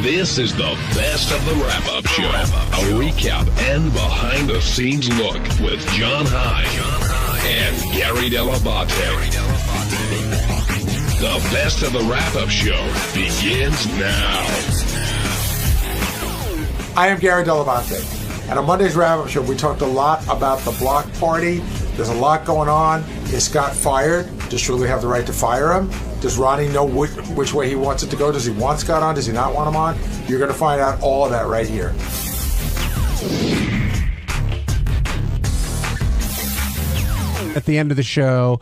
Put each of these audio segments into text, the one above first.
This is the best of the wrap-up show. A recap and behind-the-scenes look with John High and Gary 𝗏𝗏𝗏𝗏. The best of the wrap-up show begins now. I am Gary 𝗏𝗏𝗏𝗏. And on Monday's wrap-up show, we talked a lot about the block party. There's a lot going on. Is Scott fired? Does Shuli have the right to fire him? Does Ronnie know which way he wants it to go? Does he want Scott on? Does he not want him on? You're going to find out all of that right here. At the end of the show,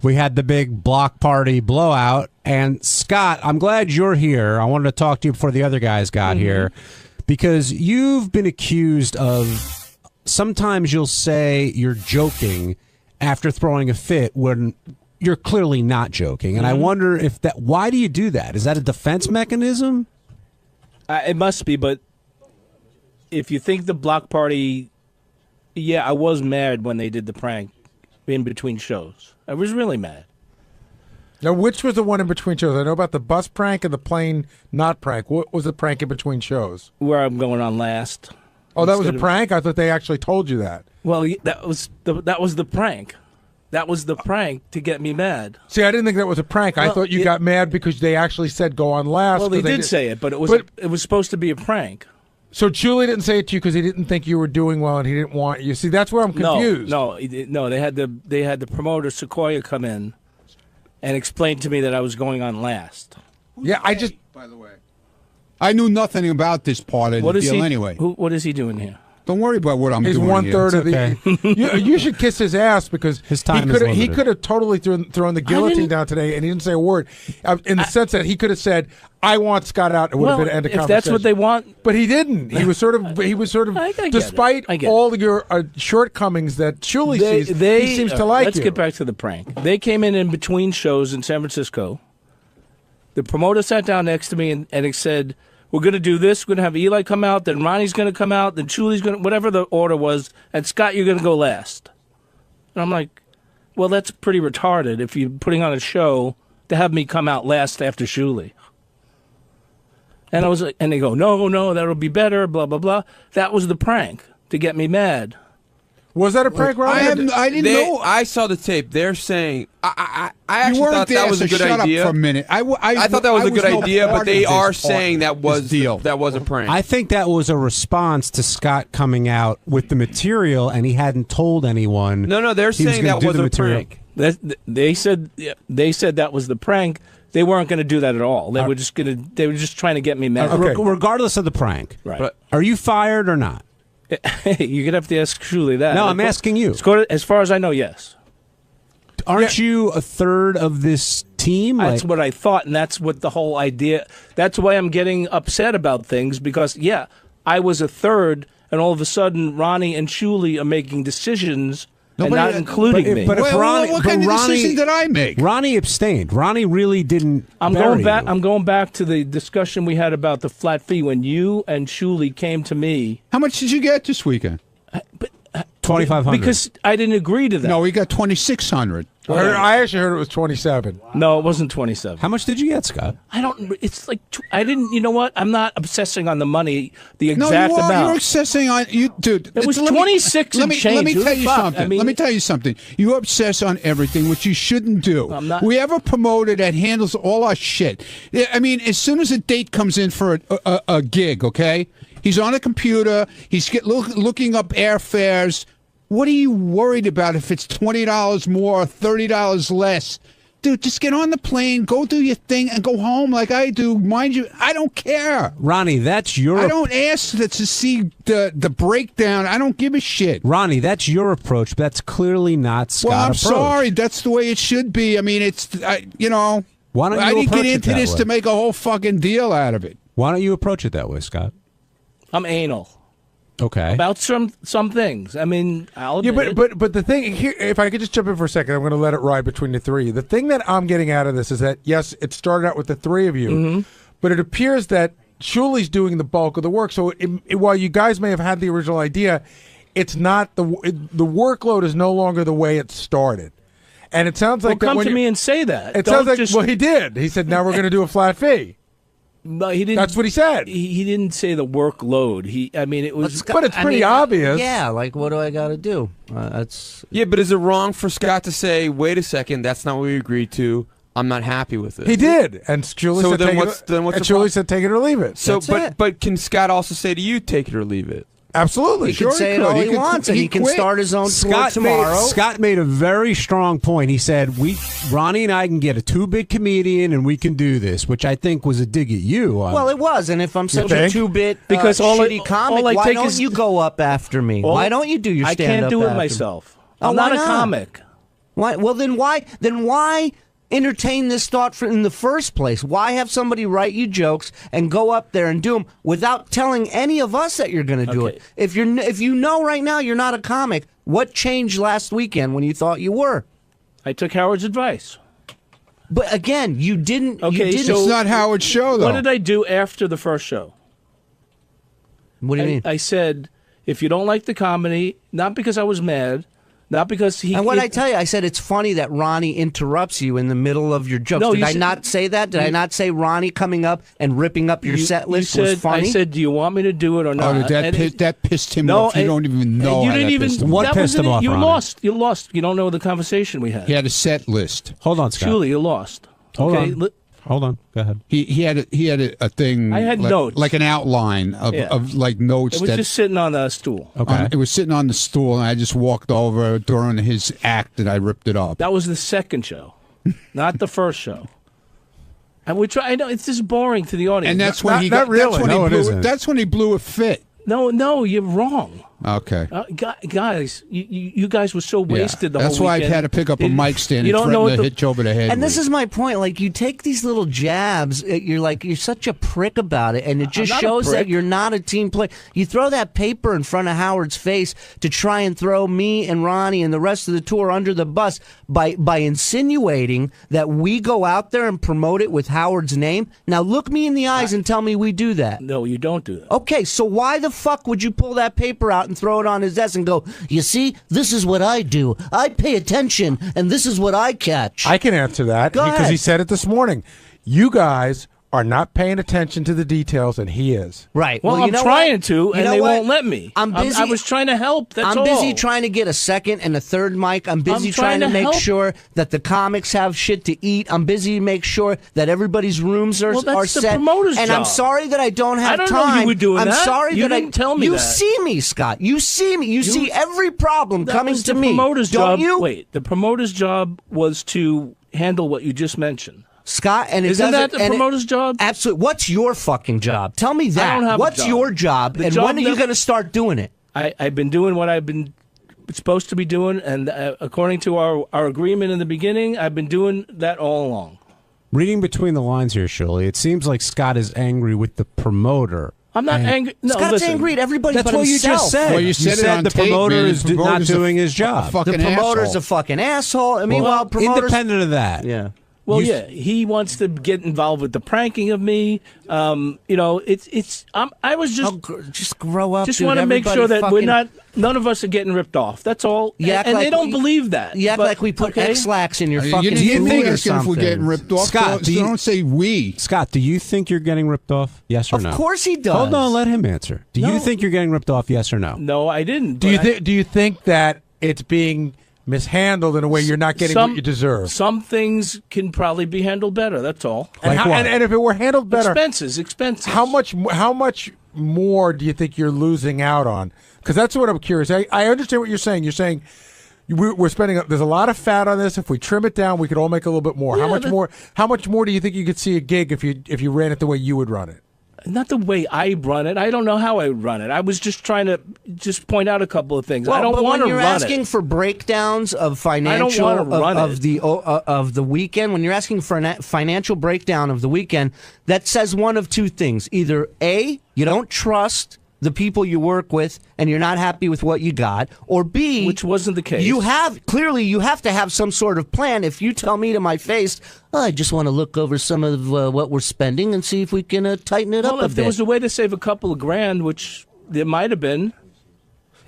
we had the big block party blowout. And Scott, I'm glad you're here. I wanted to talk to you before the other guys got here, because you've been accused of, sometimes you'll say you're joking after throwing a fit when you're clearly not joking. And I wonder if that, why do you do that? Is that a defense mechanism? It must be, but if you think the block party, yeah, I was mad when they did the prank in between shows. I was really mad. Now, which was the one in between shows? I know about the bus prank and the plane not prank. What was the prank in between shows? Where I'm going on last. Oh, that was a prank? I thought they actually told you that. Well, that was the prank. That was the prank to get me mad. See, I didn't think that was a prank. I thought you got mad because they actually said go on last. Well, they did say it, but it was supposed to be a prank. So Shuli didn't say it to you because he didn't think you were doing well and he didn't want you. See, that's where I'm confused. No. They had the promoter 𝗻𝗄𝗿𝗍 come in and explain to me that I was going on last. Yeah, I just. By the way, I knew nothing about this part of the deal anyway. What is he doing here? Don't worry about what I'm doing. He's 1/3 of the. You should kiss his ass because his time he could have totally thrown the guillotine down today, and he didn't say a word. In the sense that he could have said, "I want Scott out." It would have been an end of conversation. If that's what they want, but he didn't. He was sort of. Despite all your shortcomings that Shuli sees, he seems to like you. Let's get back to the prank. They came in between shows in San Francisco. The promoter sat down next to me and he said, "We're going to do this. We're going to have Eli come out. Then Ronnie's going to come out. Then Shuli's going to, whatever the order was. And Scott, you're going to go last." And I'm like, well, that's pretty retarded if you're putting on a show to have me come out last after Shuli. And I was like, and they go, no, that'll be better, blah, blah, blah. That was the prank to get me mad. Was that a prank, Ronnie? I didn't know. I saw the tape. They're saying I actually thought there, that was a good idea. Up for a minute. I thought that was a good idea, but they are saying that was a prank. I think that was a response to Scott coming out with the material, and he hadn't told anyone. No, they're saying that was a prank. They said that was the prank. They weren't going to do that at all. They were just trying to get me mad. Okay. Regardless of the prank, right? Are you fired or not? You're going to have to ask Shuli that. No, I'm asking you. As far as I know, yes. Aren't you a third of this team? That's what I thought, and that's what the whole idea. That's why I'm getting upset about things, because, yeah, I was a third, and all of a sudden Ronnie and Shuli are making decisions and not including me. But if Ronnie, what kind of decision did I make? Ronnie abstained. Ronnie really didn't. I'm going back to the discussion we had about the flat fee when you and Shuli came to me. How much did you get this weekend? $2,500. Because I didn't agree to that. No, we got $2,600. I actually heard it was 27. No, it wasn't 27. How much did you get, Scott? I don't. It's like I didn't. You know what? I'm not obsessing on the money. The exact amount. You're obsessing on you, dude. It was 26 and change. Let me tell you something. I mean, let me tell you something. You obsess on everything, which you shouldn't do. I'm not. We have a promoter that handles all our shit. I mean, as soon as a date comes in for a gig, okay, he's on a computer. He's looking up airfares. What are you worried about if it's $20 more or $30 less? Dude, just get on the plane, go do your thing, and go home like I do. Mind you, I don't care. Ronnie, that's your... I don't ask to see the breakdown. I don't give a shit. Ronnie, that's your approach, but that's clearly not Scott's Well, I'm approach. sorry. That's the way it should be. I mean, Why don't you I didn't get approach it into that this way? to make a whole fucking deal out of it. Why don't you approach it that way, Scott? I'm anal. Okay. About some things. I mean, I'll admit it. But the thing here, if I could just jump in for a second, I'm going to let it ride between the three. The thing that I'm getting out of this is that, yes, it started out with the three of you, but it appears that Shuli's doing the bulk of the work. So while you guys may have had the original idea, it's not the workload is no longer the way it started. And it sounds like come to me and say that. It sounds like, well, he did. He said, now we're going to do a flat fee. No, he didn't. That's what he said. He didn't say the workload. It was. But it's pretty obvious. Yeah, like what do I got to do? That's. Yeah, but is it wrong for Scott to say, "Wait a second, that's not what we agreed to. I'm not happy with it"? He did, and Julie So said, then take what's- it, then what's and the Julie problem? said, take it or leave it. So, That's it. but can Scott also say to you, "Take it or leave it"? Absolutely, He sure can say it could. all he could- wants, and he can quit. start his own tour tomorrow. Scott made a very strong point. He said, Ronnie and I can get a two-bit comedian and we can do this, which I think was a dig at you. Well, it was, and if I'm such a think? two-bit Because shitty comic, all I why take don't is- you go up after me? Why don't you do your I stand-up can't do it after me? myself. Oh, I'm why not a not? comic. Why? Well, then why entertain this thought in the first place? Why have somebody write you jokes and go up there and do them without telling any of us that you're going to do Okay. it? If you know right now you're not a comic, what changed last weekend when you thought you were? I took Howard's advice. But again, you didn't. Okay, you didn't. so- It's not Howard's show, though. What did I do after the first show? What do you mean? I said, if you don't like the comedy, not because I was mad, not because he. And what I tell you, I said it's funny that Ronnie interrupts you in the middle of your jokes. No, Did you I said- not say that? Did I not say Ronnie coming up and ripping up your set list was funny? I said, do you want me to do it or not? Oh, that pissed him off. You don't even know. You how didn't that even. pissed him What that pissed wasn't him it. off, You Ronnie? lost. You lost. You don't know the conversation we had. He had a set list. Hold on, Scott. Julie, you lost. Hold Okay, on. Hold on. Go ahead. He had a thing. I had notes. like an outline of like notes It was that just sitting on the stool. Okay. it was sitting on the stool, and I just walked over during his act, and I ripped it up. That was the second show, not the first show. And we try. I know it's just boring to the audience. And that's when Not- he not got, really. That's when No, he it blew isn't. That's when he blew a fit. no, you're wrong. Okay. Guys, you guys were so wasted the That's whole why weekend. I had to pick up a mic stand You and don't know threaten what to hit you over the head. And this with is my point. Like, you take these little jabs, you're such a prick about it, and it just not a shows that prick. you're not a team player. You throw that paper in front of Howard's face to try and throw me and Ronnie and the rest of the tour under the bus by insinuating that we go out there and promote it with Howard's name. Now, look me in the eyes and tell me we do that. No, you don't do that. Okay, so why the fuck would you pull that paper out and throw it on his desk and go, you see, this is what I do. I pay attention, and this is what I catch. I can answer that Go because ahead. he said it this morning. You guys are not paying attention to the details, and he is. Right. Well, you I'm know trying what? to, You and know they what? won't let me. I'm busy. I was trying to help. That's I'm all. busy trying to get a second and a third mic. I'm busy I'm trying trying to to make help. sure that the comics have shit to eat. I'm busy to make sure that everybody's rooms are, Well, that's are the set. promoter's and I'm job. sorry that I don't have I don't know time. you were doing I'm that. sorry You that didn't tell me you that. see me, Scott. You see me. You see every problem That coming was to the me. promoter's Don't job. you? Wait, the promoter's job was to handle what you just mentioned. Scott, and it Isn't that doesn't- the and it- promoter's job? Absolutely. What's your fucking job? Tell me that. don't have a What's job. your job? The And job when are you that- going to start doing it? I've been doing what I've been supposed to be doing, and according to our agreement in the beginning, I've been doing that all along. Reading between the lines here, Shirley, it seems like Scott is angry with the promoter. I'm not angry. No, Scott's listen. angry at everybody That's but what himself. you just said. Well, you said it on the tape, promoter man. is The not promoter's a- doing his a job. fucking The promoter's asshole. a fucking asshole. I mean, Well, promoters... independent of that. Yeah. Well, You- yeah, he wants to get involved with the pranking of me. I was just Just grow up. just dude. want to make sure that Everybody fucking- none of us are getting ripped off. That's all. You act and like they don't we- believe that. You act But- like we put okay? X-Lax in your You fucking didn't food or asking if we're something. getting ripped off. Scott, so don't say we. Scott, do you think you're getting ripped off? Yes or Of no? course he does. Hold on, let him answer. Do you No. think you're getting ripped off? Yes or no? No, I didn't. Do you but I- think? Do you think that it's being mishandled in a way you're not getting what you deserve? Some things can probably be handled better. That's all. And, Like what? and if it were handled better, Expenses. how much more do you think you're losing out on? Because that's what I'm curious. I understand what you're saying. You're saying we're spending. There's a lot of fat on this. If we trim it down, we could all make a little bit more. How Yeah, much more? How much more do you think you could see a gig if you ran it the way you would run it? Not the way I run it. I don't know how I would run it. I was just trying to point out a couple of things. I don't but want to when you're run asking it. for breakdowns of financial wanna run of it. of the weekend, when you're asking for a financial breakdown of the weekend, that says one of two things: either A, you don't trust the people you work with and you're not happy with what you got, or B, Which wasn't the case. You have to have some sort of plan. If you tell me to my face, I just want to look over some of what we're spending and see if we can tighten it Well, up a if there bit. was a way to save a couple of grand, which there might have been.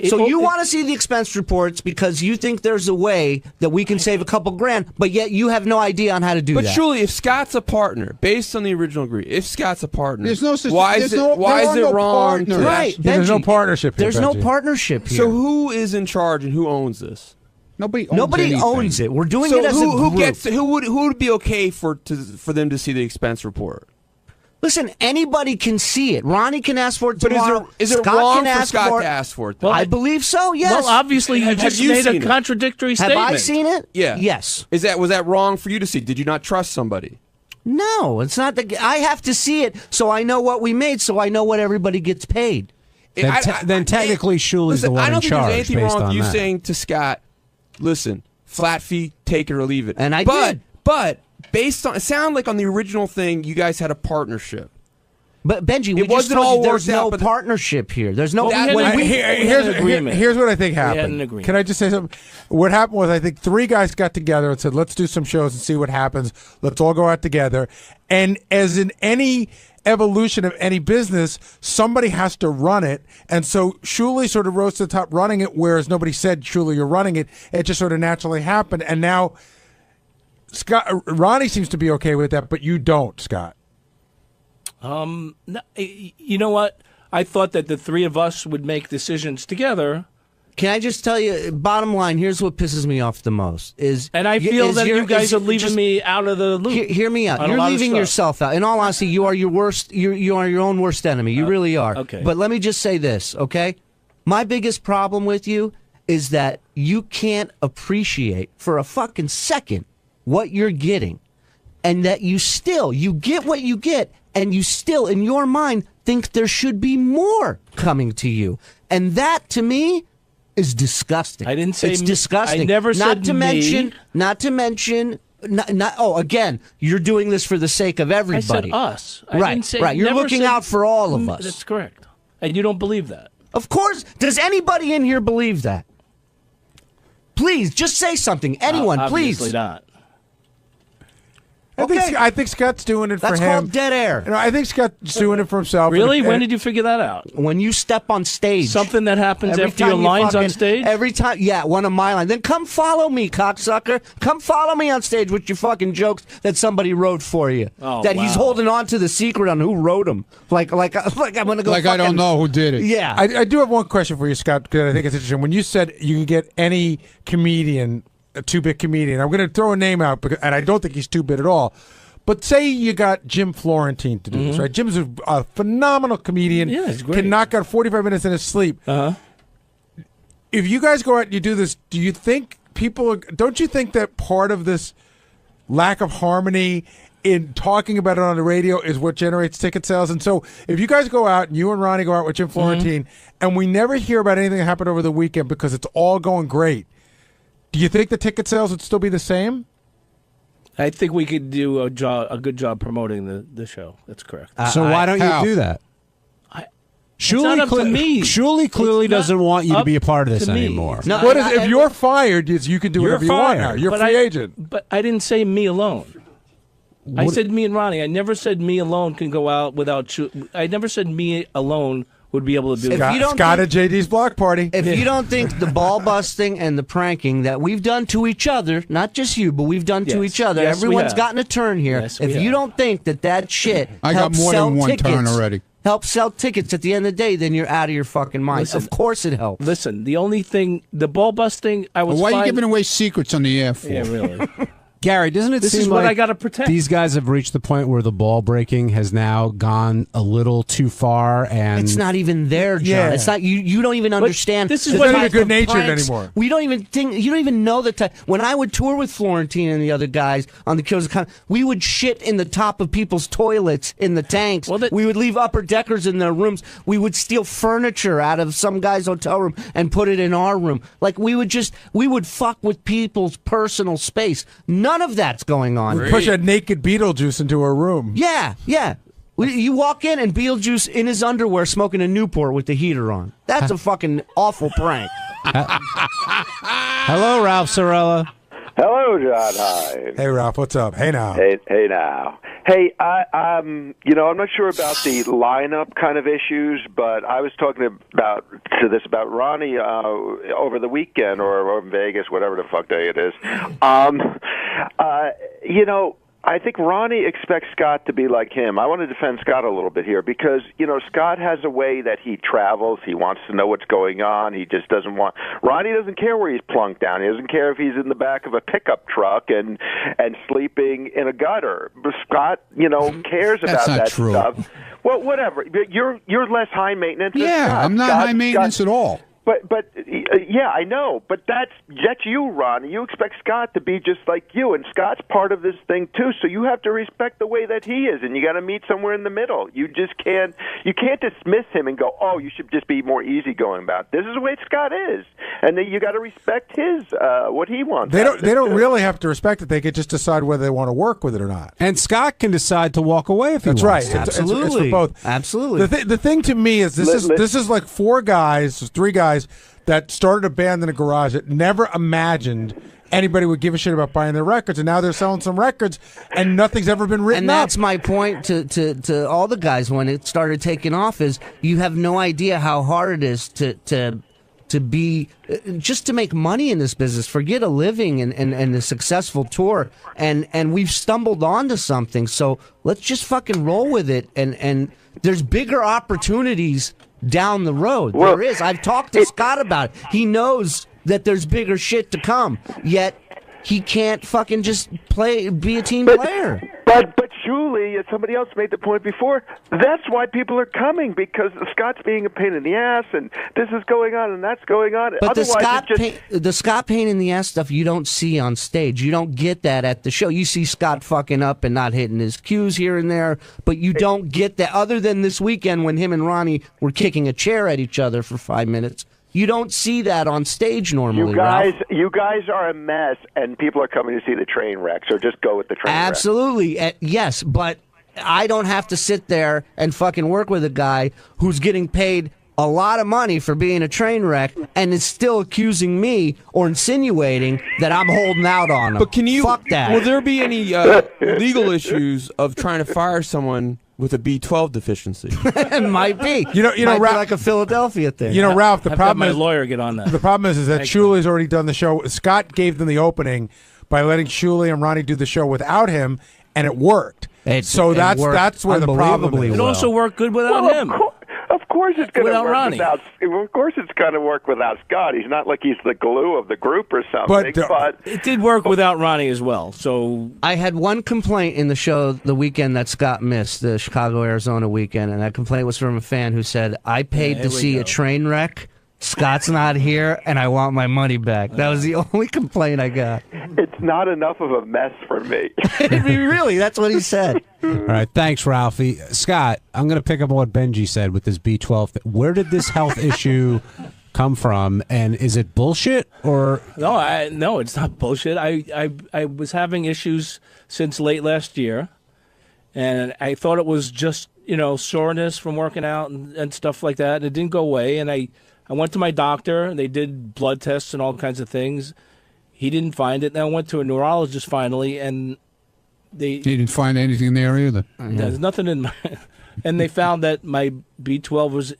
So you want to see the expense reports because you think there's a way that we can save a couple grand, but yet you have no idea on how to do that. But surely, if Scott's a partner, based on the original agreement, if Scott's a partner, There's no such- why there's is it, no- why there is are it no wrong? partners. Right, Yeah, there's no Benji, partnership here, There's no Benji. partnership here. So who is in charge and who owns this? Nobody Nobody owns it. We're doing So it as a who group. gets who would be okay for them to see the expense report? Listen, anybody can see it. Ronnie can ask for it But tomorrow. is it Scott wrong can for ask Scott for to it. ask for it? Well, I believe so. Yes. Well, obviously, you Have just you made a seen it? contradictory Have statement. I seen it? Yeah. Yes. Was that wrong for you to see? Did you not trust somebody? No, it's not. I have to see it so I know what we made, so I know what everybody gets paid. Then technically, Shuli's Listen, the one I don't in think charge. there's anything based wrong with on you that. saying to Scott, "Listen, flat fee, take it or leave it." And I but, did. But based on it sounded like on the original thing, you guys had a partnership. But Benji, we It just wasn't told all you there's worked out, no but- partnership here. There's no. Well, when we- had an agreement. Here's what I think had happened. an agreement. Can I just say something? What happened was I think 3 guys got together and said, let's do some shows and see what happens. Let's all go out together. And as in any evolution of any business, somebody has to run it. And so Shuli sort of rose to the top running it, whereas nobody said, Shuli, you're running it. It just sort of naturally happened. And now Ronnie seems to be okay with that, but you don't, Scott. No, you know what? I thought that the 3 of us would make decisions together. Can I just tell you? Bottom line, here's what pisses me off the most is, And I feel that you guys are leaving me out of the loop. Hear me out. on a You're lot of leaving stuff. yourself out. In all honesty, you are your worst. You are your own worst enemy. You really are. okay. But let me just say this, okay? My biggest problem with you is that you can't appreciate for a fucking second what you're getting, and that you get what you get, and you still, in your mind, think there should be more coming to you, and that to me is disgusting. I didn't say it's me. disgusting. I never said me. Not to mention. Again, you're doing this for the sake of I everybody. said us. I Right, didn't say, right. You're never looking said- out for all of us. That's correct. And you don't believe that. Of course. Does anybody in here believe that? Please, just say something. Anyone, Obviously please. not. Okay. I think Scott's doing it That's for him. called dead air. You know, I think Scott's doing it for himself. Really? And- When did you figure that out? When you step on stage. Something that happens Every after your time you lines on fucking- stage? Every time, yeah, one of my lines. Then come follow me, cocksucker. Come follow me on stage with your fucking jokes that somebody wrote for you. Oh, that he's wow. holding on to the secret on who wrote them. Like I'm gonna go. Like I don't fucking- know who did it. Yeah. I do have one question for you, Scott, because I think it's interesting. When you said you can get any comedian, a 2-bit comedian, I'm going to throw a name out, and I don't think he's 2-bit at all. But say you got Jim Florentine to do this, right? Jim's a phenomenal comedian. Yeah, he's great. Can knock out 45 minutes in his sleep. If you guys go out and you do this, do you think don't you think that part of this lack of harmony in talking about it on the radio is what generates ticket sales? And so if you guys go out and you and Ronnie go out with Jim Florentine and we never hear about anything that happened over the weekend because it's all going great, do you think the ticket sales would still be the same? I think we could do a good job promoting the show. That's correct. So why don't how? you do that? It's not up to me. Shuli clearly It's not doesn't want you to up be a part of this to me. anymore. No, What is if you're fired? You can do You're whatever you want now. fired. You're a free agent. But I didn't say me alone. I said me and Ronnie. I never said me alone can go out without. I never said me alone would be able to do If that. you don't Scott think- at JD's block party. If you don't think the ball busting and the pranking that we've done to each other, not just you, but we've done to Yes. each other, Yes, we everyone's have. gotten a turn here. Yes, we if you have. don't think that shit I got helps more sell than one tickets, turn already. helps sell tickets at the end of the day, then you're out of your fucking mind. Listen, of course it helps. Listen, the only thing, the ball busting, I was. Why are you fine- giving away secrets on the air for? Yeah, really. Gary, doesn't it This seem is what like I gotta protect. these guys have reached the point where the ball breaking has now gone a little too far, and It's not even there, John. Yeah. It's not you. You don't even understand. this is the what- type It's not even of good-natured pranks. anymore. We don't even think. You don't even know the type. When I would tour with Florentine and the other guys on the Killers of Con, we would shit in the top of people's toilets in the tanks. Well, that- we would leave upper deckers in their rooms. We would steal furniture out of some guy's hotel room and put it in our room. Like we would fuck with people's personal space. None of that's going on. Push a naked Beetlejuice into a room. Yeah, yeah. You walk in and Beetlejuice in his underwear smoking a Newport with the heater on. That's a fucking awful prank. Hello, Ralph Sorella. Hello, John. Hi. Hey, Ralph. What's up? Hey, now. Hey now. Hey, I'm not sure about the lineup kind of issues, but I was talking about Ronnie over the weekend or in Vegas, whatever the fuck day it is. I think Ronnie expects Scott to be like him. I want to defend Scott a little bit here because, Scott has a way that he travels. He wants to know what's going on. He just doesn't want... Ronnie doesn't care where he's plunked down. He doesn't care if he's in the back of a pickup truck and sleeping in a gutter. But Scott, cares about that true. stuff. Well, whatever. You're less high maintenance than Yeah, Scott. I'm not high maintenance at all. But yeah, I know. But that's you, Ron. You expect Scott to be just like you, and Scott's part of this thing too. So you have to respect the way that he is, and you got to meet somewhere in the middle. You just can't. You can't dismiss him and go, "Oh, you should just be more easygoing about it." This is the way Scott is, and then you got to respect his what he wants. They don't really have to respect it. They could just decide whether they want to work with it or not. And Scott can decide to walk away if he That's wants. right. To. Absolutely. It's for both. Absolutely. The thing to me is this is like three guys that started a band in a garage that never imagined anybody would give a shit about buying their records, and now they're selling some records, and nothing's ever been written and up. that's my point to all the guys when it started taking off is you have no idea how hard it is to be just to make money in this business. Forget a living and a successful tour, and we've stumbled onto something. So let's just fucking roll with it. And there's bigger opportunities down the road. Well, there is. I've talked to Scott about it. He knows that there's bigger shit to come. Yet he can't fucking just be a team player. But Julie, as somebody else made the point before, that's why people are coming, because Scott's being a pain in the ass, and this is going on, and that's going on. But Otherwise, the Scott pain in the ass stuff you don't see on stage. You don't get that at the show. You see Scott fucking up and not hitting his cues here and there, but you don't get that other than this weekend when him and Ronnie were kicking a chair at each other for 5 minutes. You don't see that on stage normally. You guys are a mess, and people are coming to see the train wreck. So just go with the train wreck. Absolutely, yes, but I don't have to sit there and fucking work with a guy who's getting paid a lot of money for being a train wreck and is still accusing me or insinuating that I'm holding out on him. But can you? Fuck that. Will there be any legal issues of trying to fire someone with a B12 deficiency? It might be. Might be like a Philadelphia thing. Ralph, the problem my is lawyer get on that. The problem is that Shuley's already done the show. Scott gave them the opening by letting Shuley and Ronnie do the show without him, and it worked. That's where the problem is. It also worked good without him. Of course it's going to work Ronnie. without. Of course it's going to work without Scott. He's not like he's the glue of the group or something. But it did work without Ronnie as well. So I had one complaint in the show the weekend that Scott missed, the Chicago-Arizona weekend, and that complaint was from a fan who said, I paid to see a train wreck. Scott's not here, and I want my money back. That was the only complaint I got. It's not enough of a mess for me. Really, that's what he said. All right, thanks, Ralphie. Scott, I'm going to pick up on what Benji said with this B12. Where did this health issue come from, and is it bullshit or? No, it's not bullshit. I was having issues since late last year, and I thought it was just soreness from working out and stuff like that. And it didn't go away, and I went to my doctor, and they did blood tests and all kinds of things. He didn't find it. Then I went to a neurologist finally, and he didn't find anything there either. There's nothing in my... And they found that my B12 was,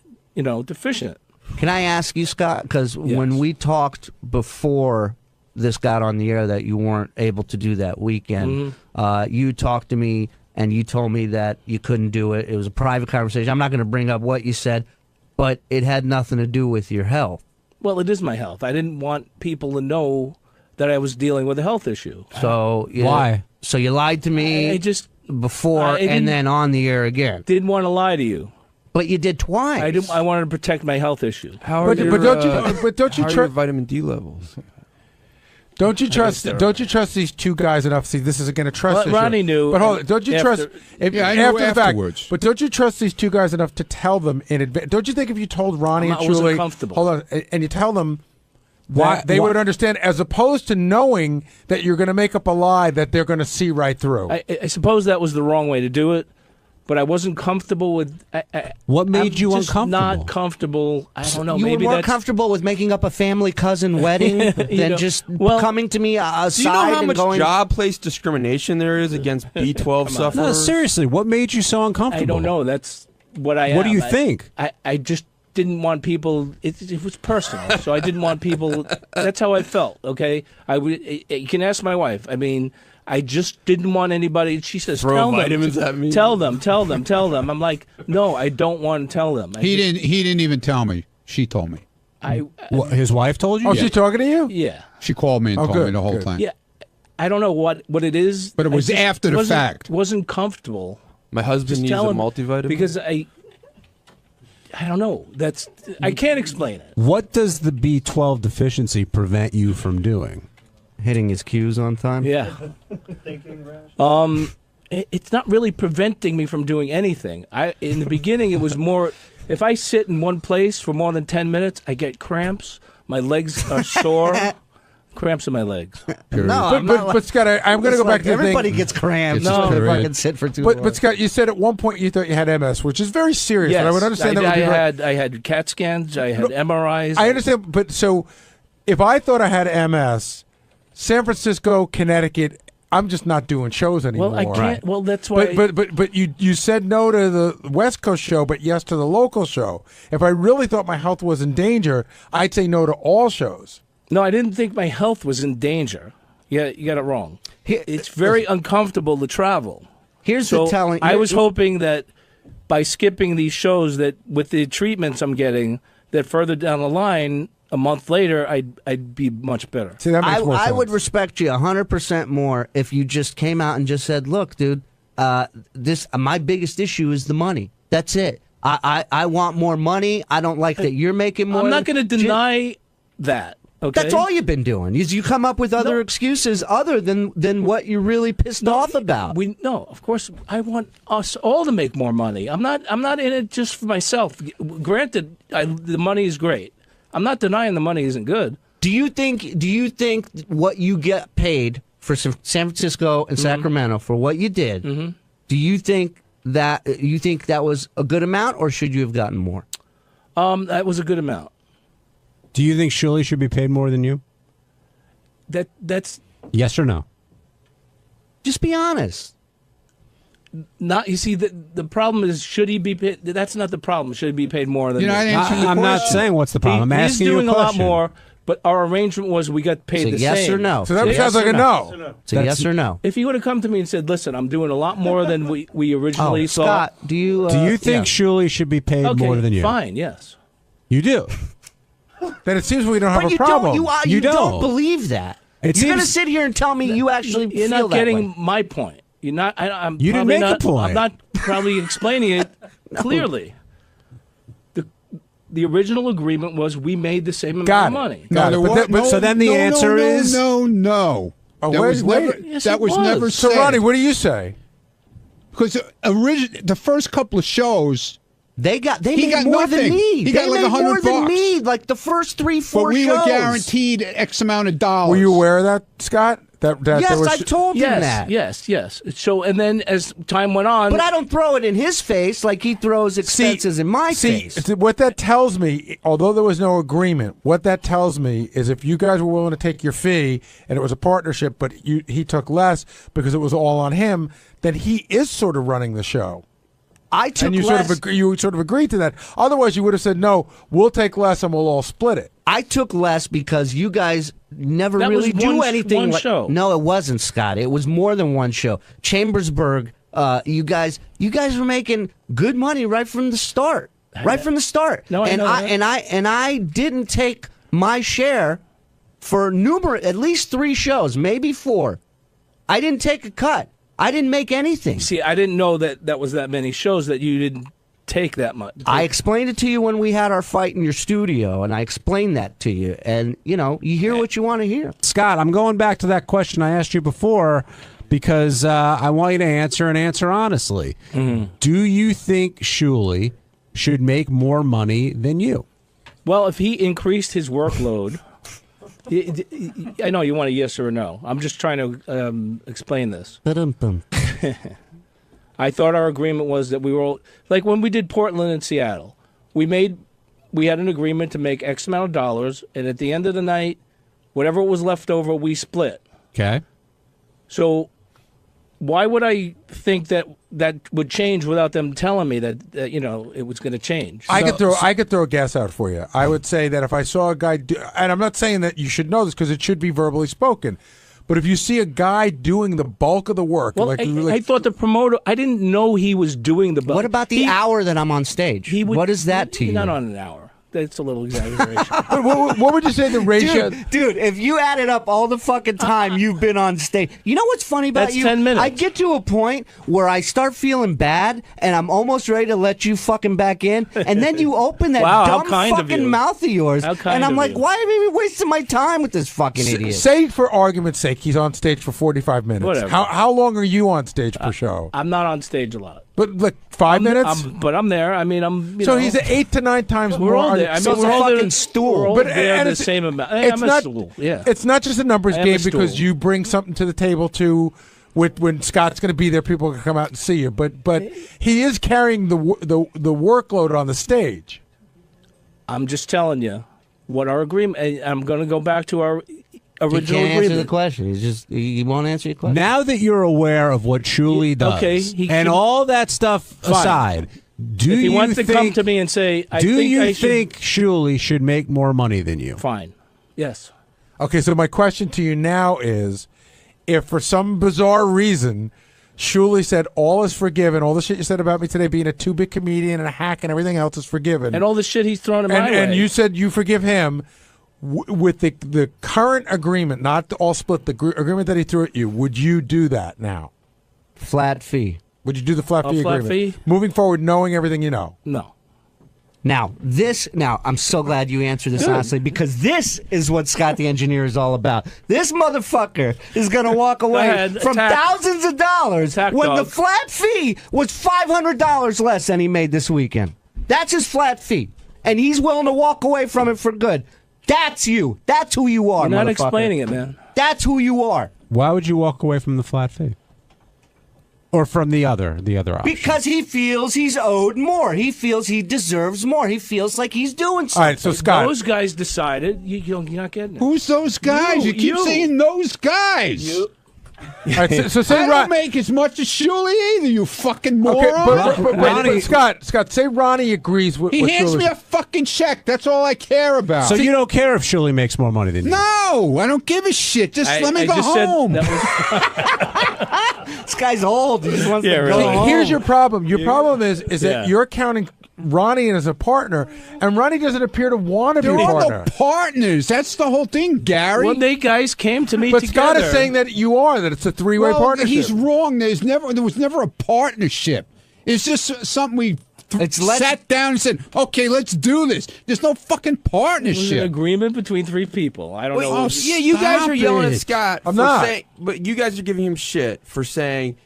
deficient. Can I ask you, Scott, because when we talked before this got on the air that you weren't able to do that weekend, you talked to me, and you told me that you couldn't do it. It was a private conversation. I'm not going to bring up what you said, but it had nothing to do with your health. Well, it is my health. I didn't want people to know that I was dealing with a health issue. So why? So you lied to me before and then on the air again. Didn't want to lie to you. But you did twice. I wanted to protect my health issue. How are your vitamin D levels? Don't you trust these two guys enough? See, this is again a trust issue. Ronnie knew. But hold on, don't you trust? I know after the afterwards. fact, but don't you trust these two guys enough to tell them in advance? Don't you think if you told Ronnie and Julie, hold on, and you tell them that they would understand, as opposed to knowing that you're going to make up a lie that they're going to see right through? I suppose that was the wrong way to do it, but I wasn't comfortable with. What made I'm you just uncomfortable? Not comfortable. I don't know. You maybe were more that's, comfortable with making up a family cousin wedding than know, just well, coming to me aside Do you know how and much going. job place discrimination there is against B12 sufferers? No, seriously, what made you so uncomfortable? I don't know. That's what I am. What do you think? I just didn't want people. It was personal, so I didn't want people. That's how I felt. Okay, you can ask my wife. I mean, I just didn't want anybody. She says, Throw "Tell vitamins them, at me." tell them." I'm like, no, I don't want to tell them. He didn't even tell me. She told me. What, his wife told you? Oh, she talking to you? Yeah, She called me and told good, me the whole good. thing. yeah. I don't know what it is, But it was I just after the fact. Wasn't comfortable. My husband Just needs a tell him, multivitamin. because I don't know. I can't explain it. What does the B12 deficiency prevent you from doing? Hitting his cues on time. Yeah. It's not really preventing me from doing anything. In the beginning, it was more. If I sit in one place for more than 10 minutes, I get cramps. My legs are sore. Cramps in my legs. No, But Scott, I'm going to go back to the everybody thing. gets cramps. It's just if I period. can sit for too long. But Scott, you said at one point you thought you had MS, which is very serious. Yes, and I would understand that. Would be I had CAT scans. I had MRIs. I understand, but so if I thought I had MS, San Francisco, Connecticut, I'm just not doing shows anymore. Well, I can't. Well, that's why. But you said no to the West Coast show, but yes to the local show. If I really thought my health was in danger, I'd say no to all shows. No, I didn't think my health was in danger. Yeah, you got it wrong. It's very uncomfortable to travel. Here's So the telling. I was hoping that by skipping these shows, that with the treatments I'm getting, that further down the line, a month later, I'd be much better. See, that makes more sense. I would respect you 100% more if you just came out and just said, "Look, dude, my biggest issue is the money. That's it. I want more money. I don't like that you're making more." I'm not going to deny that. Okay? That's all you've been doing. Is you come up with other excuses other than what you're really pissed off about. No, of course, I want us all to make more money. I'm not in it just for myself. Granted, the money is great. I'm not denying the money isn't good. Do you think what you get paid for San Francisco and Sacramento for what you did? Mm-hmm. Do you think that was a good amount, or should you have gotten more? That was a good amount. Do you think Shuli should be paid more than you? That's Yes or no? Just be honest. not. You see, the problem is, should he be paid? That's not the problem. Should he be paid more than? You're not me? answering the I'm not question. saying what's the problem. I'm He's asking you a doing a lot question. more, but our arrangement was we got paid So the yes same. or no? So that Yes sounds like or a no. So yes or no? If he would have come to me and said, "Listen, I'm doing a lot more than we originally thought." Scott, do you think yeah. Shuli should be paid Okay, more than you? fine, yes. You do. Then it seems we don't have But a you problem. you don't don't. believe that. It You're going to seems- sit here and tell me you actually You're feel not that getting way. my point. You're not. I'm You didn't probably make a not, point. I'm not probably explaining it clearly. The original agreement was we made the same amount Got of it. money. Got No, it. there But wa- no, so then the no, answer no, is- no. Oh, That wait, was wait. never. Yes, that it was was. never So, said. Ronnie, what do you say? Because the first couple of shows, They He made got more than nothing. me. He they got like made more $100 than bucks. me. Like the first 3-4 but we shows. were guaranteed X amount of dollars. Were you aware of that, Scott? That Yes, there was, I told him that. Yes. So, and then as time went on, But I don't throw it in his face like he throws expenses in my face. What that tells me, although there was no agreement, what that tells me is if you guys were willing to take your fee and it was a partnership, but he took less because it was all on him, then he is sort of running the show. I took And you less. you sort of agreed to that. Otherwise, you would have said, no, we'll take less and we'll all split it. I took less because you guys never That really was do one anything. show. No, it wasn't, Scott. It was more than one show. Chambersburg, you guys were making good money right from the start. Right from the start. No, I and know that. I didn't take my share for at least 3 shows, maybe 4. I didn't take a cut. I didn't make anything. see, I didn't know that was that many shows that you didn't take that much. I explained it to you when we had our fight in your studio, and I explained that to you. And, you hear what you want to hear. Scott, I'm going back to that question I asked you before because I want you to answer honestly. Mm-hmm. Do you think Shuli should make more money than you? Well, if he increased his workload, I know you want a yes or a no. I'm just trying to explain this. Ba-dum-bum. I thought our agreement was that we were all, like when we did Portland and Seattle, we had an agreement to make X amount of dollars, and at the end of the night, whatever was left over, we split. Okay. So why would I think that would change without them telling me that it was going to change? I could throw a guess out for you. I would say that if I saw a guy and I'm not saying that you should know this because it should be verbally spoken, but if you see a guy doing the bulk of the work, well, I thought the promoter, I didn't know he was doing the bulk. What about the hour that I'm on stage? What is that to you? Not on an hour. That's a little exaggeration. what would you say the ratio? Dude, if you added up all the fucking time you've been on stage, you know what's funny about you? 10 minutes. I get to a point where I start feeling bad, and I'm almost ready to let you fucking back in, and then you open that dumb fucking mouth of yours, and I'm like, why am I wasting my time with this fucking idiot? Say, for argument's sake, he's on stage for 45 minutes. Whatever. How long are you on stage per show? I'm not on stage a lot. But like 5 minutes? But I'm there. I mean, he's 8 to 9 times we're more. All there. I mean, we're all fucking stool. We're all there the same amount. I'm a stool. Yeah. It's not just a numbers game because you bring something to the table too. When Scott's going to be there, people can come out and see you. But he is carrying the workload on the stage. I'm just telling you what our agreement. I'm going to go back to our original he can't agreement. Answer the question. He won't answer your question. Now that you're aware of what 𝗛cie does, and all that stuff aside, if he wants to come to me and say, do you think 𝗛cie should make more money than you? Fine. Yes. Okay, so my question to you now is, if for some bizarre reason 𝗛cie said all is forgiven, all the shit you said about me today being a too-big comedian and a hack and everything else is forgiven, and all the shit he's thrown in my way, and you said you forgive him, with the current agreement, not all split, the agreement that he threw at you, would you do that now? Flat fee. Would you do the flat fee agreement? Fee? Moving forward, knowing everything you know? No. Now, I'm so glad you answered this honestly, because this is what Scott the Engineer is all about. This motherfucker is going to walk away from thousands of dollars when the flat fee was $500 less than he made this weekend. That's his flat fee. And he's willing to walk away from it for good. That's you. That's who you are, You're not motherfucker. explaining it, man. That's who you are. Why would you walk away from the flat fee? Or from the other option? Because he feels he's owed more. He feels he deserves more. He feels like he's doing something. All right, so Scott, those guys decided you're not getting it. Who's those guys? You keep saying those guys. All right, so say I don't make as much as 𝗛cie either, you fucking moron. Okay, but Scott, say Ronnie agrees with He what hands me a fucking check. That's all I care about. So you don't care if 𝗛cie makes more money than you? No, I don't give a shit. Just let me go home. This guy's old. He just wants to go home. Here's your problem. Your problem is that you're counting Ronnie as a partner, and Ronnie doesn't appear to want to be a partner. They're all the partners. That's the whole thing, Gary. Well, they guys came to me but together. Scott is saying that you are, that it's a three-way partnership. He's wrong. There was never a partnership. It's just something we sat down and said, okay, let's do this. There's no fucking partnership. It was an agreement between three people. I don't know. Oh, yeah, you guys are yelling at Scott. I'm not. But you guys are giving him shit for saying,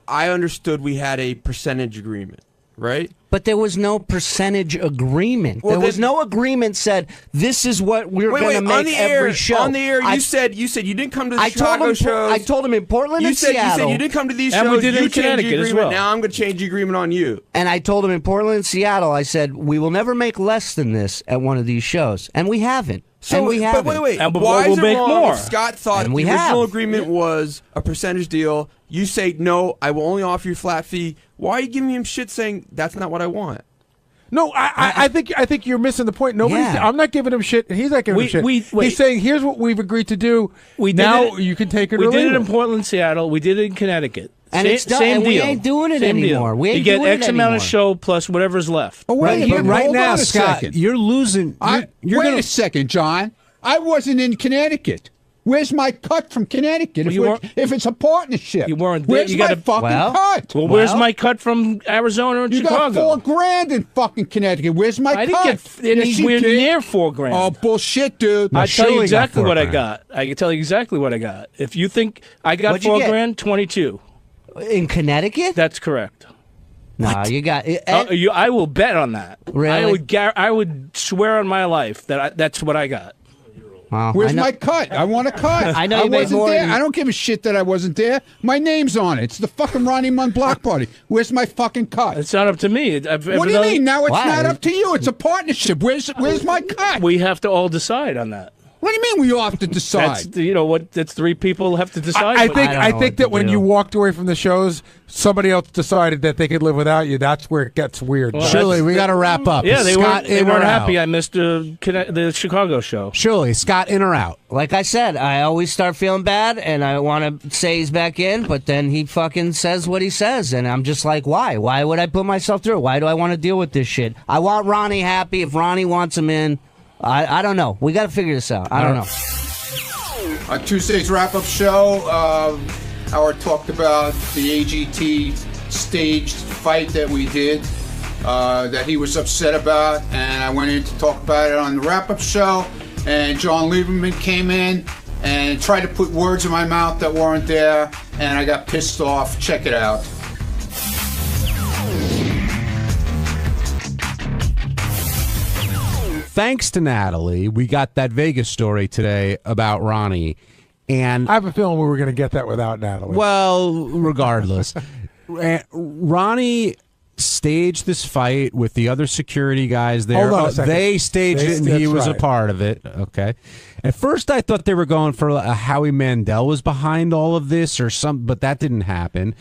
I understood we had a percentage agreement, right? But there was no percentage agreement. Well, there was no agreement said this is what we're going to make every show. On the air, you said you didn't come to the Chicago shows. I told him in Portland and Seattle. You said you didn't come to these and shows. We did you in Connecticut the as well. Now I'm going to change the agreement on you. And I told him in Portland and Seattle, I said, we will never make less than this at one of these shows. And we haven't. So, but wait. And why we'll is it make wrong more. if Scott thought the original agreement was a percentage deal? You say, no, I will only offer you flat fee. Why are you giving him shit saying that's not what I want? No, I think you're missing the point. I'm not giving him shit, and he's not giving him shit. He's saying, here's what we've agreed to do. You can take it or leave it. We did it in Portland, Seattle. We did it in Connecticut. And it's done. Same and deal. We ain't doing it anymore. We ain't you get doing X it amount anymore. of show plus whatever's left. Oh, wait right now, a Scott, second. you're losing. Wait a second, John. I wasn't in Connecticut. Where's my cut from Connecticut? If it's a partnership, you weren't there. Where's my fucking cut? Well, where's my cut from Arizona and Chicago? You got $4,000 in fucking Connecticut. Where's my cut? I didn't get anywhere near $4,000. Oh, bullshit, dude! I tell you exactly what I got. I can tell you exactly what I got. If you think I got $4,000, 22 in Connecticut. That's correct. No, you got. I will bet on that. Really? I would swear on my life that that's what I got. Well, Where's my cut? I want a cut. I know you made wasn't more there. than- I don't give a shit that I wasn't there. My name's on it. It's the fucking Ronnie Munn block party. Where's my fucking cut? It's not up to me. What do you mean? Now it's Why? not up to you. It's a partnership. Where's my cut? We have to all decide on that. What do you mean we all have to decide? That's what. That's three people have to decide. I but- think don't I know think what that to when do. you walked away from the shows, somebody else decided that they could live without you. That's where it gets weird. Well, Shirley, we got to wrap up. Yeah, they Scott, weren't in or happy. out? I missed the Chicago show. Shirley, Scott, in or out? Like I said, I always start feeling bad, and I want to say he's back in, but then he fucking says what he says, and I'm just like, why? Why would I put myself through it? Why do I want to deal with this shit? I want Ronnie happy. If Ronnie wants him in, I don't know. We got to figure this out. I don't know. Tuesday's wrap-up show, Howard talked about the AGT staged fight that we did, that he was upset about, and I went in to talk about it on the wrap-up show, and John Lieberman came in and tried to put words in my mouth that weren't there, and I got pissed off. Check it out. Thanks to Natalie, we got that Vegas story today about Ronnie. And I have a feeling we were going to get that without Natalie. well, regardless, Ronnie staged this fight with the other security guys there. Hold on a second. They staged it, and he That's was a right. part of it. Okay. At first, I thought they were going for a Howie Mandel was behind all of this or something, but that didn't happen.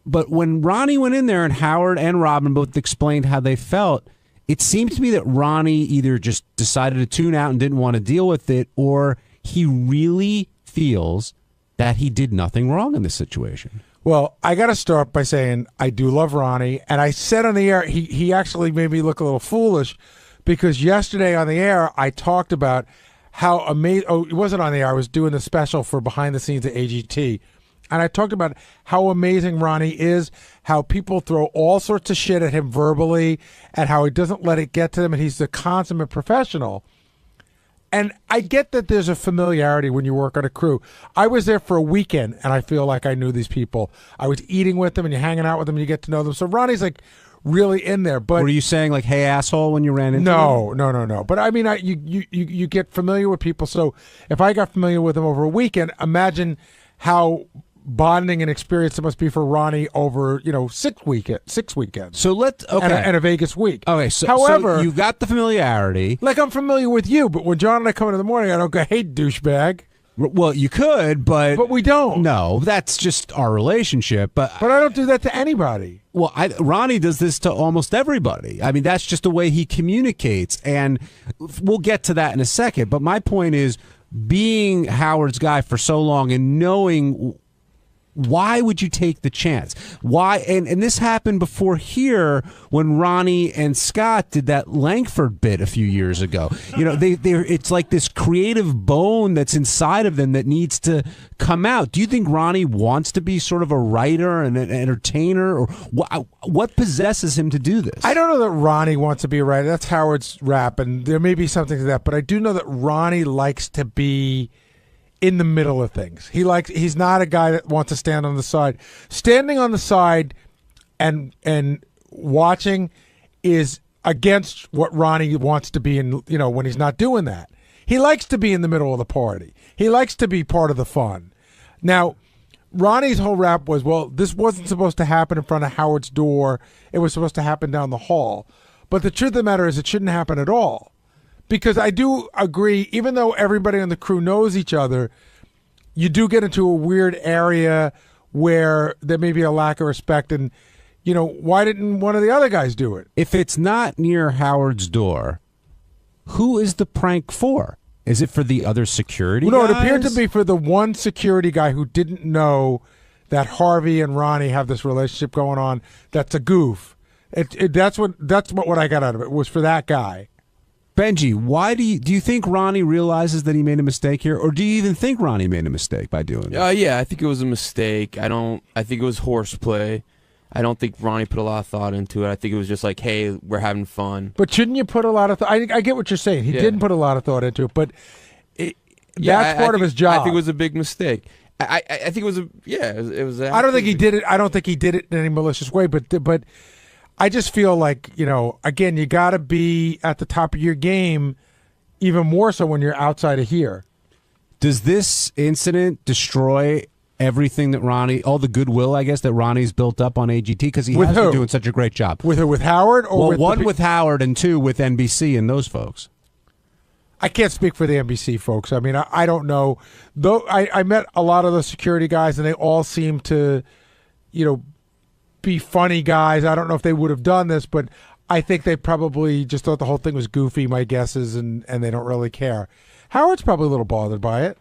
But when Ronnie went in there and Howard and Robin both explained how they felt, it seemed to me that Ronnie either just decided to tune out and didn't want to deal with it, or he really feels that he did nothing wrong in this situation. Well, I got to start by saying I do love Ronnie, and I said on the air he actually made me look a little foolish because yesterday on the air I talked about how amazing. Oh, it wasn't on the air. I was doing the special for behind the scenes at AGT, and I talked about how amazing Ronnie is, how people throw all sorts of shit at him verbally, and how he doesn't let it get to them, and he's the consummate professional. And I get that there's a familiarity when you work on a crew. I was there for a weekend, and I feel like I knew these people. I was eating with them, and you're hanging out with them, and you get to know them. So Ronnie's like really in there. But Were you saying like, "Hey, asshole," when you ran into him? No. But I mean, you get familiar with people. So if I got familiar with them over a weekend, imagine how bonding and experience it must be for Ronnie over 6 weekends. So let's and a Vegas week. Okay, so however, you've got the familiarity. like I'm familiar with you, but when John and I come in the morning, I don't go, "Hey, douchebag." Well, you could, but we don't. No, that's just our relationship. But I don't do that to anybody. Well, Ronnie does this to almost everybody. I mean, that's just the way he communicates, and we'll get to that in a second. But my point is, being Howard's guy for so long and knowing. Why would you take the chance? Why? And this happened before here when Ronnie and Scott did that Langford bit a few years ago. It's like this creative bone that's inside of them that needs to come out. Do you think Ronnie wants to be sort of a writer and an entertainer, or what possesses him to do this? I don't know that Ronnie wants to be a writer. That's Howard's rap, and there may be something to that. But I do know that Ronnie likes to be in the middle of things. He's not a guy that wants to stand on the side. Standing on the side and watching is against what Ronnie wants to be in, when he's not doing that. He likes to be in the middle of the party. He likes to be part of the fun. Now, Ronnie's whole rap was, well, this wasn't supposed to happen in front of Howard's door. It was supposed to happen down the hall. But the truth of the matter is it shouldn't happen at all. Because I do agree, even though everybody on the crew knows each other, you do get into a weird area where there may be a lack of respect. And, why didn't one of the other guys do it? If it's not near Howard's door, who is the prank for? Is it for the other security No, guys? it appeared to be for the one security guy who didn't know that Harvey and Ronnie have this relationship going on. That's a goof. That's what I got out of it, was for that guy. Benji, why do you think Ronnie realizes that he made a mistake here, or do you even think Ronnie made a mistake by doing it? Yeah, I think it was a mistake. I think it was horseplay. I don't think Ronnie put a lot of thought into it. I think it was just like, hey, we're having fun. But shouldn't you put a lot of thought? I get what you're saying. He didn't put a lot of thought into it, but that's part of his job. I think it was a big mistake. I think it was it was. I don't think he did it. I don't think he did it in any malicious way, but I just feel like, again, you got to be at the top of your game, even more so when you're outside of here. Does this incident destroy everything that Ronnie, all the goodwill, I guess, that Ronnie's built up on AGT? Because he has been doing such a great job. With Howard? Or well, one with Howard and two with NBC and those folks. I can't speak for the NBC folks. I mean, I don't know. Though I met a lot of the security guys, and they all seem to, be funny guys. I don't know if they would have done this, but I think they probably just thought the whole thing was goofy, my guess is, and they don't really care. Howard's probably a little bothered by it.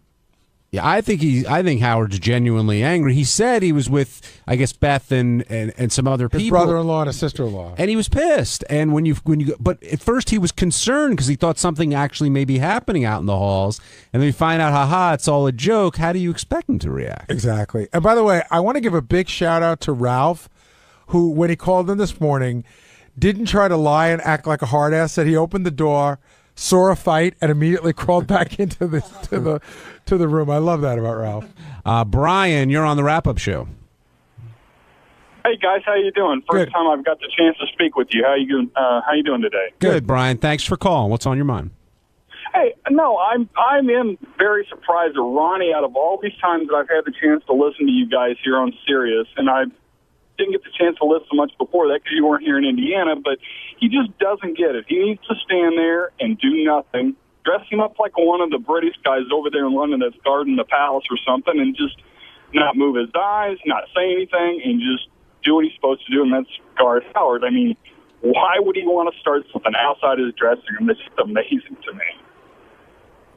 Yeah, I think Howard's genuinely angry. He said he was with, I guess, Beth and some other people. His brother-in-law and his sister-in-law. And he was pissed. And but at first he was concerned because he thought something actually may be happening out in the halls. And then you find out, it's all a joke. How do you expect him to react? Exactly. And by the way, I want to give a big shout out to Ralph, who, when he called in this morning, didn't try to lie and act like a hard ass. Said he opened the door, saw a fight, and immediately crawled back into the room. I love that about Ralph. Brian, you're on the wrap-up show. Hey guys, how you doing? First time I've got the chance to speak with you. How you doing today? Good, Brian. Thanks for calling. What's on your mind? Hey, no, I'm very surprised that Ronnie, out of all these times that I've had the chance to listen to you guys here on Sirius, and I didn't get the chance to listen much before that because you weren't here in Indiana, but he just doesn't get it. He needs to stand there and do nothing, dress him up like one of the British guys over there in London that's guarding the palace or something, and just not move his eyes, not say anything, and just do what he's supposed to do, and that's guard Howard. I mean, why would he want to start something outside his dressing room? That's just amazing to me.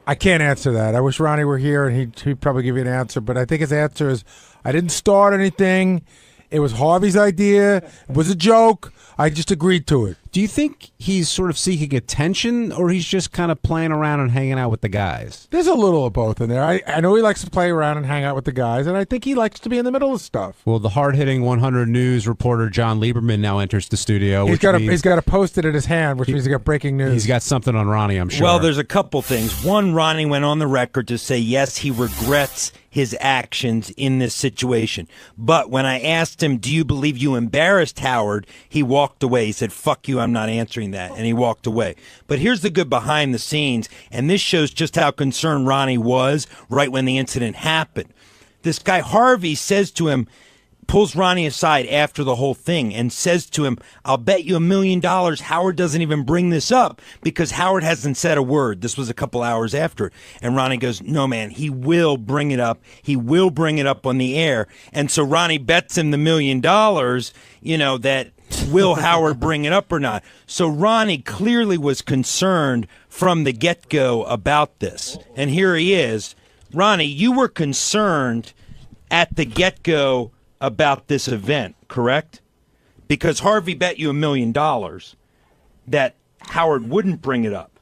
I can't answer that. I wish Ronnie were here, and he'd probably give you an answer, but I think his answer is, I didn't start anything. It was Harvey's idea. It was a joke. I just agreed to it. Do you think he's sort of seeking attention, or he's just kind of playing around and hanging out with the guys? There's a little of both in there. I know he likes to play around and hang out with the guys, and I think he likes to be in the middle of stuff. Well, the hard-hitting 100 News reporter John Lieberman now enters the studio. He's got a Post-it in his hand, which means he's got breaking news. He's got something on Ronnie, I'm sure. Well, there's a couple things. One, Ronnie went on the record to say, yes, he regrets his actions in this situation. But when I asked him, do you believe you embarrassed Howard, he walked away. He said, fuck you, I'm not answering that. And he walked away. But here's the good behind the scenes, and this shows just how concerned Ronnie was right when the incident happened. This guy Harvey says to him, pulls Ronnie aside after the whole thing and says to him, I'll bet you $1 million Howard doesn't even bring this up because Howard hasn't said a word. This was a couple hours after. And Ronnie goes, no, man, he will bring it up. He will bring it up on the air. And so Ronnie bets him the $1 million, that will Howard bring it up or not? So Ronnie clearly was concerned from the get-go about this. And here he is. Ronnie, you were concerned at the get-go about this event, correct? Because Harvey bet you $1 million that Howard wouldn't bring it up.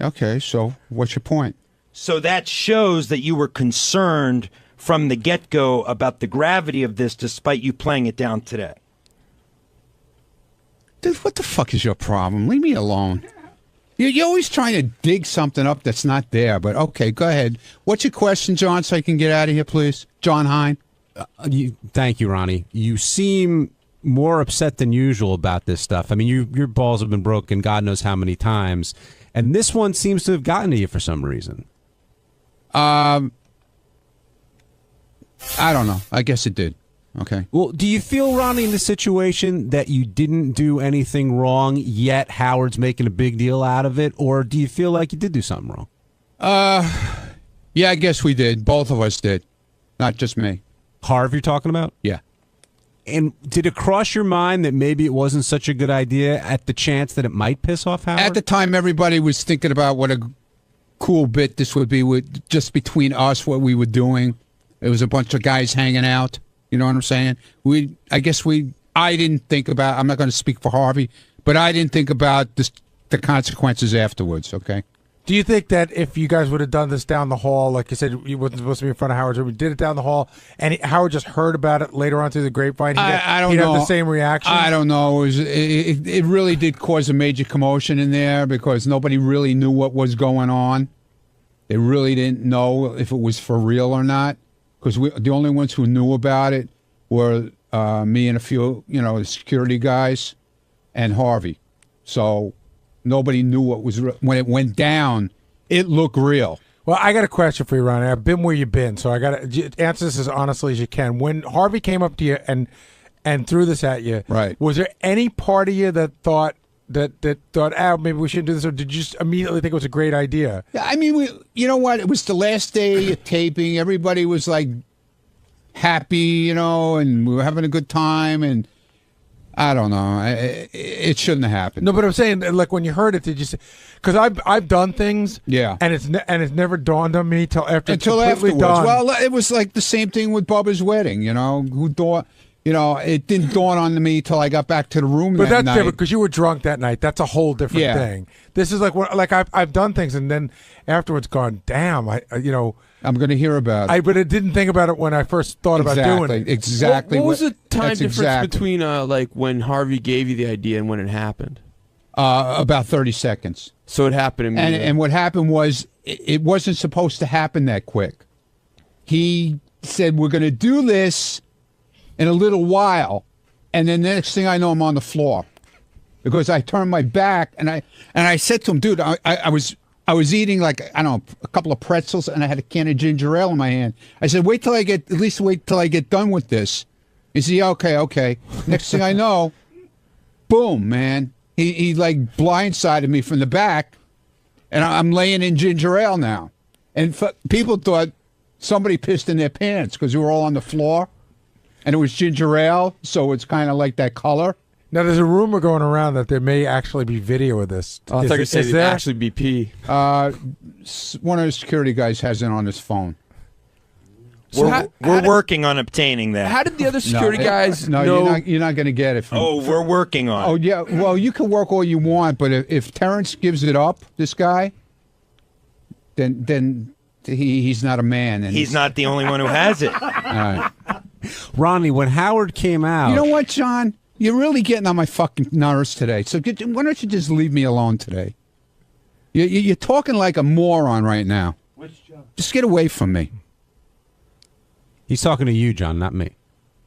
Okay, so what's your point? So that shows that you were concerned from the get-go about the gravity of this, despite you playing it down today. Dude, what the fuck is your problem? Leave me alone. You're always trying to dig something up that's not there, but okay, go ahead. What's your question, John, so I can get out of here, please? John Hein. Thank you, Ronnie. You seem more upset than usual about this stuff. I mean, your balls have been broken God knows how many times, and this one seems to have gotten to you for some reason. I don't know. I guess it did. Okay. Well, do you feel, Ronnie, in this situation that you didn't do anything wrong, yet Howard's making a big deal out of it, or do you feel like you did do something wrong? Yeah, I guess we did. Both of us did. Not just me. Harv, you're talking about? Yeah. And did it cross your mind that maybe it wasn't such a good idea at the chance that it might piss off Howard? At the time, everybody was thinking about what a cool bit this would be with just between us, what we were doing. It was a bunch of guys hanging out. You know what I'm saying? I didn't think about, I'm not going to speak for Harvey, but I didn't think about the consequences afterwards, okay? Do you think that if you guys would have done this down the hall, like you said, you wasn't supposed to be in front of Howard, so we did it down the hall, and Howard just heard about it later on through the grapevine, I don't know. He'd have the same reaction? I don't know. It really did cause a major commotion in there because nobody really knew what was going on. They really didn't know if it was for real or not because the only ones who knew about it were me and a few, security guys and Harvey. So nobody knew what was when it went down. It looked real. Well, I got a question for you, Ronnie. I've been where you've been, so I got to answer this as honestly as you can. When Harvey came up to you and threw this at you, right? Was there any part of you that thought maybe we shouldn't do this, or did you just immediately think it was a great idea? Yeah, I mean, you know what? It was the last day of taping. Everybody was like happy, and we were having a good time, and I don't know. It shouldn't have happened. No, but I'm saying, like, when you heard it, did you say? Because I've done things, yeah, and it's never dawned on me until afterwards. Done. Well, it was like the same thing with Bubba's wedding. It didn't dawn on me till I got back to the room. But that's night. different because you were drunk that night. That's a whole different thing. This is like I've done things and then afterwards gone, damn, I'm going to hear about it. But I didn't think about it when I first thought about doing it. Exactly. What was the time difference between like when Harvey gave you the idea and when it happened? About 30 seconds. So it happened immediately. And what happened was it wasn't supposed to happen that quick. He said, we're going to do this in a little while, and then the next thing I know, I'm on the floor because I turned my back and I said to him, dude, I was eating like, I don't know, a couple of pretzels and I had a can of ginger ale in my hand. I said, wait till I get done with this. He said, yeah, okay. Next thing I know, boom, man. He like blindsided me from the back, and I'm laying in ginger ale now. And people thought somebody pissed in their pants because we were all on the floor, and it was ginger ale, so it's kind of like that color. Now, there's a rumor going around that there may actually be video of this. I thought you said it'd actually be pee. One of the security guys has it on his phone. So we're working on obtaining that. How did the other security guys know? You're not going to get it. We're working on it. Oh, yeah. Well, you can work all you want, but if Terrence gives it up, this guy, then he's not a man. And he's not the only one who has it. All right. Ronnie, when Howard came out... You know what, John? You're really getting on my fucking nerves today. So why don't you just leave me alone today? You're talking like a moron right now. Just get away from me. He's talking to you, John, not me.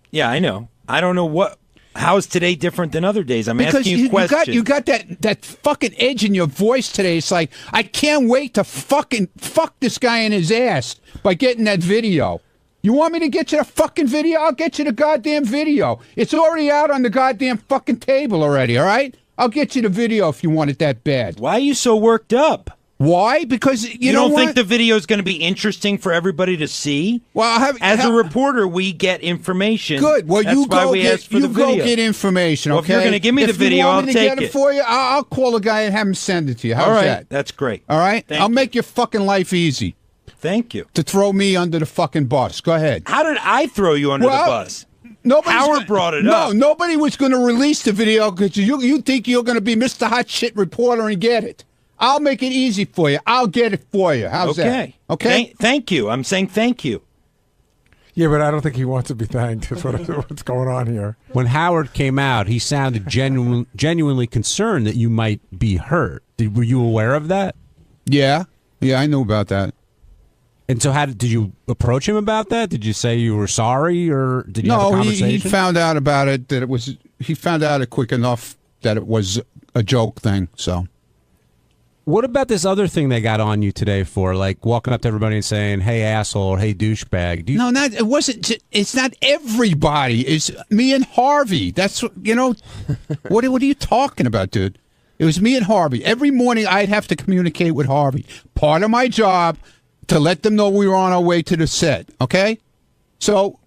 Yeah, I know. I don't know how is today different than other days? I'm asking you questions. You got that fucking edge in your voice today. It's like, I can't wait to fucking fuck this guy in his ass by getting that video. You want me to get you the fucking video? I'll get you the goddamn video. It's already out on the goddamn fucking table already, all right? I'll get you the video if you want it that bad. Why are you so worked up? Why? Because you don't think the video is going to be interesting for everybody to see? Well, as a reporter, we get information. Good. Well, That's why we ask for the video. Go get information. Okay. Well, if you're going to give me the video, I'll take it. If you want me to get it for you, I'll call a guy and have him send it to you. How's all right, that? That's great. All right, I'll make your fucking life easy. Thank you. To throw me under the fucking bus. Go ahead. How did I throw you under the bus? Howard brought it up. No, nobody was going to release the video because you think you're going to be Mr. Hot Shit reporter and get it. I'll make it easy for you. I'll get it for you. How's that? Okay. Thank you. I'm saying thank you. Yeah, but I don't think he wants to be thanked. That's what's going on here. When Howard came out, he sounded genuinely concerned that you might be hurt. Were you aware of that? Yeah, I knew about that. And so, did you approach him about that? Did you say you were sorry, or did you have a conversation? He found out about it. He found out it quick enough that it was a joke thing. So. What about this other thing they got on you today for, like walking up to everybody and saying, "Hey asshole" or "Hey douchebag"? No, it wasn't. It's not everybody. It's me and Harvey. That's what are you talking about, dude? It was me and Harvey. Every morning I'd have to communicate with Harvey. Part of my job to let them know we were on our way to the set. Okay, so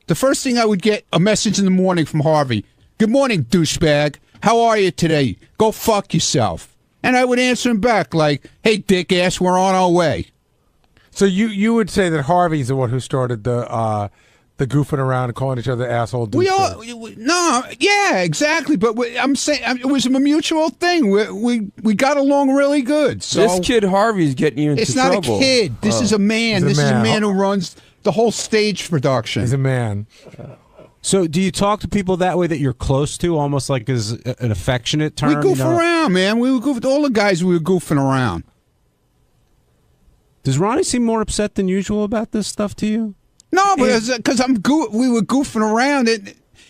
the first thing I would get a message in the morning from Harvey. Good morning, douchebag. How are you today? Go fuck yourself. And I would answer him back like, hey, dick ass, we're on our way. So you would say that Harvey's the one who started the goofing around and calling each other asshole douchebags. Yeah, exactly. But I'm saying it was a mutual thing. We got along really good. So this kid Harvey's getting you into trouble. It's not a kid. This is a man. This is a man who runs the whole stage production. He's a man. So do you talk to people that way that you're close to, almost like as an affectionate term? We goof around, man. We would goof all the guys. We were goofing around. Does Ronnie seem more upset than usual about this stuff to you? No, because we were goofing around.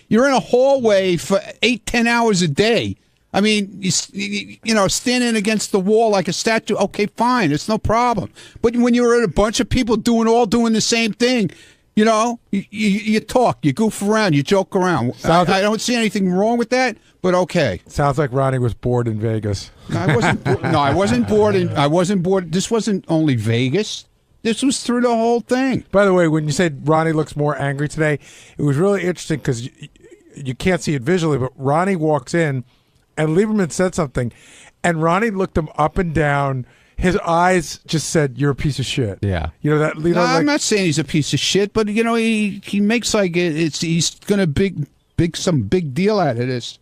You're in a hallway for 8-10 hours a day. I mean, you know, standing against the wall like a statue. Okay, fine, it's no problem. But when you're at a bunch of people doing the same thing, you know, you talk, you goof around, you joke around. I don't see anything wrong with that. But okay. Sounds like Ronnie was bored in Vegas. No, I wasn't. I wasn't bored. I wasn't bored. This wasn't only Vegas. This was through the whole thing. By the way, when you said Ronnie looks more angry today, it was really interesting because you can't see it visually, but Ronnie walks in, and Lieberman said something, and Ronnie looked him up and down. His eyes just said, "You're a piece of shit." Yeah, you know that. No, I'm not saying he's a piece of shit, but you know he makes like he's gonna some big deal out of this.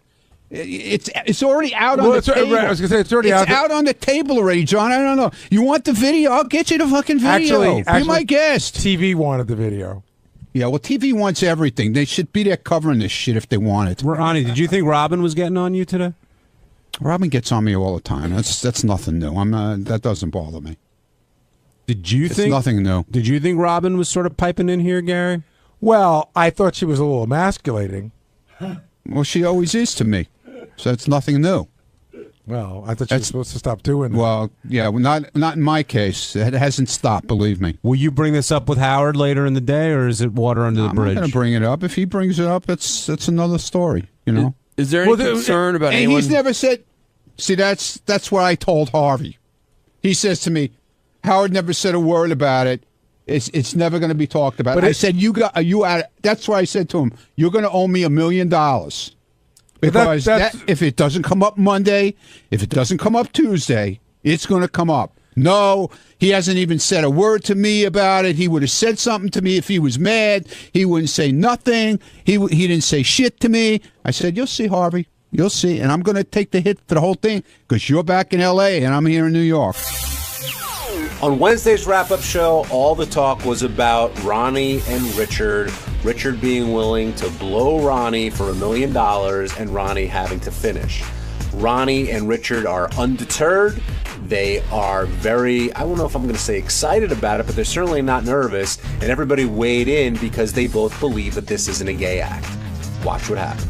It's already out on the table. I was gonna say it's already out. It's out on the table already, John. I don't know. You want the video? I'll get you the fucking video. Actually, be my guest. TV wanted the video. Yeah, well, TV wants everything. They should be there covering this shit if they want it. Ronnie, did you think Robin was getting on you today? Robin gets on me all the time. That's nothing new. That doesn't bother me. It's think nothing new? Did you think Robin was sort of piping in here, Gary? Well, I thought she was a little emasculating. Well, she always is to me. So it's nothing new. Well, I thought you were supposed to stop doing that. Well, yeah, not in my case. It hasn't stopped, believe me. Will you bring this up with Howard later in the day, or is it water under the bridge? I'm going to bring it up. If he brings it up, that's another story, you know? Is there any concern about anyone? He's never said... See, that's what I told Harvey. He says to me, Howard never said a word about it. It's never going to be talked about. But I said, that's why I said to him, you're going to owe me $1 million. Because if it doesn't come up Monday, if it doesn't come up Tuesday, it's going to come up. No, he hasn't even said a word to me about it. He would have said something to me if he was mad. He wouldn't say nothing. He didn't say shit to me. I said, you'll see, Harvey. You'll see. And I'm going to take the hit for the whole thing because you're back in L.A. and I'm here in New York. On Wednesday's wrap-up show, all the talk was about Ronnie and Richard. Richard being willing to blow Ronnie for $1 million and Ronnie having to finish. Ronnie and Richard are undeterred. They are very, I don't know if I'm going to say excited about it, but they're certainly not nervous. And everybody weighed in because they both believe that this isn't a gay act. Watch what happens.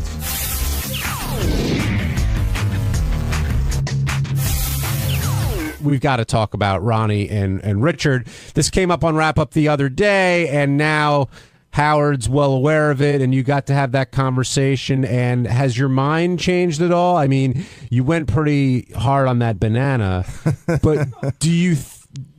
We've got to talk about Ronnie and Richard. This came up on Wrap Up the other day, and now Howard's well aware of it, and you got to have that conversation. And has your mind changed at all? I mean, you went pretty hard on that banana, but do you...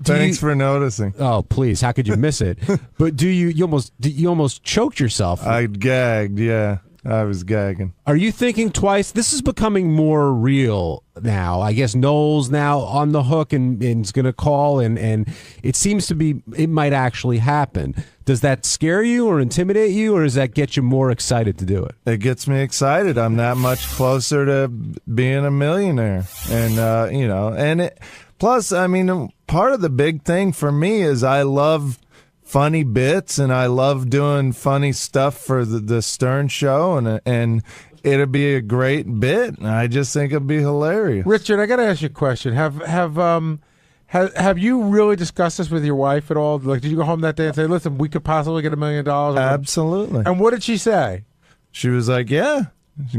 Thanks for noticing. Oh, please! How could you miss it? But you almost choked yourself. I gagged. Yeah, I was gagging. Are you thinking twice? This is becoming more real now. I guess Noel's now on the hook and is going to call, and it seems to be it might actually happen. Does that scare you or intimidate you, or does that get you more excited to do it? It gets me excited. I'm that much closer to being a millionaire, and and it. Plus, I mean, part of the big thing for me is I love funny bits and I love doing funny stuff for the Stern show, and it'd be a great bit. I just think it'd be hilarious. Richard, I got to ask you a question. Have you really discussed this with your wife at all? Like, did you go home that day and say, "Listen, we could possibly get $1 million"? Absolutely. And what did she say? She was like, "Yeah,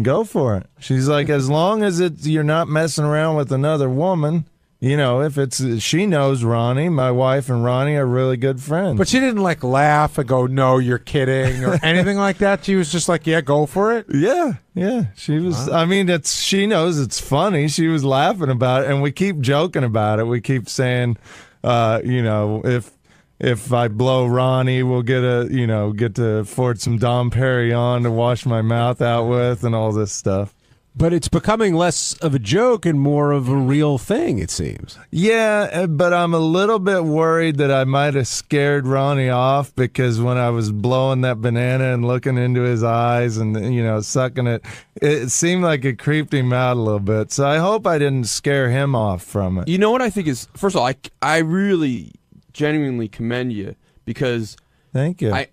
go for it." She's like, "As long as you're not messing around with another woman." You know, if she knows Ronnie, my wife and Ronnie are really good friends. But she didn't like laugh and go, "No, you're kidding," or anything like that. She was just like, "Yeah, go for it." Yeah. She was. I mean, she knows it's funny. She was laughing about it, and we keep joking about it. We keep saying, if I blow Ronnie, we'll get to afford some Dom Perignon to wash my mouth out with, and all this stuff. But it's becoming less of a joke and more of a real thing, it seems. Yeah, but I'm a little bit worried that I might have scared Ronnie off because when I was blowing that banana and looking into his eyes and, sucking it, it seemed like it creeped him out a little bit. So I hope I didn't scare him off from it. You know what I think is, first of all, I really genuinely commend you because... Thank you. I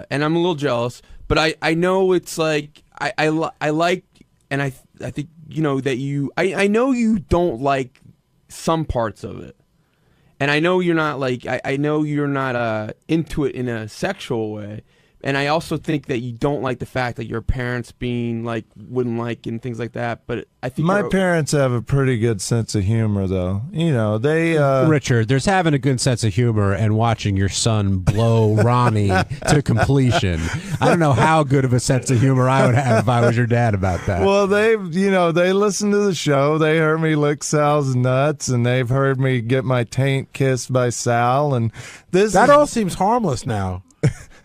and I'm a little jealous, but I know it's like, I like... And I think, that I know you don't like some parts of it. And I know you're not I know you're not into it in a sexual way. And I also think that you don't like the fact that your parents being like wouldn't like and things like that. But I think my parents have a pretty good sense of humor, though. You know, they Richard, there's having a good sense of humor and watching your son blow Ronnie to completion. I don't know how good of a sense of humor I would have if I was your dad about that. Well, they listen to the show. They heard me lick Sal's nuts, and they've heard me get my taint kissed by Sal. And that all seems harmless now.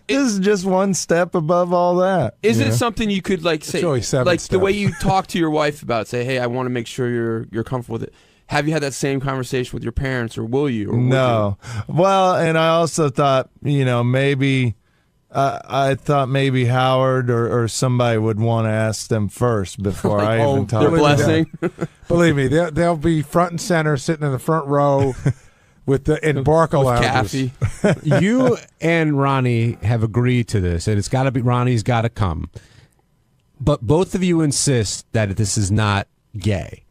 This is just one step above all that. Is it something you could like say, only 7 like steps. the way you talk to your wife about, say, hey, I want to make sure you're comfortable with it. Have you had that same conversation with your parents, or will you? Or No. Well, and I also thought, maybe I thought maybe Howard or somebody would want to ask them first before I even talk. Their blessing. Believe me, they'll be front and center, sitting in the front row. In Barca lounges. You and Ronnie have agreed to this, and it's got to be Ronnie's got to come. But both of you insist that this is not gay.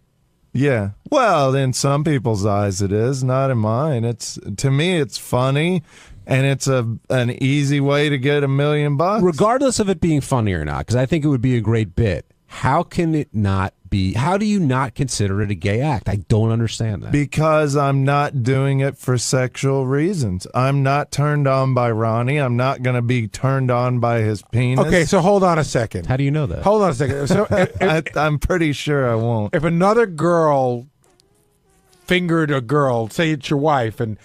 Yeah. Well, in some people's eyes it is, not in mine. To me it's funny, and it's an easy way to get $1 million. Regardless of it being funny or not, because I think it would be a great bit. How can it not be? How do you not consider it a gay act? I don't understand that. Because I'm not doing it for sexual reasons. I'm not turned on by Ronnie. I'm not going to be turned on by his penis. Okay, so hold on a second. How do you know that? Hold on a second. So I'm pretty sure I won't. If another girl fingered a girl, say it's your wife, and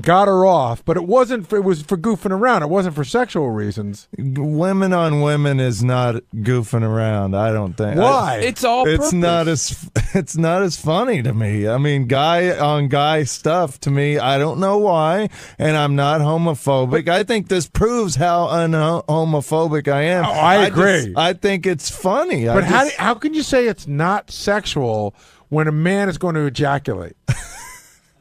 got her off, but it was for goofing around. It wasn't for sexual reasons. Women on women is not goofing around. I don't think. Why? It's all. It's not as funny to me. I mean, guy on guy stuff to me. I don't know why, and I'm not homophobic. I think this proves how un-homophobic I am. Oh, I agree. I think it's funny. But how can you say it's not sexual when a man is going to ejaculate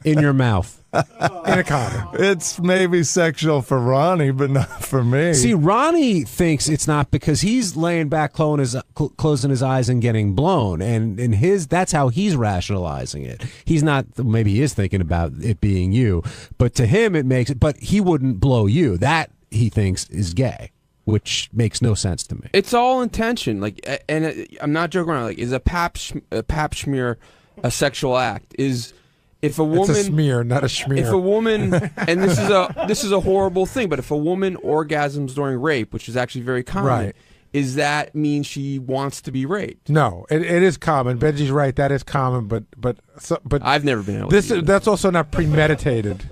in your mouth? In a condom. It's maybe sexual for Ronnie, but not for me. See, Ronnie thinks it's not because he's laying back, closing his eyes and getting blown, and that's how he's rationalizing it. He's not. Maybe he is thinking about it being you, but to him it makes it. But he wouldn't blow you. That he thinks is gay, which makes no sense to me. It's all intention. Like, and I'm not joking around. Like, is a pap smear a sexual act? If a woman, it's a smear, not a schmear. If a woman, and this is a horrible thing, but if a woman orgasms during rape, which is actually very common, right, is that mean she wants to be raped? No, it is common. Benji's right, that is common, but I've never been able to do that's also not premeditated.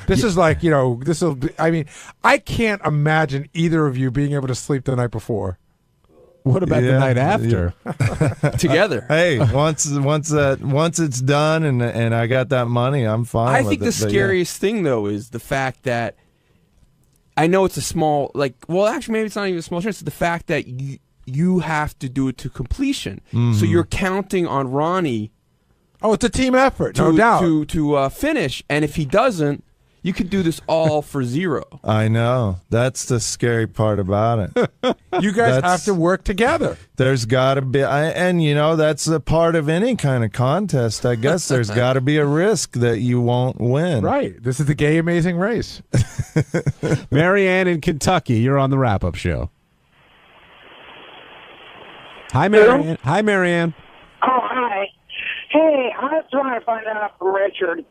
This is like, I can't imagine either of you being able to sleep the night before. What about the night after? Together. Hey, once it's done and I got that money, I'm fine. I think the scariest thing though is the fact that I know it's a small, actually maybe it's not even a small chance. It's the fact that you have to do it to completion. Mm-hmm. So you're counting on Ronnie. Oh, it's a team effort, no doubt. To finish, and if he doesn't, you could do this all for zero. I know. That's the scary part about it. You guys have to work together. There's got to be, that's a part of any kind of contest. I guess there's got to be a risk that you won't win. Right. This is the gay amazing race. Marianne in Kentucky, you're on the wrap-up show. Hi, Marianne. Hi, Marianne. Oh, hi. Hey, I was trying to find out from Richard.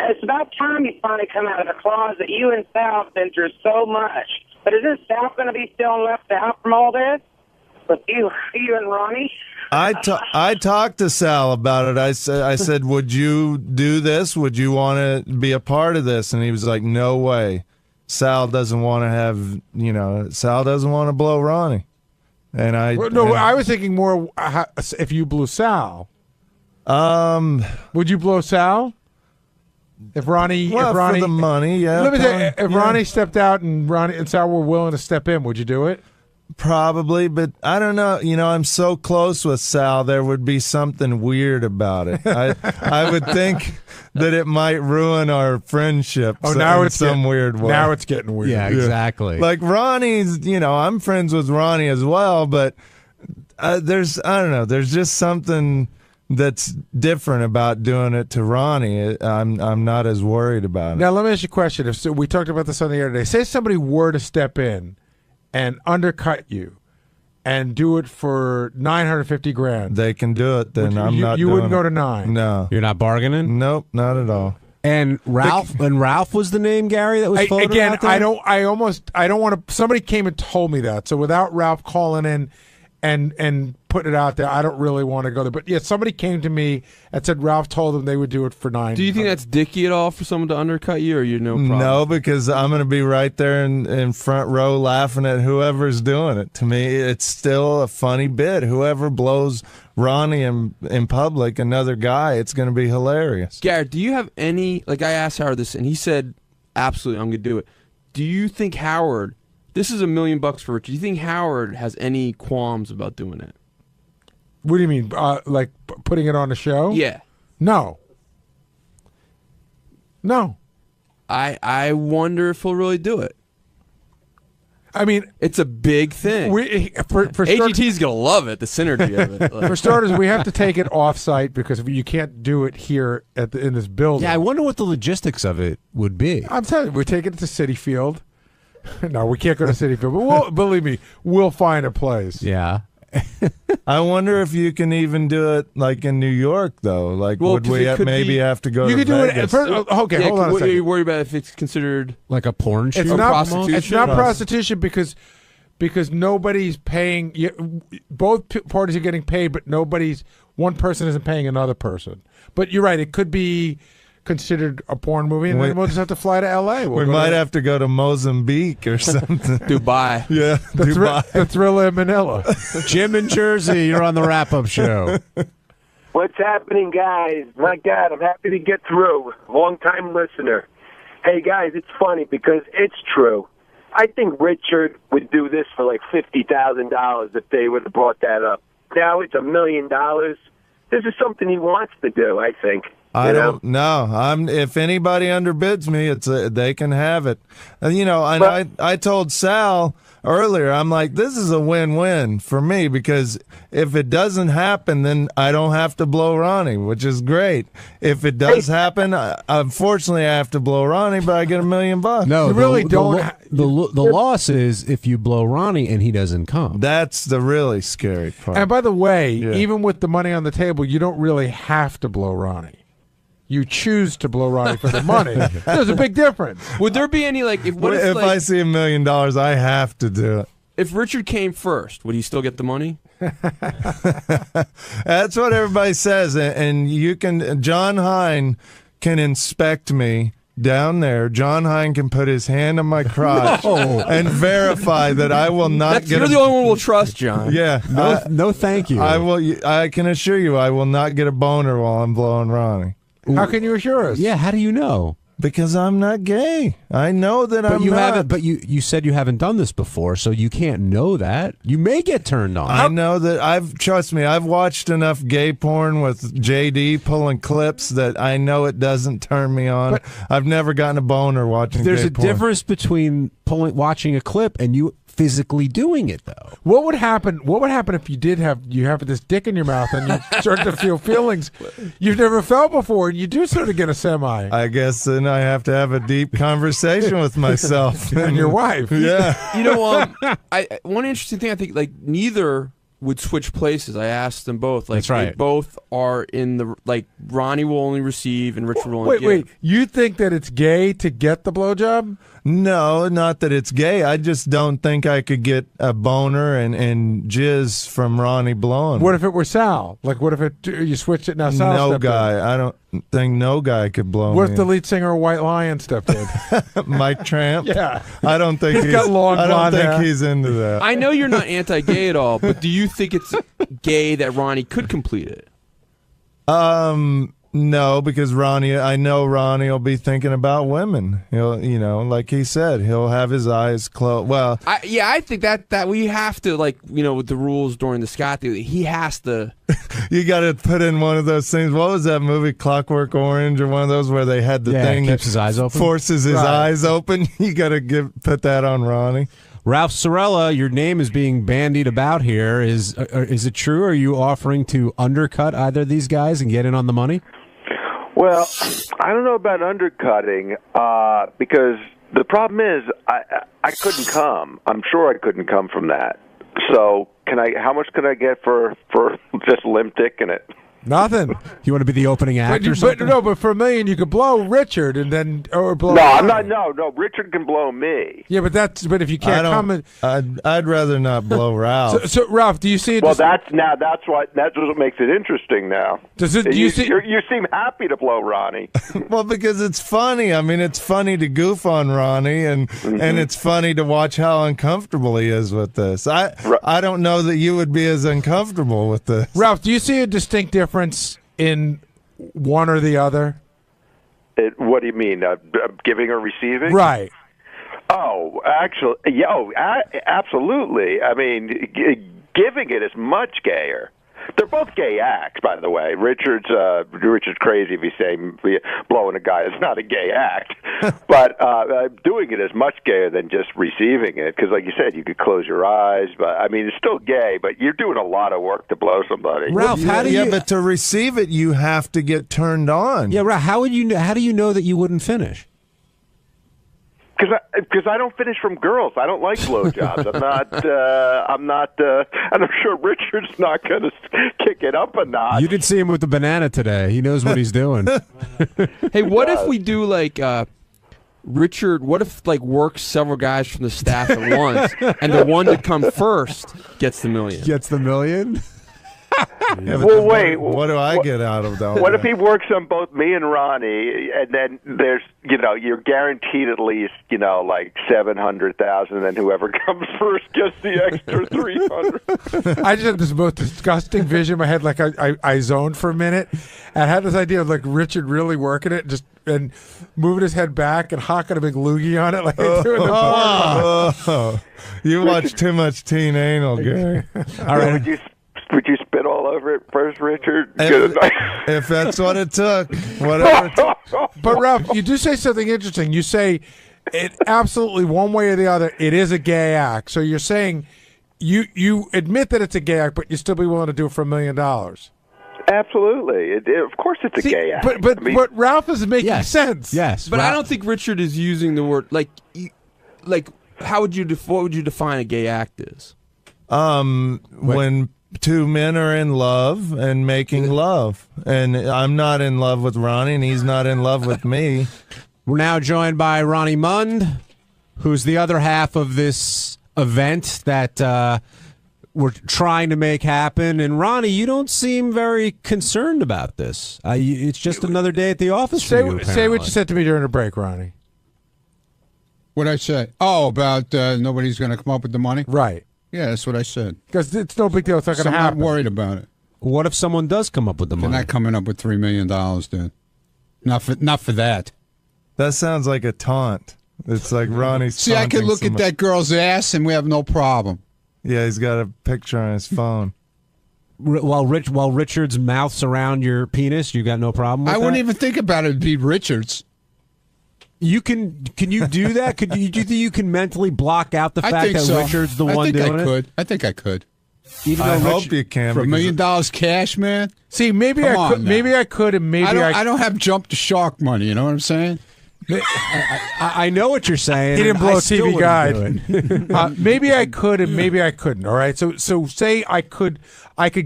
It's about time you finally come out of the closet. You and Sal have been through so much. But is this Sal going to be still left out from all this? With you and Ronnie? I talked to Sal about it. I said, would you do this? Would you want to be a part of this? And he was like, no way. Sal doesn't want to blow Ronnie. And I was thinking more if you blew Sal. Would you blow Sal? If Ronnie, for the money, yeah. Let me say, if Ronnie stepped out and Ronnie and Sal were willing to step in, would you do it? Probably, but I don't know. I'm so close with Sal, there would be something weird about it. I would think that it might ruin our friendship. Oh, now in some weird way. Now it's getting weird. Yeah, exactly. Like Ronnie's, I'm friends with Ronnie as well, but there's just something that's different about doing it to Ronnie. I'm not as worried about it. Now, let me ask you a question. If we talked about this on the air today. Say somebody were to step in and undercut you and do it for $950,000. They can do it. Then I'm not. You wouldn't doing go to 9. No, You're not bargaining? nope, not at all. And Ralph was the name, Gary, that was floated again. out there? I don't want to. Somebody came and told me that. So without Ralph calling in and putting it out there, I don't really want to go there. But yeah, somebody came to me and said Ralph told them they would do it for 9. Do you think that's dicky at all for someone to undercut you, or you no problem? No, because I'm going to be right there in front row laughing at whoever's doing it. To me, it's still a funny bit. Whoever blows Ronnie in public, another guy, it's going to be hilarious. Garrett, do you have any, like I asked Howard this, and he said, absolutely, I'm going to do it. Do you think Howard, this is $1 million for Richard, do you think Howard has any qualms about doing it? What do you mean? Like putting it on a show? Yeah. No. I wonder if he'll really do it. I mean, it's a big thing. For AGT's going to love it, the synergy of it. For starters, we have to take it off-site because you can't do it here in this building. Yeah, I wonder what the logistics of it would be. I'm telling you, we're taking it to Citi Field. No, we can't go to Citi Field, but believe me, we'll find a place. Yeah. I wonder if you can even do it like in New York, though. Like, would we maybe have to go to Vegas? Okay, hold on a second. What are you worried about if it's considered like a porn shoot? It's not prostitution? It's not prostitution because nobody's paying. Both parties are getting paid, but one person isn't paying another person. But you're right; it could be considered a porn movie, and then we'll just have to fly to L.A. We might have to go to Mozambique or something. Dubai. Yeah, Dubai. The Thriller in Manila. Jim in Jersey, you're on the wrap-up show. What's happening, guys? My God, I'm happy to get through. Long-time listener. Hey, guys, it's funny because it's true. I think Richard would do this for like $50,000 if they would have brought that up. Now it's $1 million. This is something he wants to do, I think. I don't know. If anybody underbids me, they can have it. I told Sal earlier, I'm like, this is a win-win for me because if it doesn't happen, then I don't have to blow Ronnie, which is great. If it does happen, unfortunately, I have to blow Ronnie, but I get $1 million. No, you really don't. The loss is if you blow Ronnie and he doesn't come. That's the really scary part. And by the way, even with the money on the table, you don't really have to blow Ronnie. You choose to blow Ronnie for the money. There's a big difference. Would there be any if I see $1 million, I have to do it. If Richard came first, would he still get the money? That's what everybody says, and you can. John Hein can inspect me down there. John Hein can put his hand on my crotch and verify that I will not get. You're the only one we'll trust, John. Yeah, no, thank you. I will. I can assure you, I will not get a boner while I'm blowing Ronnie. How can you assure us? Yeah, how do you know? Because I'm not gay. I know that I'm not. Haven't. But you said you haven't done this before, so you can't know that. You may get turned on. I know that. Trust me, I've watched enough gay porn with JD pulling clips that I know it doesn't turn me on. But I've never gotten a boner watching. There's gay a porn. difference between watching a clip and you physically doing it, though. What would happen? What would happen if you have this dick in your mouth and you start to feel feelings you've never felt before, and you do sort of get a semi? I guess then I have to have a deep conversation with myself and your wife. Yeah, you know, one interesting thing I think neither would switch places. I asked them both. That's right. They both are in the Ronnie will only receive and Richard will only give. Wait. You think that it's gay to get the blowjob? No, not that it's gay. I just don't think I could get a boner and jizz from Ronnie blowing. What if it were Sal? What if you switched it now? Sal no guy. in? I don't think no guy could blow What me if the lead singer of White Lion stepped in? Mike Tramp? Yeah. I don't think he's got long blonde hair. he's into that. I know you're not anti-gay at all, but do you think it's gay that Ronnie could complete it? No, because I know Ronnie will be thinking about women. He'll, like he said, he'll have his eyes closed. Well, I think that we have to, with the rules during the Scott thing, he has to. You got to put in one of those things. What was that movie, Clockwork Orange, or one of those where they had the thing keeps that his eyes open? Forces his eyes open. You got to put that on Ronnie. Ralph Sorella, your name is being bandied about here. Is it true? Are you offering to undercut either of these guys and get in on the money? Well, I don't know about undercutting because the problem is I couldn't come. I'm sure I couldn't come from that. So how much can I get for just limp dicking it? Nothing. You want to be the opening act or something? But for $1 million, you could blow Richard and then or blow. No, I'm not. No. Richard can blow me. Yeah, but if you can't come, I'd rather not blow Ralph. So Ralph, do you see it? Well, that's what makes it interesting now. Do you see? You seem happy to blow Ronnie. Well, because it's funny. I mean, it's funny to goof on Ronnie, and it's funny to watch how uncomfortable he is with this. I don't know that you would be as uncomfortable with this. Ralph, do you see a distinct difference in one or the other? What do you mean? Giving or receiving? Right. Oh, actually, absolutely. I mean, giving it is much gayer. They're both gay acts, by the way. Richard's crazy if he's saying blowing a guy is not a gay act, but doing it is much gayer than just receiving it. Because, like you said, you could close your eyes, but I mean, it's still gay. But you're doing a lot of work to blow somebody. Ralph, how do you? Yeah, but to receive it, you have to get turned on. Yeah, Ralph. How do you know that you wouldn't finish? Because I don't finish from girls. I don't like blowjobs. I'm sure Richard's not going to kick it up a notch. You did see him with the banana today. He knows what he's doing. Hey, what if we do like Richard? What if like works several guys from the staff at once, and the one to come first gets the $1 million? Gets the $1 million. Yeah, well, wait. What do I get out of that? What if he works on both me and Ronnie, and then there's, you're guaranteed at least, like $700,000, and then whoever comes first gets the extra $300,000. I just had this most disgusting vision in my head, like I zoned for a minute, and I had this idea of like Richard really working it, and moving his head back and hocking a big loogie on it, like they do in the You watch too much teen anal, Gary. All right. Would you spit all over it first, Richard? If that's what it took, whatever. But Ralph, you do say something interesting. You say it absolutely one way or the other. It is a gay act. So you're saying you admit that it's a gay act, but you still be willing to do it for $1 million. Absolutely. Of course, it's a gay act. But what Ralph is making sense. Yes, but Ralph, I don't think Richard is using the word like how would you what would you define a gay act as? When two men are in love and making love, and I'm not in love with Ronnie, and he's not in love with me. We're now joined by Ronnie Mund, who's the other half of this event that we're trying to make happen. And Ronnie, you don't seem very concerned about this. It's just another day at the office for you. Say what you said to me during the break, Ronnie. What'd I say? Oh, about nobody's going to come up with the money? Right. Yeah, that's what I said. Because it's no big deal. It's not going to happen. I'm not worried about it. What if someone does come up with the money? They're not coming up with $3 million, dude. Not for that. That sounds like a taunt. It's like Ronnie's. See, I could look at that girl's ass and we have no problem. Yeah, he's got a picture on his phone. While Richard's mouth's around your penis, you got no problem with that? I wouldn't even think about it. It'd be Richard's. Can you do that? Do you think you can mentally block out the fact that Richard's the one doing it? I think I could. I hope you can. For $1 million cash, man. See, maybe I could. Maybe I could, and maybe I don't have jump the shark money. You know what I'm saying? I know what you're saying. He didn't blow a TV guide. Maybe I could, and maybe I couldn't. All right. So say I could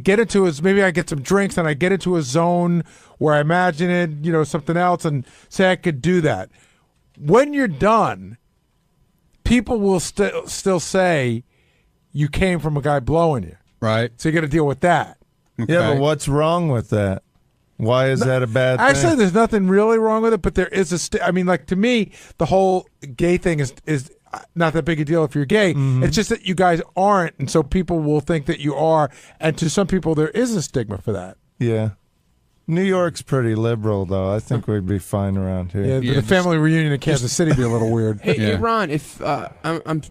get into maybe I get some drinks and I get into a zone where I imagine it, something else, and say I could do that. When you're done, people will still say you came from a guy blowing you. Right. So you got to deal with that. Okay. Yeah, but what's wrong with that? Why is that a bad thing? Actually, there's nothing really wrong with it, but there is to me, the whole gay thing is not that big a deal if you're gay. Mm-hmm. It's just that you guys aren't, and so people will think that you are, and to some people there is a stigma for that. Yeah. New York's pretty liberal, though. I think we'd be fine around here. Yeah, the family reunion in Kansas City would be a little weird. Hey, Ron, if I'm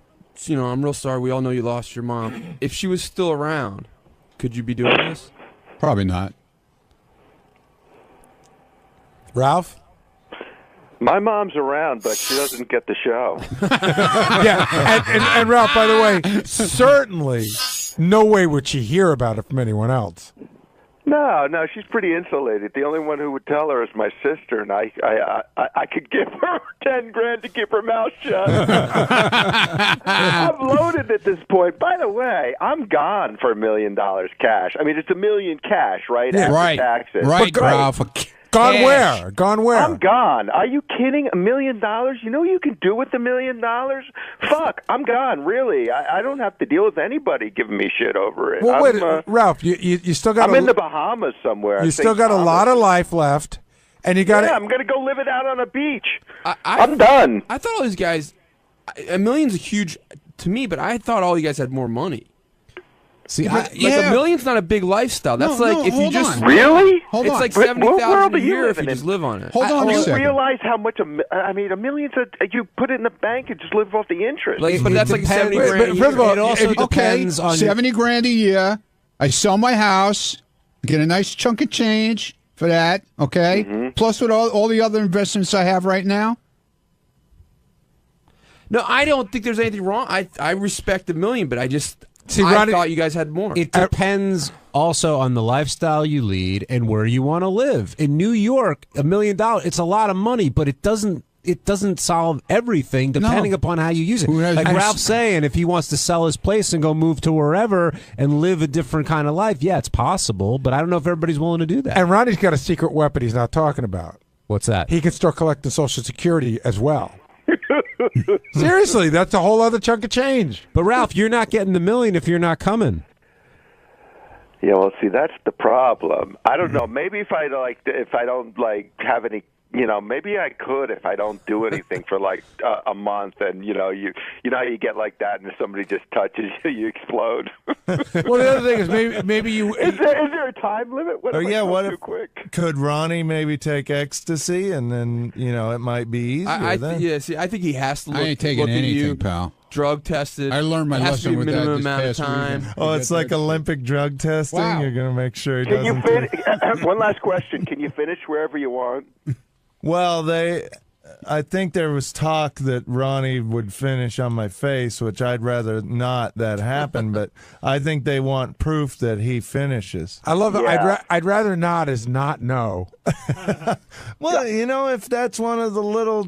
real sorry. We all know you lost your mom. If she was still around, could you be doing this? Probably not. Ralph? My mom's around, but she doesn't get the show. Yeah, and Ralph, by the way, certainly no way would she hear about it from anyone else. No, she's pretty insulated. The only one who would tell her is my sister, and I could give her $10,000 to keep her mouth shut. I'm loaded at this point. By the way, I'm gone for $1 million cash. I mean, it's $1 million cash, right? Yeah, after taxes. Right, Ralph. Gone where? Gone where? I'm gone. Are you kidding? $1 million? You know what you can do with $1 million? Fuck, I'm gone. Really, I don't have to deal with anybody giving me shit over it. Well, wait, Ralph, you still got. I'm in the Bahamas somewhere. You still got a lot of life left, and you got. Yeah, I'm gonna go live it out on a beach. I'm done. I thought all these guys, $1 million's a huge to me, but I thought all you guys had more money. See, $1 million's not a big lifestyle. That's if you just really. It's like $70,000 a year if you just live on it. Hold on a you second. realize how much? $1 million's you put it in the bank and just live off the interest. But that's like $70,000. First of all, it also depends on $70,000 a year. I sell my house, get a nice chunk of change for that. Okay, plus with all the other investments I have right now. No, I don't think there's anything wrong. I respect $1 million, but I Ronnie, thought you guys had more. It depends also on the lifestyle you lead and where you want to live. In New York, $1 million, it's a lot of money, but it doesn't solve everything depending upon how you use it. Like Ralph's saying, if he wants to sell his place and go move to wherever and live a different kind of life, yeah, it's possible, but I don't know if everybody's willing to do that. And Ronnie's got a secret weapon he's not talking about. What's that? He can start collecting Social Security as well. Seriously, that's a whole other chunk of change. But Ralph, you're not getting the $1 million if you're not coming. Yeah, well, see, that's the problem. I don't know. Maybe if I don't have any, maybe I could if I don't do anything for like a month, and you know how you get like that, and if somebody just touches you, you explode. Well, the other thing is maybe you is there a time limit? What if quick? Could Ronnie maybe take ecstasy, and then it might be easier. I think he has to. I ain't taking anything, pal. Drug tested. I learned my lesson with that minimum this amount of past time. weekend. Oh, it's like Olympic drug testing. Wow. You're gonna make sure he Can you doesn't. one last question? Can you finish wherever you want? Well, I think there was talk that Ronnie would finish on my face, which I'd rather not that happen, but I think they want proof that he finishes. I love it. Yeah. I'd rather not as not know. Well, if that's one of the little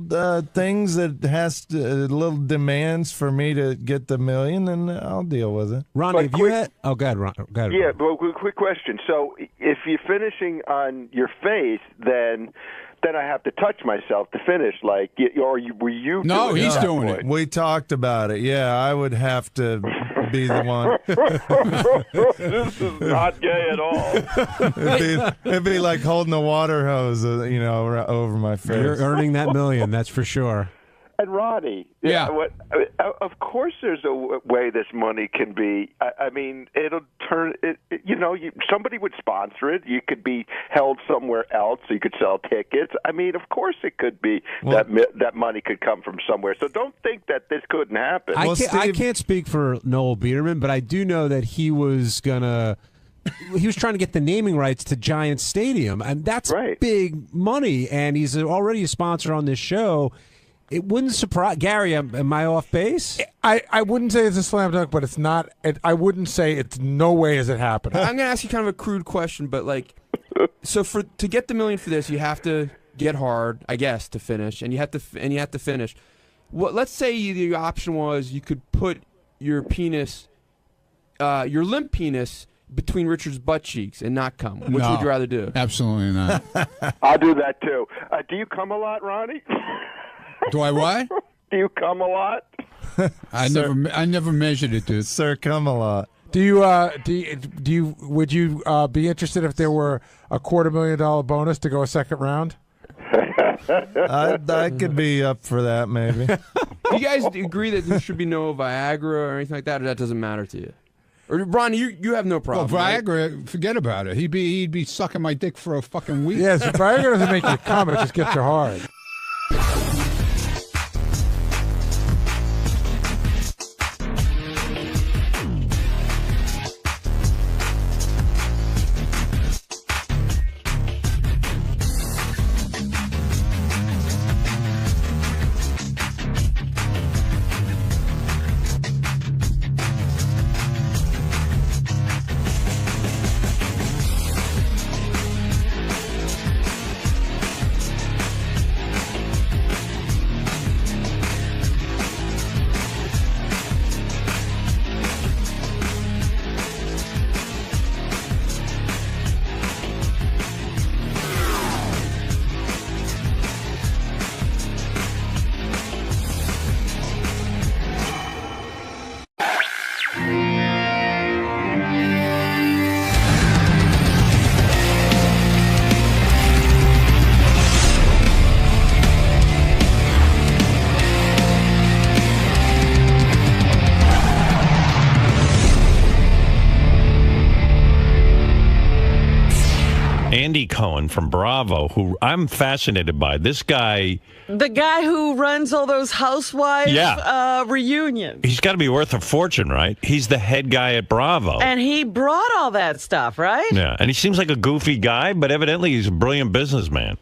things that has little demands for me to get the $1 million, then I'll deal with it. Ronnie, have you had... Oh, go ahead, Ron. Go ahead, Yeah, but quick question. So if you're finishing on your face, then I have to touch myself to finish. Like, or were you? No, he's doing it. it. We talked about it. Yeah, I would have to be the one. This is not gay at all. It'd be like holding a water hose, over my face. You're earning that $1 million, that's for sure. And Ronnie, of course there's a way this money can be. I mean, it'll turn it. Somebody would sponsor it. You could be held somewhere else. So you could sell tickets. I mean, of course it could be that money could come from somewhere. So don't think that this couldn't happen. I can't speak for Noel Biederman, but I do know that he was trying to get the naming rights to Giant Stadium, and that's big money. And he's already a sponsor on this show. It wouldn't surprise Gary. Am I off base? I wouldn't say it's a slam dunk, but it's not. I wouldn't say it's no way is it happening. I'm going to ask you kind of a crude question, but so to get the $1 million for this, you have to get hard, I guess, to finish, and you have to finish. Let's say the option was you could put your penis, your limp penis, between Richard's butt cheeks and not come. Which would you rather do? Absolutely not. I'll do that too. Do you come a lot, Ronnie? Do I what? Do you come a lot? I never measured it, dude. Sir, come a lot. Would you be interested if there were a $250,000 bonus to go a second round? I could be up for that, maybe. Do you guys agree that there should be no Viagra or anything like that, or that doesn't matter to you? Or Ronnie, you have no problem. Well, Viagra, forget about it. He'd be sucking my dick for a fucking week. Yes, Viagra doesn't make you come; it just gets you hard. Andy Cohen from Bravo, who I'm fascinated by. This guy... The guy who runs all those housewives reunions. He's got to be worth a fortune, right? He's the head guy at Bravo. And he brought all that stuff, right? Yeah, and he seems like a goofy guy, but evidently he's a brilliant businessman.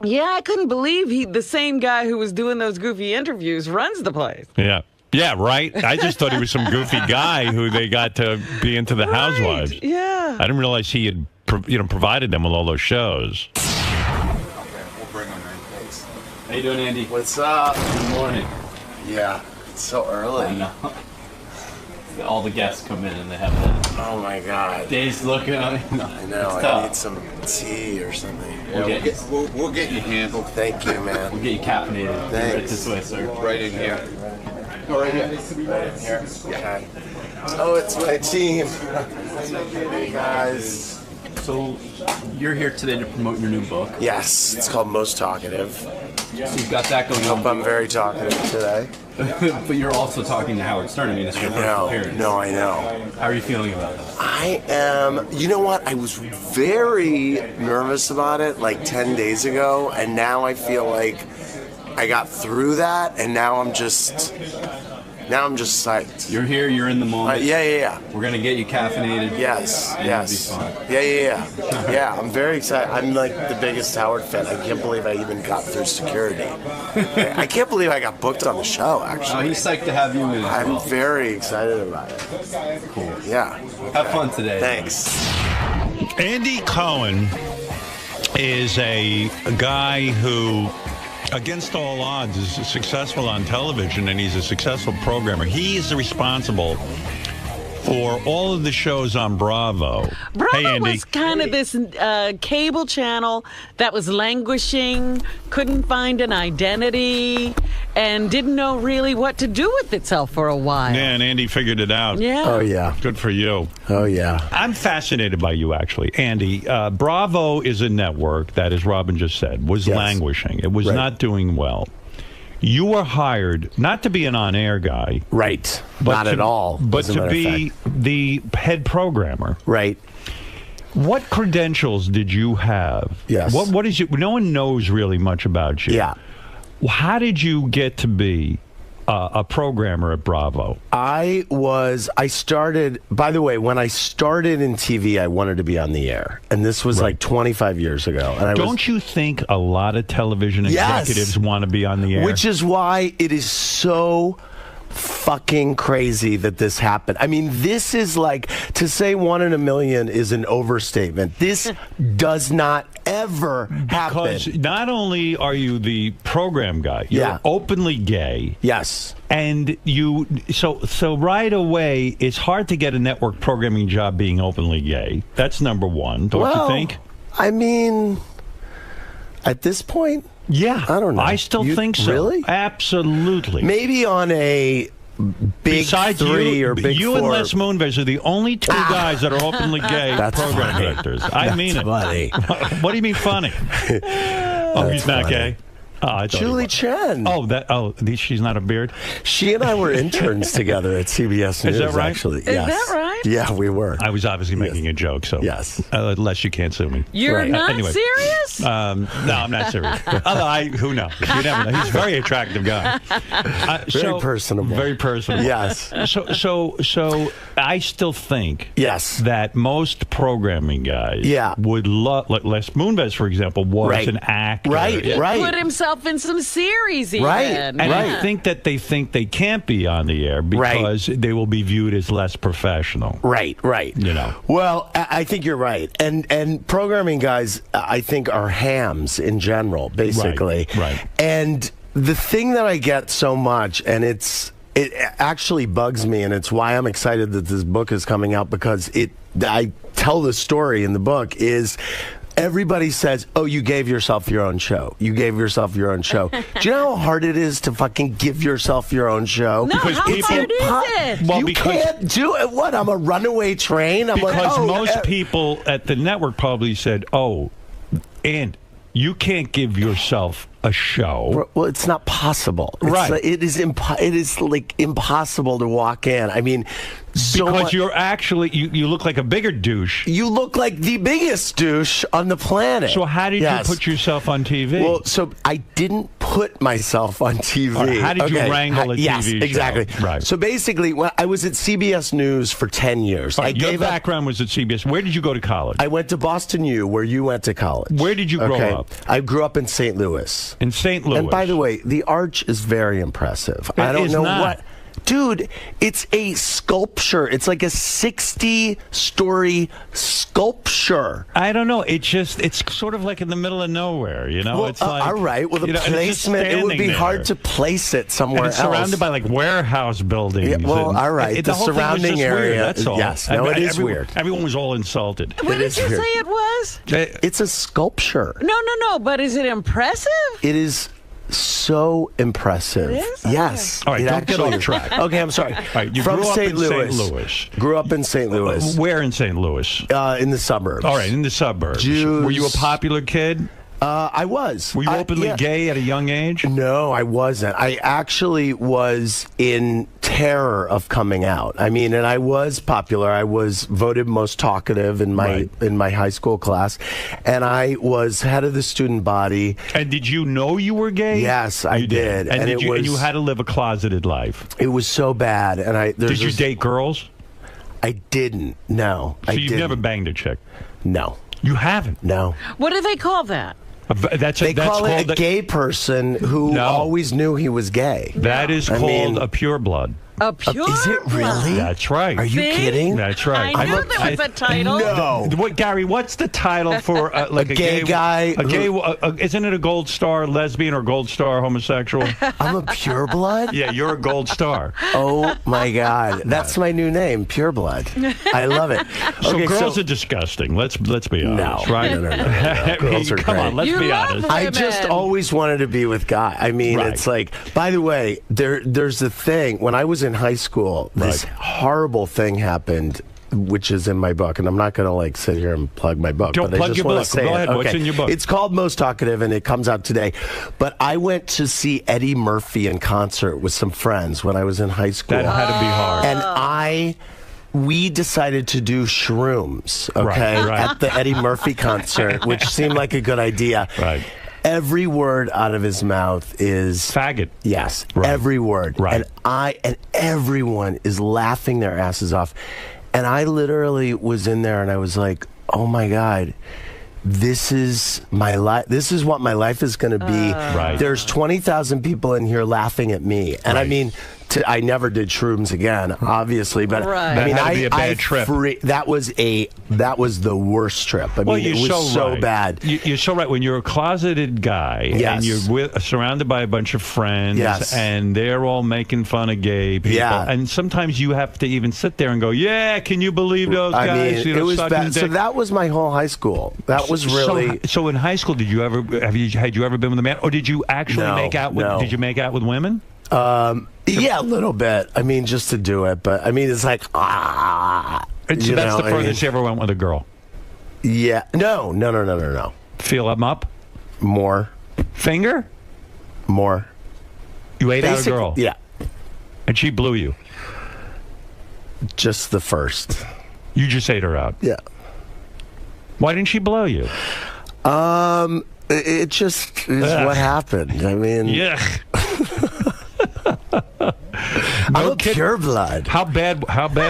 Yeah, I couldn't believe the same guy who was doing those goofy interviews runs the place. Yeah. Yeah, right? I just thought he was some goofy guy who they got to be into the housewives. Yeah. I didn't realize he had provided them with all those shows. We'll bring them in. Thanks. How you doing, Andy? What's up? Good morning. Yeah, it's so early. I know. All the guests come in and they have that. Oh my God. Days looking at me. No, I know. I need some tea or something. Yeah, we'll get you handled. Thank you, man. We'll get you caffeinated. Thanks. Right this way, sir. Right in here. Go right here. Right in here. Okay. Oh, it's my team. Hey guys. So you're here today to promote your new book. Yes, it's called Most Talkative. So you've got that going on. Hope I'm very talkative today. But you're also talking to Howard Stern. I mean, it's your first appearance. No, I know. How are you feeling about it? I am, you know what? I was very nervous about it like 10 days ago, and now I feel like I got through that, and now I'm just psyched. You're here, you're in the moment. Yeah. We're going to get you caffeinated. Yes. It'll be fun. Yeah. Yeah, I'm very excited. I'm like the biggest Howard fan. I can't believe I even got through security. I can't believe I got booked on the show, actually. Oh, he's psyched to have you in. I'm very excited about it. Cool. Yeah. Have fun today. Thanks. Andy Cohen is a guy who, against all odds, is successful on television, and he's a successful programmer. He is responsible for all of the shows on Bravo. Bravo was kind of this cable channel that was languishing, couldn't find an identity, and didn't know really what to do with itself for a while. Yeah, and Andy figured it out. Yeah. Oh, yeah. Good for you. Oh, yeah. I'm fascinated by you, actually. Andy, Bravo is a network that, as Robin just said, was languishing. It was not doing well. You were hired not to be an on-air guy. Right. Not at all. But to be the head programmer. Right. What credentials did you have? Yes. What is it? No one knows really much about you. Yeah. How did you get to be a programmer at Bravo? I started, by the way, when I started in TV, I wanted to be on the air. And this was like 25 years ago. And Don't you think a lot of television executives want to be on the air? Which is why it is so fucking crazy that this happened. I mean, this is like, to say 1 in a million is an overstatement. This does not ever happen. Because not only are you the program guy, you're openly gay. Yes. And so right away, it's hard to get a network programming job being openly gay. That's number one, don't you think? I mean, at this point, yeah, I don't know. I still think so. Really? Absolutely. Maybe on a big three or big you four. and Les Moonves are the only two guys that are openly gay program funny. directors. I mean it. Funny. What do you mean funny? He's not funny. gay. Julie Chen. She's not a beard. She and I were interns together at CBS News. Is that right? Actually, Is that right? Yeah, we were. I was obviously making a joke, so unless you can't sue me. You're not anyway. serious? No, I'm not serious. Although who knows? You never know. He's a very attractive guy. Very personable. Very personable. Yes. So I still think that most programming guys would love, like Les Moonves, for example, was an actor. Right. Put himself in some series even. And I think that they can't be on the air because they will be viewed as less professional. Right. You know. Well, I think you're right. And programming guys, I think, are hams in general, basically. Right. And the thing that I get so much, and it actually bugs me, and it's why I'm excited that this book is coming out, because I tell the story in the book, is everybody says, oh, you gave yourself your own show. You gave yourself your own show. Do you know how hard it is to fucking give yourself your own show? No, how hard is it? Well, you can't do it. What? I'm a runaway train? I'm because like, most people at the network probably said, oh, and you can't give yourself a show. Well, it's not possible. Right. It is like impossible to walk in. I mean, Because you're actually, you look like a bigger douche. You look like the biggest douche on the planet. So how did you put yourself on TV? Well, so I didn't put myself on TV. Right, how did you wrangle a TV yes, show? exactly. Right. So basically, when I was at CBS News for 10 years. Right, your background was at CBS. Where did you go to college? I went to Boston U, where you went to college. Where did you grow up? I grew up in St. Louis. In St. Louis. And by the way, the arch is very impressive. I don't know what. Dude, it's a sculpture. It's like a 60-story sculpture. I don't know. It's sort of like in the middle of nowhere, you know? Well, it's like, all right. Well, the placement, it would be hard to place it somewhere and it's else. surrounded by like warehouse buildings. Yeah, well, all right. The whole surrounding thing was just area. Weird, that's all. Yes, no, it is weird. Everyone was all insulted. What did you say it was? It's a sculpture. No. But is it impressive? It is so impressive. It is? Yes. All right, it don't get actually off track. Okay, I'm sorry. All right, you From grew up St. in Louis. St. Louis. Grew up in St. Louis. Where in St. Louis? In the suburbs. All right, in the suburbs. Jews. Were you a popular kid? I was. Were you openly gay at a young age? No, I wasn't. I actually was in terror of coming out. I mean, and I was popular. I was voted most talkative in my high school class, and I was head of the student body. And did you know you were gay? Yes, I did. And you had to live a closeted life. It was so bad. And did you date girls? I didn't. No, so you've never banged a chick? No. You haven't? No. What do they call that? They call it a gay person who always knew he was gay. That is called a pureblood. A pure Is it really? That's right. Are you kidding? That's right. I knew there was a title. No. Gary, what's the title for like a gay guy? Isn't it a gold star lesbian or gold star homosexual? I'm a pureblood? Yeah, you're a gold star. Oh, my God. That's my new name, pureblood. I love it. So girls are disgusting. Let's be honest, right? No. Girls are Come great. on, let's be honest. I just always wanted to be with guys. I mean, it's like, by the way, there's a thing. When I was in high school, this horrible thing happened, which is in my book, and I'm not going to like sit here and plug my book. Don't but plug I just your want book. to say Go ahead. it. What's in your book? It's called Most Talkative, and it comes out today. But I went to see Eddie Murphy in concert with some friends when I was in high school. That had to be hard. And we decided to do shrooms, okay, at the Eddie Murphy concert, which seemed like a good idea. Right. Every word out of his mouth is faggot. Yes, every word. Right. And everyone is laughing their asses off. And I literally was in there and I was like, "Oh my God. This is my life. This is what my life is going to be." Right. There's 20,000 people in here laughing at me. And I mean, I never did shrooms again, obviously, but I mean, that had to be a bad trip. That was the worst trip. I mean, it was so bad. You're so right. When you're a closeted guy and you're surrounded by a bunch of friends, and they're all making fun of gay people, and sometimes you have to even sit there and go, "Yeah, can you believe those guys?" I mean, it was bad. So dick? that was my whole high school. That was really. So in high school, had you ever been with a man, or did you actually make out with? No. Did you make out with women? Yeah, a little bit. I mean, just to do it, but I mean, it's like So that's the furthest you ever went with a girl. Yeah. No. Feel them up? More. Finger? More. You ate out a girl? Yeah. And she blew you? Just the first. You just ate her out? Yeah. Why didn't she blow you? It just is what happened. I mean, I'm a pure blood. How bad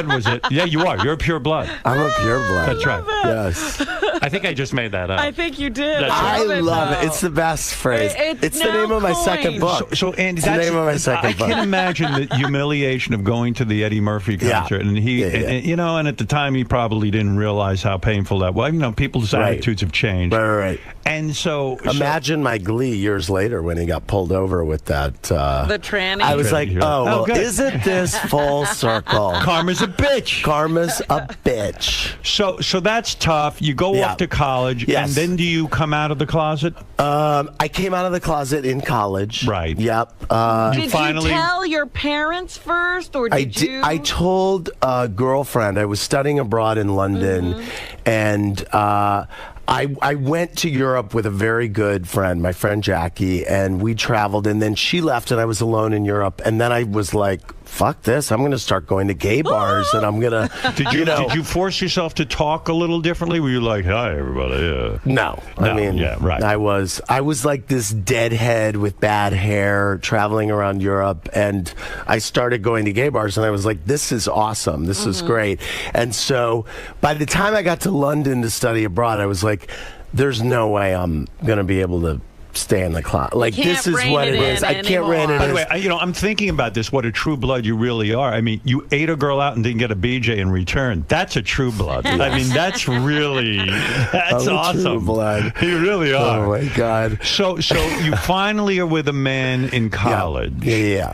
was it? Yeah, you are. You're a pure blood. I'm a pure blood. That's right. Yes. I think I just made that up. I think you did. I love it. It's the best phrase. It's the name of my second book. So Andy, it's the name of my second book. I can imagine the humiliation of going to the Eddie Murphy concert, and and at the time he probably didn't realize how painful that was. You know, people's attitudes have changed. Right. And so imagine my glee years later when he got pulled over with that. The tranny. I was like, oh, well, isn't this full circle? Karma's a bitch. Karma's a bitch. So that's tough. You go off to college, and then do you come out of the closet? I came out of the closet in college. Right. Yep. Did you tell your parents first, or did you? I told a girlfriend. I was studying abroad in London, and I went to Europe with a very good friend, my friend Jackie, and we traveled, and then she left, and I was alone in Europe, and then I was like, fuck this, I'm going to start going to gay bars, and I'm going to, Did you force yourself to talk a little differently? Were you like, hi, everybody? No. I mean, yeah, right. I was like this deadhead with bad hair traveling around Europe, and I started going to gay bars, and I was like, this is awesome. This is great. And so by the time I got to London to study abroad, I was like, there's no way I'm going to be able to stay in the closet. Like, this is what it is. I can't rein it in. By the way, I'm thinking about this, what a true blood you really are. I mean, you ate a girl out and didn't get a BJ in return. That's a true blood. I mean, that's really, that's awesome. True blood. You really are. Oh, my God. So you finally are with a man in college. Yeah.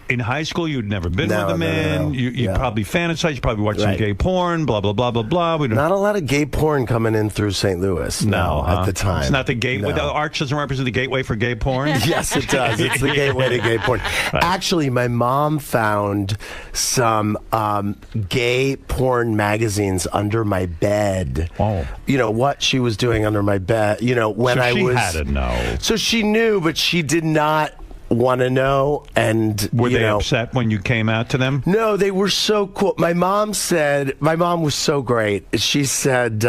In high school, you'd never been No, with a man. no. You probably fantasized. You probably watched some gay porn, blah, blah, blah, blah, blah. Not a lot of gay porn coming in through St. Louis. No, at the time. It's not the gateway. The arch doesn't represent the gateway for gay porn? Yes, it does. It's the gateway to gay porn. Right. Actually, my mom found some gay porn magazines under my bed. Oh. You know, what she was doing under my bed, you know, when So I she was... had to know. So she knew, but she did not want to know. And were they upset when you came out to them? No, they were so cool. My mom was so great. She said,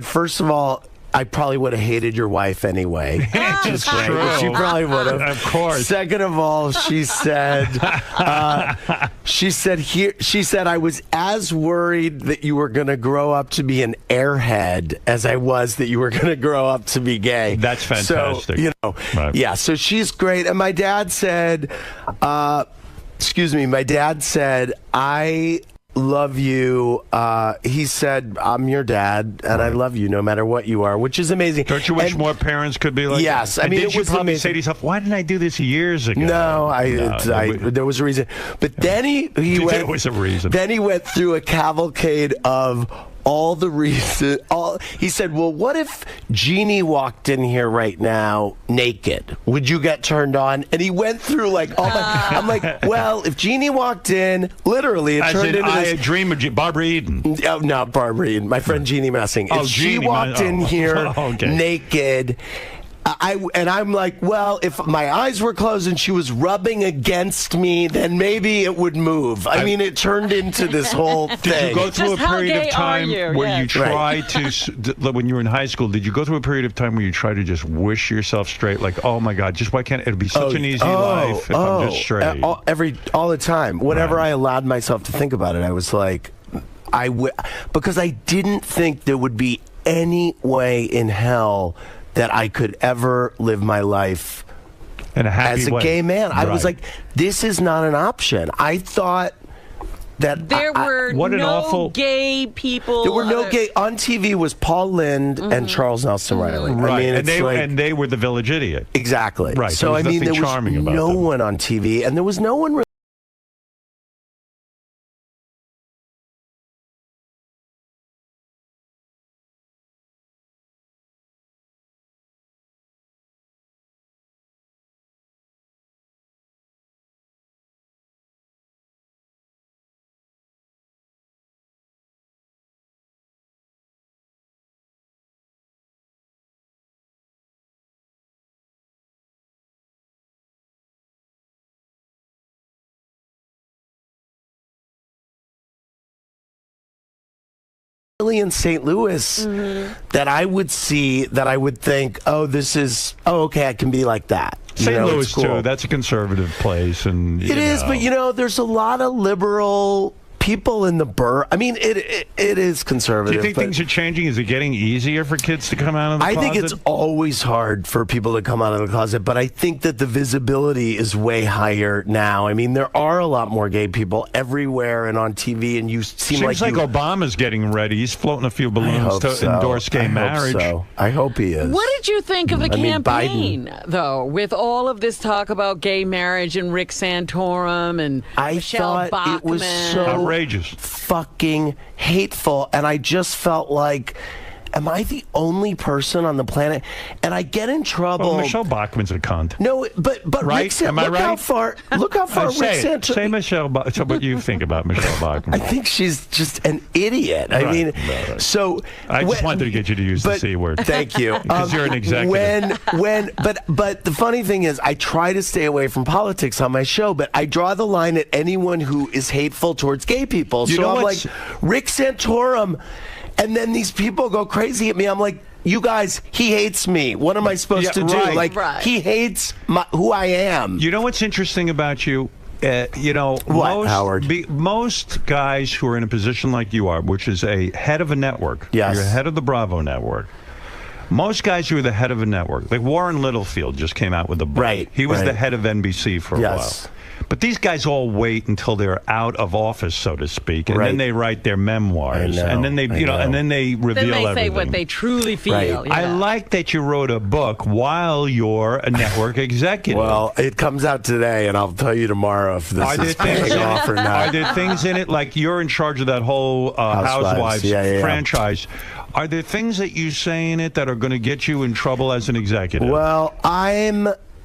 first of all, I probably would have hated your wife anyway. Which is great. True. She probably would have. Of course. Second of all, she said, I was as worried that you were going to grow up to be an airhead as I was that you were going to grow up to be gay. That's fantastic. So, Right. yeah, so she's great. And my dad said, I love you. He said, I'm your dad, and I love you no matter what you are, which is amazing. Don't you wish more parents could be like yes, that? I mean, did it you was probably amazing. say to yourself, why didn't I do this years ago? No, there was a reason. But then he went. There was a reason. Then he went through a cavalcade of all the reasons. He said, well, what if Jeannie walked in here right now naked? Would you get turned on? And he went through like all my... I'm like, well, if Jeannie walked in, literally, it turned into I this... dream of Barbara Eden. Oh, not Barbara Eden. My friend Jeannie Messing. If she walked in here naked... I'm like, well, if my eyes were closed and she was rubbing against me, then maybe it would move. I mean, it turned into this whole thing. Did you go through a period of time where you tried to, when you were in high school, did you go through a period of time where you tried to just wish yourself straight? Like, oh my God, just why can't it be such an easy life if I'm just straight? All the time. Whenever I allowed myself to think about it, I was like, because I didn't think there would be any way in hell that I could ever live my life as a gay man. I was like, this is not an option. I thought that there were no gay people. There were no gay. On TV was Paul Lynde and Charles Nelson Riley. Right, I mean, and they were the village idiot. Exactly. Right. So I mean, there was no one on TV, and there was no one really in St. Louis that I would see, that I would think, okay, I can be like that. St. Louis, too, that's a conservative place. And it is, but there's a lot of liberal people in the burr. I mean, it is conservative. Do you think things are changing? Is it getting easier for kids to come out of the closet? I think it's always hard for people to come out of the closet, but I think that the visibility is way higher now. I mean, there are a lot more gay people everywhere and on TV, and you seem like Obama's getting ready. He's floating a few balloons to endorse gay marriage. I hope he is. What did you think of the campaign, though, with all of this talk about gay marriage and Rick Santorum and Michelle Bachmann? It was so outrageous, fucking hateful, and I just felt like am I the only person on the planet? And I get in trouble. Well, Michelle Bachmann's a cunt. No, but right? Rick, Am I look right? how far Rick Santorum. Say Michelle. So what you think about Michelle Bachmann? I think she's just an idiot. I Right, mean, right. so I just wanted to get you to use the C word. Thank you, because you're an executive. But the funny thing is, I try to stay away from politics on my show, but I draw the line at anyone who is hateful towards gay people. You So know I'm like, what's- Rick Santorum, and then these people go crazy at me. I'm like, you guys, he hates me. What am I supposed to do? right. Like, he hates who I am. You know what's interesting about you? Most guys who are in a position like you are, which is a head of a network, Yes. you're head of the Bravo network. Most guys who are the head of a network, like Warren Littlefield just came out with a book. Right, He was right. the head of NBC for a Yes. while. But these guys all wait until they're out of office, so to speak, and Right. then they write their memoirs, I know, and then they, I know. and then they reveal Then they say everything. what they truly feel. Right. Yeah. I like that you wrote a book while you're a network executive. Well, it comes out today, and I'll tell you tomorrow if this Are there is things paying in it? off or not. Are there things in it like you're in charge of that whole Housewives Yeah. franchise? Are there things that you say in it that are going to get you in trouble as an executive? Well,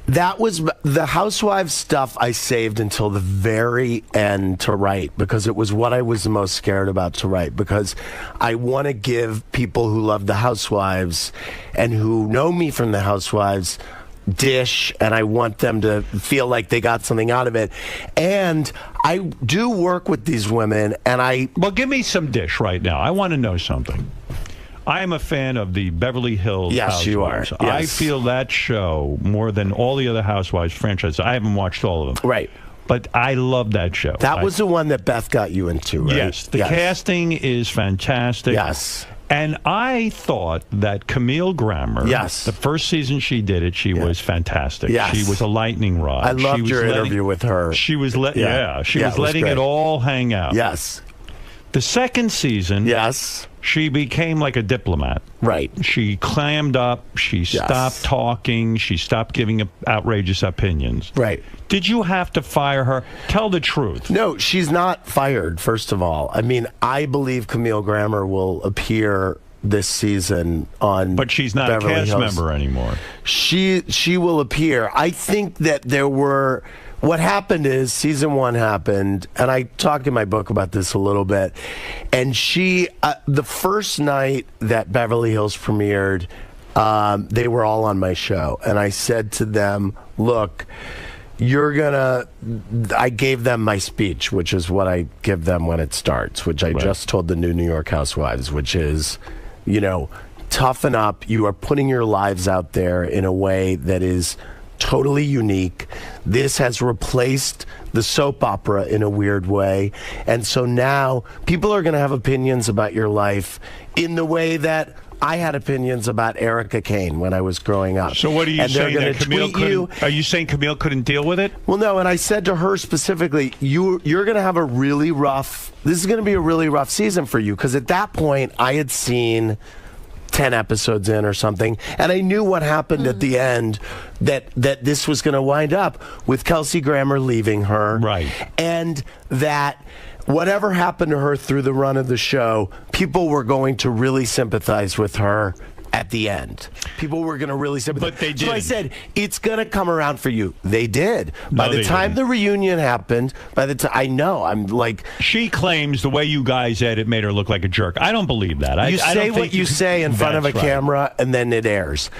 that was the Housewives stuff I saved until the very end to write because it was what I was the most scared about to write because I want to give people who love the Housewives and who know me from the Housewives dish, and I want them to feel like they got something out of it. And I do work with these women, and Well, give me some dish right now. I want to know something. I am a fan of the Beverly Hills Yes, you are. Housewives. I Yes. feel that show more than all the other Housewives franchises. I haven't watched all of them. Right. But I love that show. That was the one that Beth got you into, right? Yes. The casting is fantastic. Yes. And I thought that Camille Grammer, Yes. the first season she did it, she was fantastic. Yes. She was a lightning rod. I loved She was your letting- interview with her. She was she Yeah, was it was letting great. it all hang out. Yes. The second season, yes, she became like a diplomat. Right. She clammed up. She stopped talking. She stopped giving outrageous opinions. Right. Did you have to fire her? Tell the truth. No, she's not fired, first of all. I mean, I believe Camille Grammer will appear this season on But she's not Beverly a cast Hills. member anymore. She will appear. I think that there were... What happened is season 1 happened, and I talked in my book about this a little bit, and she, the first night that Beverly Hills premiered, they were all on my show, and I said to them, look, I gave them my speech, which is what I give them when it starts, which I just told the new New York Housewives, which is, toughen up. You are putting your lives out there in a way that is totally unique. This has replaced the soap opera in a weird way. And so now people are going to have opinions about your life in the way that I had opinions about Erica Kane when I was growing up. So what are you and saying? They're That going to Camille tweet you. Are you saying Camille couldn't deal with it? Well, no, and I said to her specifically, you're going to have a really rough, this is going to be a really rough season for you, because at that point I had seen 10 episodes in or something, and I knew what happened at the end, that this was going to wind up with 𝗪cie Grammer leaving her. Right. And that whatever happened to her through the run of the show, people were going to really sympathize with her at the end. People were going to really sympathize. But they So I didn't. said, it's going to come around for you. They did. By No, the they time didn't. the reunion happened, by the time, I know, I'm like... She claims the way you guys said it made her look like a jerk. I don't believe that. You I say don't what think you say in front of a That's right. camera, and then it airs.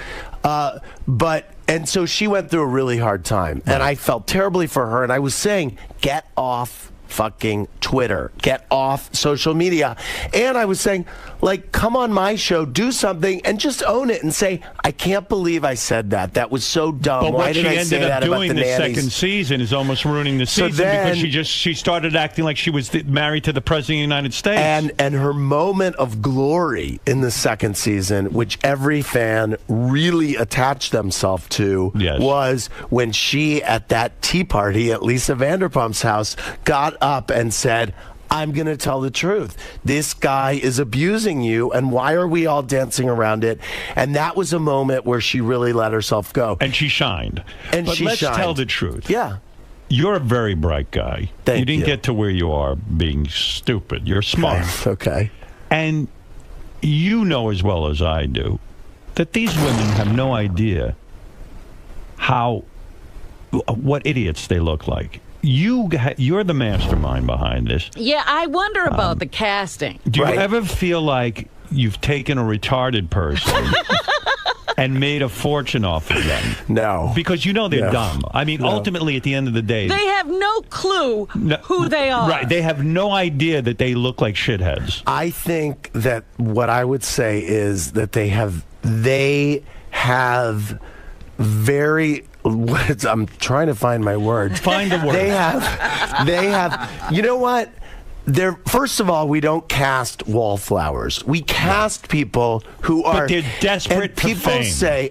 And so she went through a really hard time, and I felt terribly for her, and I was saying, get off fucking Twitter, get off social media. And I was saying, like, come on my show, do something, and just own it and say, I can't believe I said that. That was so dumb. But Why what she did I say ended up that about doing the the nannies? second season is almost ruining the So season then- because she started acting like she was married to the president of the United States. And her moment of glory in the second season, which every fan really attached themselves to, was when she, at that tea party at Lisa Vanderpump's house, got up and said, I'm going to tell the truth. This guy is abusing you, and why are we all dancing around it? And that was a moment where she really let herself go. And she shined. And but she let's shined. tell the truth. Yeah. You're a very bright guy. Thank you didn't you. get to where you are being stupid. You're smart. Okay. And you know as well as I do that these women have no idea what idiots they look like. You're the mastermind behind this. Yeah, I wonder about the casting. Do you ever feel like you've taken a retarded person and made a fortune off of them? No. Because you know they're dumb. I mean, ultimately, at the end of the day... They have no clue who they are. Right. They have no idea that they look like shitheads. I think that what I would say is that they have very... I'm trying to find my word. Find the word. They have, you know what? First of all, we don't cast wallflowers. We cast people who are... But they're desperate for fame.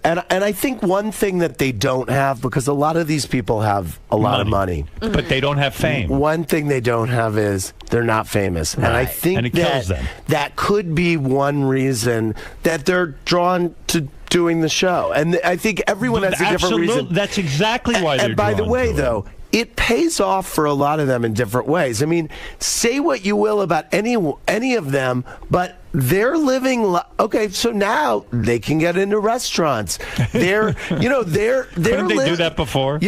And I think one thing that they don't have, because a lot of these people have a lot of money. But they don't have fame. One thing they don't have is they're not famous. Right. And I think it kills them. that could be one reason that they're drawn to doing the show. And I think everyone has a different reason. That's exactly why they're And by the drawn way, to it. though, it pays off for a lot of them in different ways. I mean, say what you will about any of them, but they're living. Okay, so now they can get into restaurants. They're Couldn't they do that before?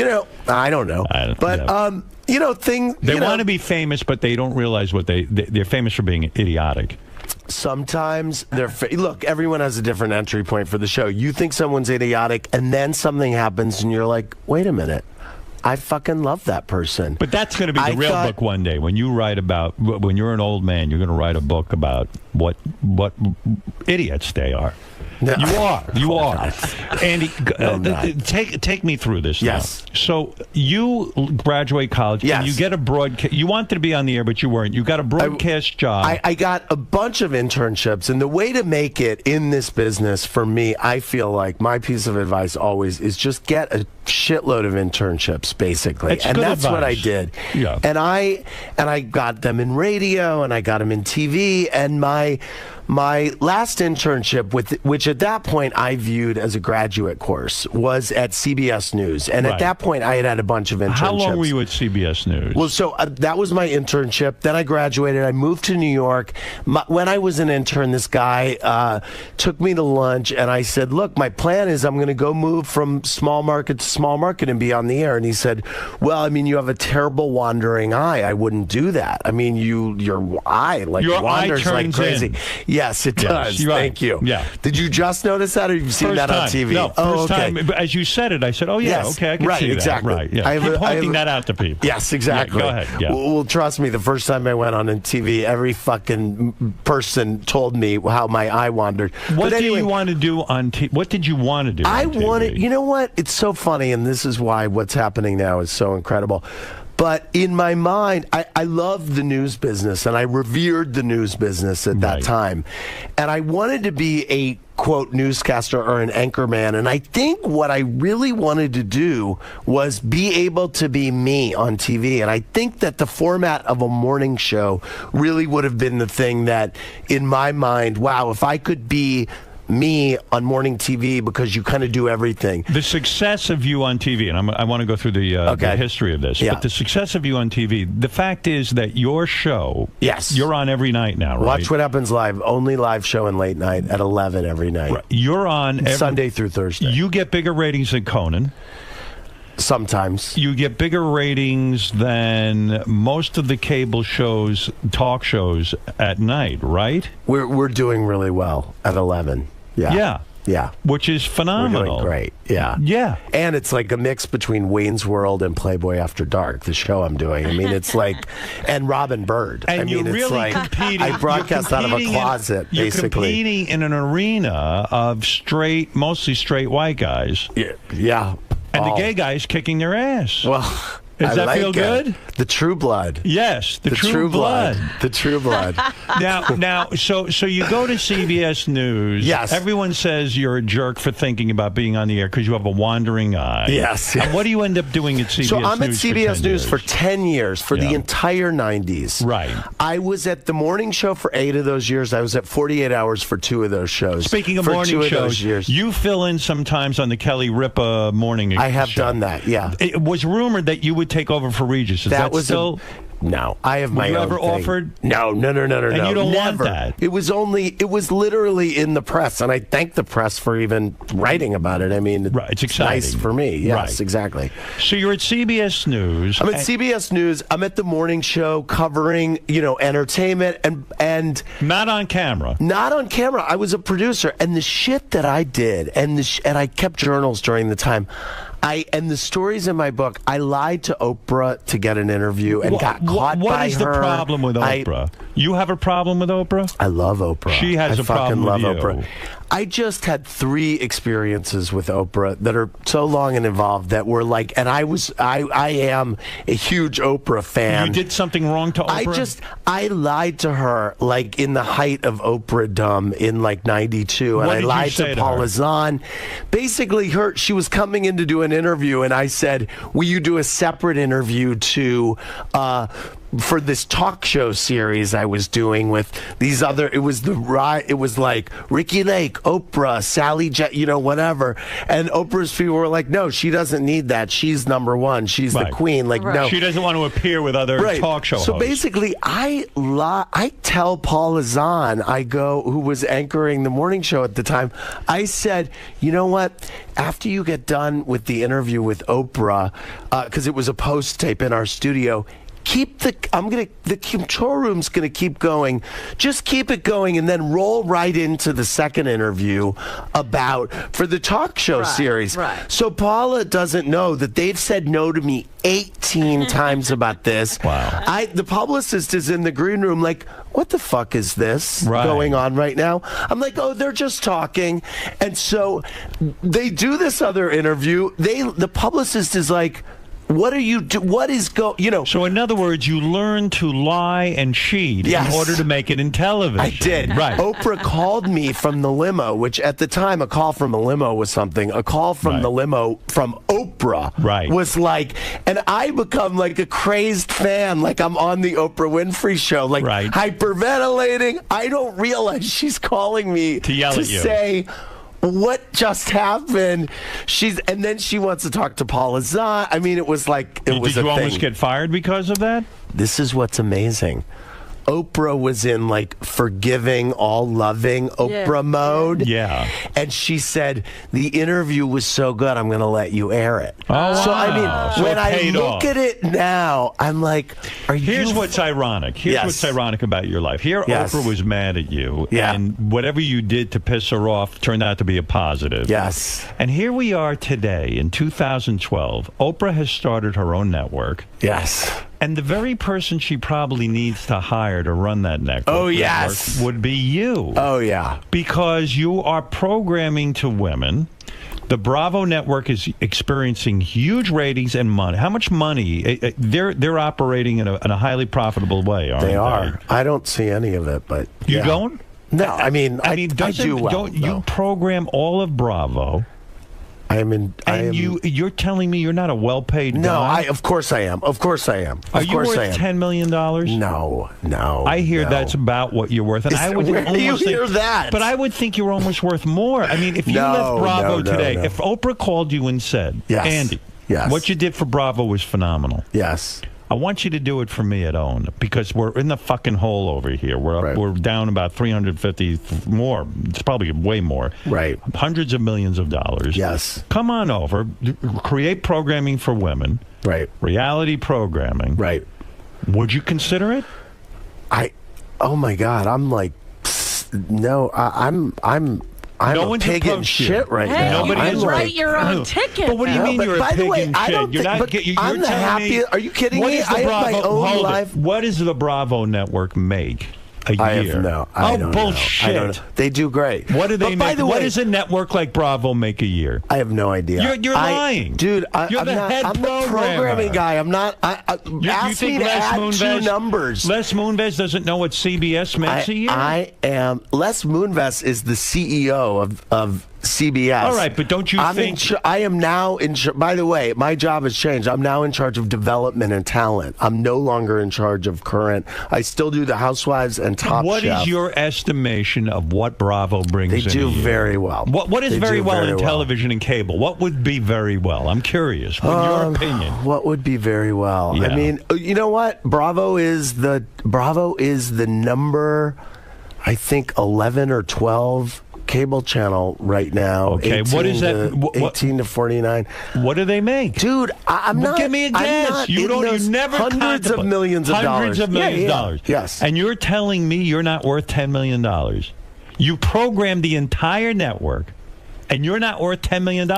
I don't know. But things. They want to be famous, but they don't realize what they're famous for being idiotic. Sometimes look, everyone has a different entry point for the show. You think someone's idiotic, and then something happens, and you're like, wait a minute. I fucking love that person. But that's going to be the real book one day. When you write about, when you're an old man, you're going to write a book about what idiots they are. No. You are. Andy, take me through this. Yes. Now. So you graduate college. Yes. And you get a broadcast. You wanted to be on the air, but you weren't. You got a broadcast job. I got a bunch of internships, and the way to make it in this business, for me, I feel like my piece of advice always is just get a shitload of internships, basically. That's good advice. What I did. Yeah. And I got them in radio, and I got them in TV, and my last internship, which at that point I viewed as a graduate course, was at CBS News. And at that point, I had a bunch of internships. How long were you at CBS News? Well, so that was my internship. Then I graduated. I moved to New York. When I was an intern, this guy took me to lunch, and I said, look, my plan is I'm going to go move from small market to small market and be on the air. And he said, well, I mean, you have a terrible wandering eye. I wouldn't do that. I mean, your eye wanders like crazy. Yes, it does. Thank you. Yeah. Did you just notice that, or you've seen that on TV? No, first time. As you said it, I said, oh, yeah, okay, I can see that. Exactly. Right, yeah. Keep pointing that out to people. Yes, exactly. Yeah, go ahead. Yeah. Well, trust me, the first time I went on TV, every fucking person told me how my eye wandered. What do you want to do on TV? What did you want to do on TV? You know what? It's so funny, and this is why what's happening now is so incredible. But in my mind, I loved the news business, and I revered the news business at that time. And I wanted to be a, quote, newscaster or an anchorman. And I think what I really wanted to do was be able to be me on TV. And I think that the format of a morning show really would have been the thing that, in my mind, wow, if I could be me on morning TV, because you kind of do everything. The success of you on TV, and I want to go through the history of this, but the success of you on TV, the fact is that your show, you're on every night now, right? Watch What Happens Live, only live show in late night at 11 every night. Right. You're on Sunday through Thursday. You get bigger ratings than Conan. Sometimes. You get bigger ratings than most of the cable shows, talk shows at night, right? We're doing really well at 11. Yeah. Which is phenomenal. We're doing great. Yeah. Yeah. And it's like a mix between Wayne's World and Playboy After Dark, the show I'm doing. I mean, it's like, and Robin Bird. And I mean, you're it's really like, competing. I broadcast out of a closet, you're basically. You're competing in an arena of mostly straight white guys. Yeah. And the gay guys kicking their ass. Well, does that feel good? The True Blood. Yes, the true blood. The True Blood. Now, so you go to CBS News. Yes. Everyone says you're a jerk for thinking about being on the air because you have a wandering eye. Yes. And what do you end up doing at CBS News? So I'm at CBS News for 10 years, for the entire 90s. Right. I was at the morning show for 8 of those years. I was at 48 Hours for 2 of those shows. Speaking of for morning 2 shows, of those years. You fill in sometimes on the Kelly Ripa morning show. I have done that, yeah. It was rumored that you would take over for Regis. Is that was still... No, I have my Were you own ever thing. offered? No. And you don't Never. want that. It was literally in the press, and I thank the press for even writing about it. I mean, it's exciting. nice for me. Yes, Right. exactly. So you're at CBS News. I'm at CBS News. I'm at the morning show covering, entertainment and not on camera. Not on camera. I was a producer, and the shit that I did, and I kept journals during the time. And the stories in my book, I lied to Oprah to get an interview and got caught by her. What is the problem with Oprah? You have a problem with Oprah? I love Oprah. She has a problem fucking love with Oprah. you. I just had 3 experiences with Oprah that are so long and involved that were like, and I am a huge Oprah fan. You did something wrong to Oprah? I lied to her like in the height of Oprah-dom in like 92, and What I did you lied say to to Paula her? Zahn. Basically, she was coming in to do an interview, and I said, "Will you do a separate interview for this talk show series I was doing with these other?" It was like Ricky Lake, Oprah, Sally, whatever. And Oprah's people were like, "No, she doesn't need that. She's number one. She's the queen." Like, no, She doesn't want to appear with other talk show So hosts. basically, I tell Paula Zahn, who was anchoring the morning show at the time, I said, "You know what? After you get done with the interview with Oprah, because it was a post tape in our studio, the control room's gonna keep going. Just keep it going, and then roll right into the second interview for the talk show series." Right. So Paula doesn't know that they've said no to me 18 times about this. Wow. The publicist is in the green room like, "What the fuck is this going on right now?" I'm like, "Oh, they're just talking." And so they do this other interview. The publicist is like, "What are you do? What is So in other words, you learn to lie and cheat in order to make it in television. I did. Right. Oprah called me from the limo, which at the time a call from a limo was something. A call from the limo from Oprah was like, and I become like a crazed fan, like I'm on the Oprah Winfrey show, like hyperventilating. I don't realize she's calling me to yell at you. Say, "What just happened?" And then she wants to talk to Paula Zahn. I mean, it was like it was Did a you almost thing. get fired because of that? This is what's amazing. Oprah was in like forgiving, all loving Oprah mode. Yeah. And she said, "The interview was so good, I'm going to let you air it." Oh, so, I wow. mean, So when it I paid look off. at it now, I'm like, Here's what's ironic. Here's what's ironic about your life. Here, Yes. Oprah was mad at you, Yeah. and whatever you did to piss her off turned out to be a positive. Yes. And here we are today in 2012. Oprah has started her own network. Yes. And the very person she probably needs to hire to run that network, would be you. Oh, yeah. Because you are programming to women. The Bravo network is experiencing huge ratings and money. How much money? They're operating in a highly profitable way, aren't they? They are. I don't see any of it, but You don't? No, I mean, I do well. Don't you program all of Bravo? You're telling me you're not a well-paid guy? Of course I am. Of course I am. Are you worth $10 million? No. I hear that's about what you're worth. And I would where do you almost hear think, that? But I would think you're almost worth more. I mean, if you left Bravo today, if Oprah called you and said, Andy, what you did for Bravo was phenomenal. Yes. I want you to do it for me at OWN because we're in the fucking hole over here. We're down about 350 more. It's probably way more. Right. Hundreds of millions of dollars. Yes. Come on over. Create programming for women. Right. Reality programming. Right. Would you consider it? Oh my God. I'm like, no. I'm no a one's pig in approached you. shit right Hey, now. you I'm can like- write your own ticket. But what do you mean but you're a by the pig way, in I shit? don't You're think- not. but You're I'm the telling happiest. me. Are you kidding What me? is the I have my Bravo? own hold it. life. What does the Bravo network make a year? I have no. I don't bullshit! know. I don't know. They do great. What do they But make? by the What way, does a network like Bravo make a year? I have no idea. You're lying, dude. You're I'm the not, head I'm the programmer. programming guy. I'm not. You ask me think to add two Moonves, numbers. Les Moonves doesn't know what CBS makes a year? I am. Les Moonves is the CEO of CBS. All right, but don't you think... I am now in by the way, my job has changed. I'm now in charge of development and talent. I'm no longer in charge of current. I still do the Housewives and Top What Chef. is your estimation of what Bravo brings They in do a year? very well. What is They very do well very in well. television and cable? What would be very well? I'm curious. What's your opinion? What would be very well? Yeah. I mean, you know what? Bravo is the number, I think, 11 or 12 cable channel right now. Okay, what is that? 18 to 49. What do they make, dude? I'm not. Give me a I'm guess. not You in don't. those You never hundreds of contemplate. millions of dollars. Hundreds of millions of Yeah. dollars. Yes. And you're telling me you're not worth $10 million. You programmed the entire network, and you're not worth $10 million.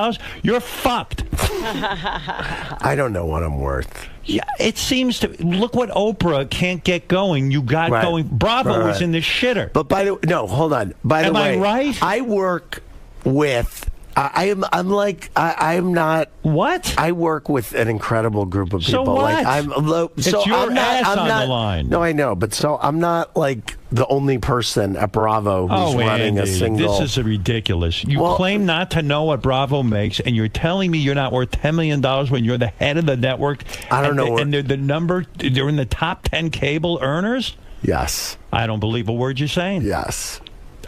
You're fucked. I don't know what I'm worth. Yeah, it seems to. Look what Oprah can't get going. You got Right. going. Bravo Right. was in the shitter. But by the no, hold on. By the Am I way, right? I work with. I'm not. What? I work with an incredible group of So people. what? Like I'm low. It's so your I'm not, ass I'm on not, the line. No, I know, but so I'm not like the only person at Bravo who's running Andy, a single. this is ridiculous. You Well- claim not to know what Bravo makes, and you're telling me you're not worth $10 million when you're the head of the network. I don't and know. And they're the number. They're in the top 10 cable earners. Yes. I don't believe a word you're saying. Yes.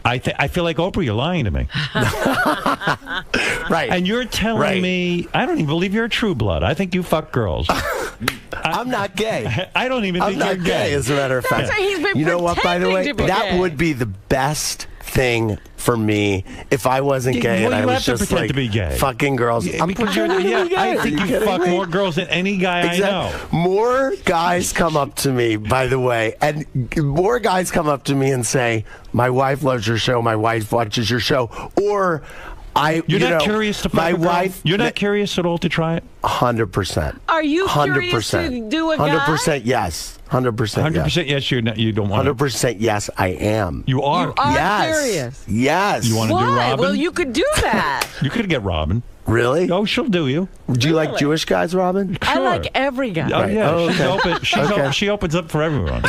I feel like Oprah. You're lying to me. Right. And you're telling me I don't even believe you're a true blood. I think you fuck girls. I'm not gay. I don't even I'm think not you're gay, as a matter of fact. That's why he's been You know what? By the way, pretending to be that gay. would be the best thing for me if I wasn't gay Well, and I you was have to just pretend like to be gay. fucking girls. I'm Because you're, pretending to be gay. I Are think you kidding fuck me? more girls than any guy I know. More guys come up to me, by the way, and more guys come up to me and say, "My wife loves your show. My wife watches your show," or You're not curious to fuck my a girl? wife. You're not curious at all to try it? 100%. Are you curious to do a guy? 100% yes. 100% 100% yes. You're not. You don't want. 100% yes. I am. You are. You are yes. curious. Yes. You want to do Why? Robin? Well, you could do that. You could get Robin. Really? Oh, she'll do you. Do you like Really? Jewish guys, Robin? I like every guy. Oh yeah, Oh, she's okay. open. Okay. She opens up for everyone.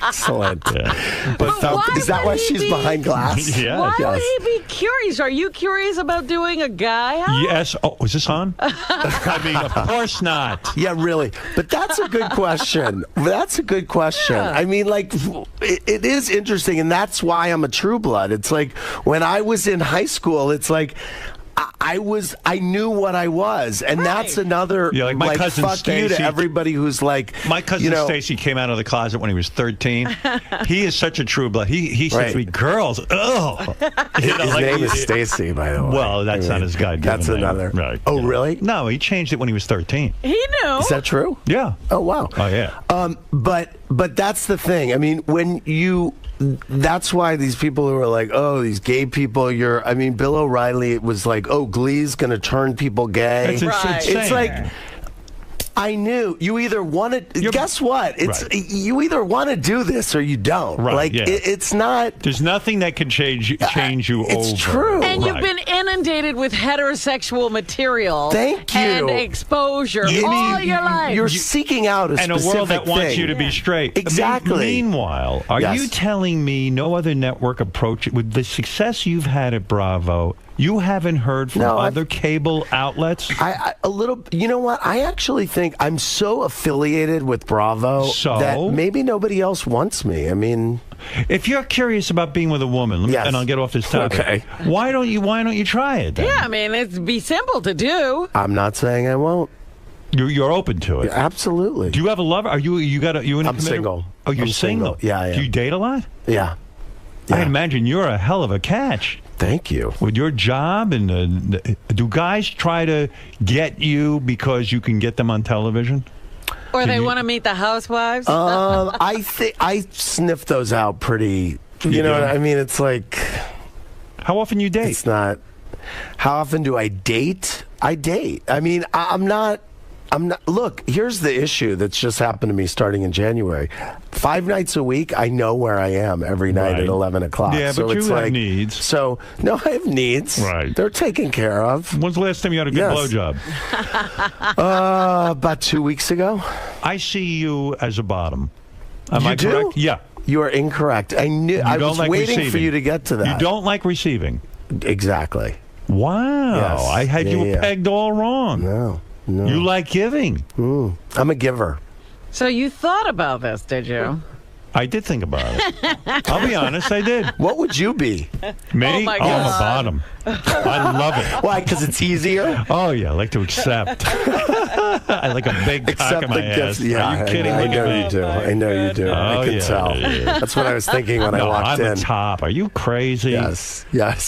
Excellent. Yeah. But why is that would why he she's be- behind glass? Yeah. Why Yes. would he be curious? Are you curious about doing a guy house? Yes. Oh, is this on? I mean, of course not. Yeah, really. But that's a good question. That's a good question. Yeah. I mean, like, it is interesting, and that's why I'm a true blood. It's like when I was in high school, it's like I knew what I was, and that's another Yeah, like my cousin fuck you to Stacy- everybody who's like, My cousin you know, Stacy came out of the closet when he was 13. He is such a true blood. He said Right. to me, "Girls, ugh." His name is Stacy, by the way. Well, that's not his guy. That's another. Right. Oh, really? No, he changed it when he was 13. He knew. Is that true? Yeah. Oh, wow. Oh yeah. But that's the thing. I mean, that's why these people who are like, oh, these gay people, I mean, Bill O'Reilly was like, oh, Glee's going to turn people gay. It's insane. It's like, I knew you either want to. Guess what? It's Right. you either want to do this or you don't. Right, Like yeah. it's not. There's nothing that can change you It's over. true. And you've Right. been inundated with heterosexual material. Thank you. And exposure all your life. You're seeking out a and a specific world that wants thing. you to be straight. Exactly. Meanwhile, are Yes. you telling me no other network approach with the success you've had at Bravo? You haven't heard from other cable outlets? I a little. You know what? I actually think I'm so affiliated with Bravo that maybe nobody else wants me. I mean, if you're curious about being with a woman, and I'll get off this topic. Okay. Why don't you try it then? Yeah, I mean, it'd be simple to do. I'm not saying I won't. You're open to it. Absolutely. Do you have a lover? Are you in a I'm committed- single. Oh, you're I'm single. Yeah, I am. Do you date a lot? Yeah. I imagine you're a hell of a catch. Thank you. With your job, and do guys try to get you because you can get them on television? Or they want to meet the housewives? I think I sniff those out pretty. You know do? what I mean? It's like, how often you date? It's not. How often do I date? I date. I mean, I'm not. Look, here's the issue that's just happened to me starting in January. 5 nights a week, I know where I am every night at 11 o'clock. Yeah, so but it's you have like, needs. So, no, I have needs. Right. They're taken care of. When's the last time you had a good Yes. blowjob? About 2 weeks ago. I see you as a bottom. Am I You do? correct? Yeah. You are incorrect. I knew. You I don't was like waiting for receiving. you to get to that. You don't like receiving. Exactly. Wow. Yes. I had you pegged all wrong. No. You like giving. I'm a giver. So you thought about this, did you? I did think about it. I'll be honest, I did. What would you be? Me? Oh, my I'm a God. bottom. I love it. Why? Because it's easier? Oh, yeah. I like to accept. I like a big cock in my ass. Yeah, Are you kidding I me? know you do. I know you do. I can tell. Yeah. That's what I was thinking when I walked I'm in. a top. Are you crazy? Yes.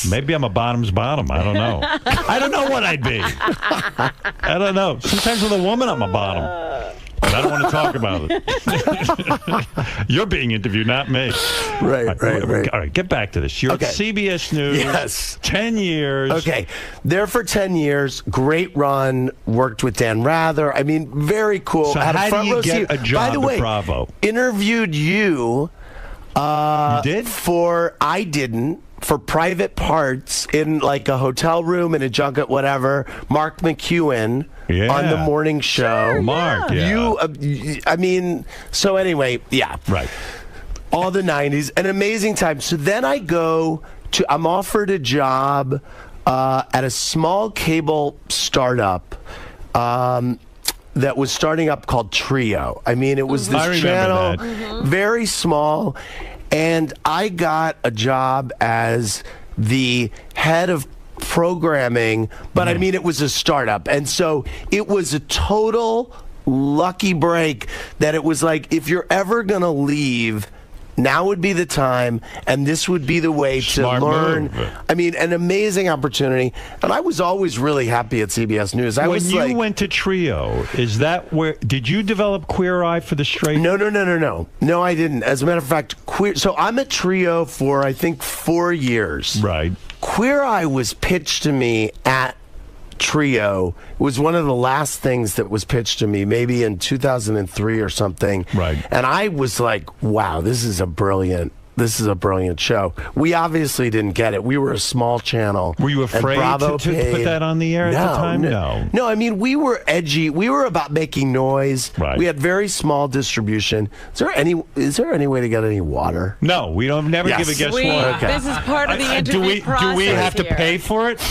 Maybe I'm a bottom's bottom. I don't know. I don't know what I'd be. I don't know. Sometimes with a woman, I'm a bottom. But I don't want to talk about it. You're being interviewed, not me. Right. All right, get back to this. You're at CBS News. Yes. 10 years. Okay. There for 10 years. Great run. Worked with Dan Rather. I mean, very cool. So Had a how front do you row get seat. a job By the way, at Bravo? Interviewed you. You did? I didn't. For private parts in like a hotel room, in a junket, whatever. Mark McEwen on the morning show. Sure, Mark, yeah. I mean, so anyway, yeah. Right. All the 90s. An amazing time. So then I'm offered a job at a small cable startup that was starting up called Trio. I mean, it was this channel, very small. And I got a job as the head of programming, but I mean, it was a startup. And so it was a total lucky break that it was like, if you're ever going to leave, now would be the time, and this would be the way Smart to learn. move. I mean, an amazing opportunity. And I was always really happy at CBS News. When you went to Trio, is that where did you develop Queer Eye for the Straight? No, I didn't. As a matter of fact, so I'm at Trio for I think 4 years. Right. Queer Eye was pitched to me at Trio. It was one of the last things that was pitched to me, maybe in 2003 or something. Right. And I was like, wow, this is a brilliant show. We obviously didn't get it. We were a small channel. Were you afraid to put that on the air at the time? No, I mean, we were edgy. We were about making noise. Right. We had very small distribution. Is there any way to get any water? No, we don't never give a guest water. Okay. This is part of the interview process. Do we have to here. pay for it?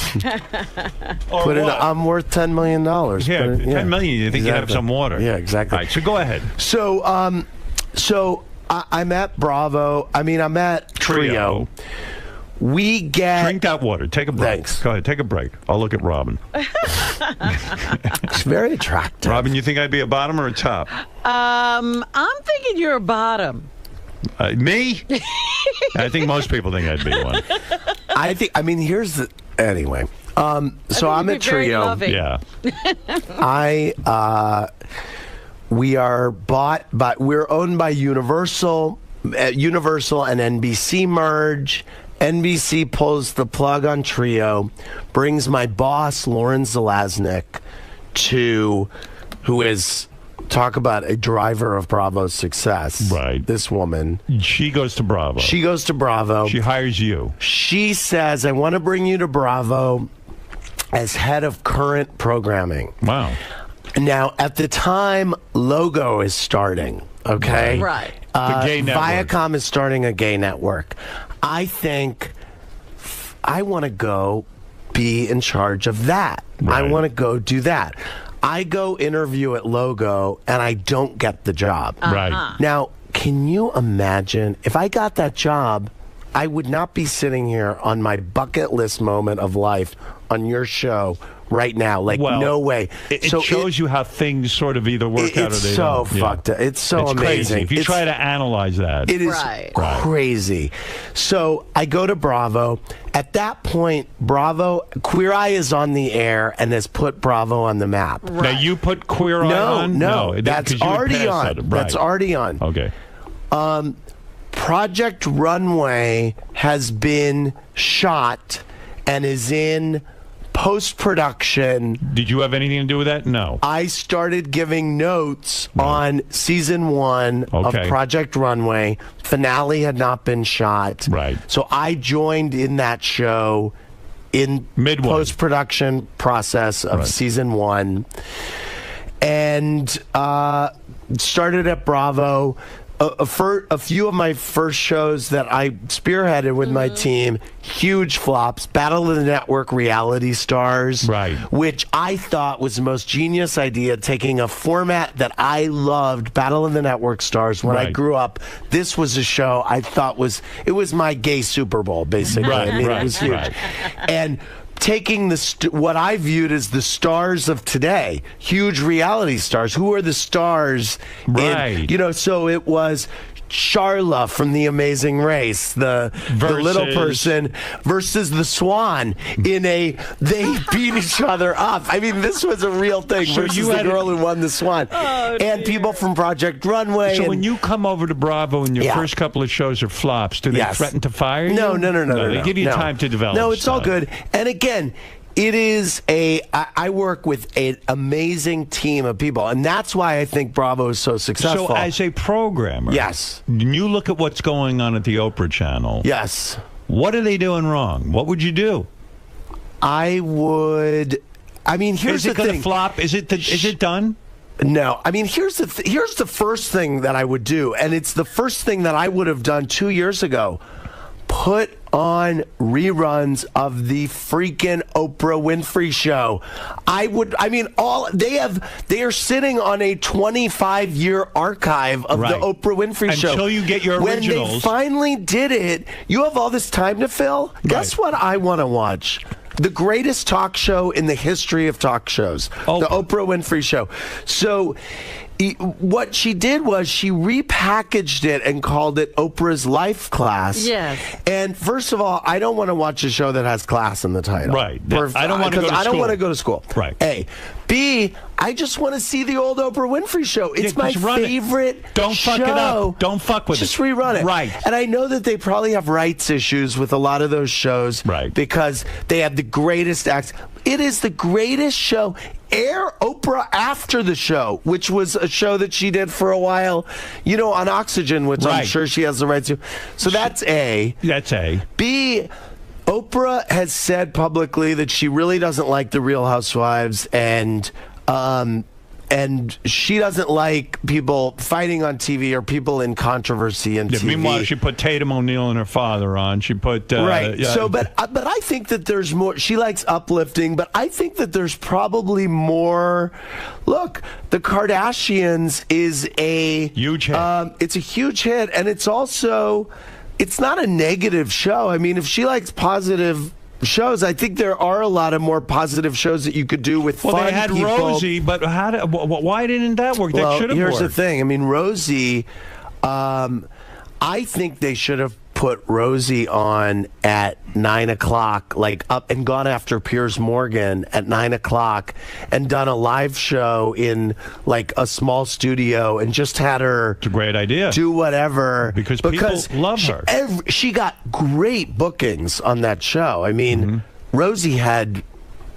Or what? I'm worth $10 million. Yeah, $10 million. You think you have some water? Yeah, exactly. All right, so go ahead. So, I'm at Bravo. I mean, I'm at Trio. We get... Drink that water. Take a break. Thanks. Go ahead. Take a break. I'll look at Robin. It's very attractive. Robin, you think I'd be a bottom or a top? I'm thinking you're a bottom. Me? I think most people think I'd be one. Anyway. So I'm at Trio. Yeah. We're owned by Universal. Universal and NBC merge. NBC pulls the plug on Trio, brings my boss, Lauren Zalaznick, who is, talk about a driver of Bravo's success. Right. This woman. She goes to Bravo. She goes to Bravo. She hires you. She says, I want to bring you to Bravo as head of current programming. Wow. Now, at the time, Logo is starting, okay? Right. The gay network. Viacom is starting a gay network. I think I want to go be in charge of that. Right. I want to go do that. I go interview at Logo, and I don't get the job. Right. Now, can you imagine if I got that job, I would not be sitting here on my bucket list moment of life on your show right now. Like, no way. It shows you how things sort of either work out or they don't. It's so fucked up. It's so amazing. Crazy. If you try to analyze that. It is crazy. So I go to Bravo. At that point, Queer Eye is on the air and has put Bravo on the map. Now, you put Queer Eye on? No, that's already on. Right. That's already on. Okay. Project Runway has been shot and is in post-production. Did you have anything to do with that? No. I started giving notes on season 1 of Project Runway. Finale had not been shot. Right. So I joined in that show in post-production process of season 1. And started at Bravo. a few of my first shows that I spearheaded with my team, huge flops. Battle of the Network reality stars, right? Which I thought was the most genius idea, taking a format that I loved, Battle of the Network stars. When I grew up, this was a show I thought was my gay Super Bowl, basically. Right, I mean, right, it was huge. right. And taking what I viewed as the stars of today, huge reality stars. Who are the stars? Right. So it was Charla from The Amazing Race, the little person versus the Swan they beat each other up. I mean, this was a real thing versus the girl who won the Swan. And people from Project Runway. So when you come over to Bravo and your first couple of shows are flops, do they threaten to fire you? No. They give you time to develop. No, it's stuff. all good. And again, it is I work with an amazing team of people, and that's why I think Bravo is so successful. So as a programmer, yes, you look at what's going on at the Oprah channel. Yes. What are they doing wrong? What would you do? I mean, here's the thing. Is it going to flop? Is it done? No. I mean, here's the first thing that I would do, and it's the first thing that I would have done 2 years ago. Put on reruns of the freaking Oprah Winfrey Show. They are sitting on a 25-year archive of the Oprah Winfrey Show. Until you get your originals. When they finally did it, you have all this time to fill. Guess what I want to watch? The greatest talk show in the history of talk shows, the Oprah Winfrey Show. So what she did was she repackaged it and called it Oprah's Life Class. Yes. And first of all, I don't want to watch a show that has class in the title. Right. I don't want to go to school. I don't want to go to school. Right. A. B. I just want to see the old Oprah Winfrey Show. It's my favorite show. Don't fuck it up. Don't fuck with it. Just rerun it. Right. And I know that they probably have rights issues with a lot of those shows. Right. Because they have the greatest acts. It is the greatest show. Air Oprah after the show, which was a show that she did for a while, on Oxygen, which I'm sure she has the right to. So that's A. That's A. B. Oprah has said publicly that she really doesn't like the Real Housewives, and she doesn't like people fighting on TV or people in controversy in TV. Meanwhile, she put Tatum O'Neal and her father on. She put right. So, but I think that there's more. She likes uplifting, but I think that there's probably more. Look, the Kardashians is a huge hit. It's a huge hit, and it's also it's not a negative show. I mean, if she likes positive shows, I think there are a lot of more positive shows that you could do with fun people. Well, they had Rosie, but why didn't that work? Well, that should have worked. Here's the thing. I mean, Rosie, I think they should have put Rosie on at 9 o'clock, like up and gone after Piers Morgan at 9 o'clock and done a live show in like a small studio and just had her it's a great idea. Do whatever. Because people love her. She got great bookings on that show. I mean, Rosie had...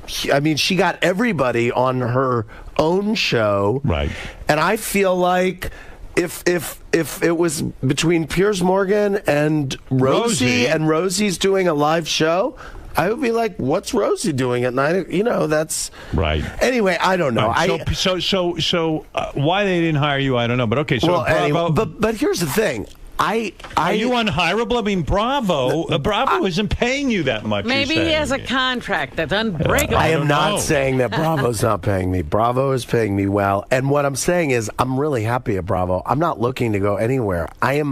she got everybody on her own show. Right. And I feel like if it was between Piers Morgan and Rosie and Rosie's doing a live show, I would be like, what's Rosie doing at 9? That's right. Anyway, I don't know. Right. So why they didn't hire you, I don't know. But okay, so Bravo. Anyway, but here's the thing. Are you unhireable? I mean, Bravo isn't paying you that much. Maybe he has a contract that's unbreakable. I am not saying that Bravo's not paying me. Bravo is paying me well. And what I'm saying is I'm really happy at Bravo. I'm not looking to go anywhere. I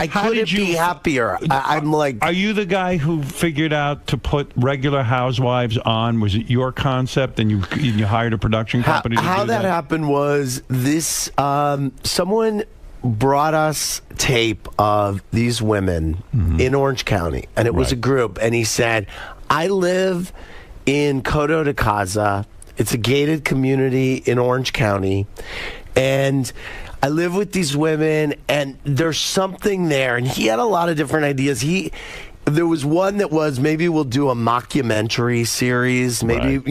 couldn't be happier. I'm like... Are you the guy who figured out to put regular housewives on? Was it your concept and you hired a production company to do that? How that happened was this... someone brought us tape of these women in Orange County, and it was a group, and he said, I live in Coto de Casa. It's a gated community in Orange County, and I live with these women, and there's something there. And he had a lot of different ideas. There was one that was, maybe we'll do a mockumentary series, maybe,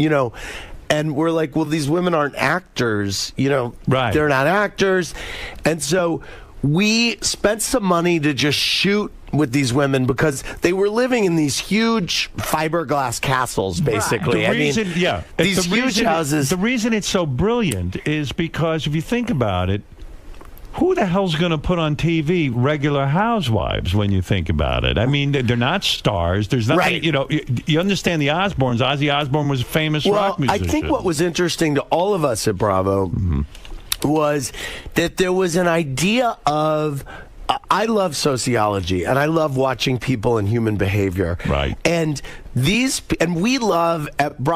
and we're like, well, these women aren't actors, they're not actors. And so we spent some money to just shoot with these women because they were living in these huge fiberglass castles, basically. These huge houses. The reason it's so brilliant is because if you think about it, who the hell's going to put on TV regular housewives when you think about it? I mean, they're not stars. There's nothing, Right. You understand the Osbournes. Ozzy Osbourne was a famous rock musician. I think what was interesting to all of us at Bravo was that there was an idea of I love sociology and I love watching people and human behavior. Right. And we love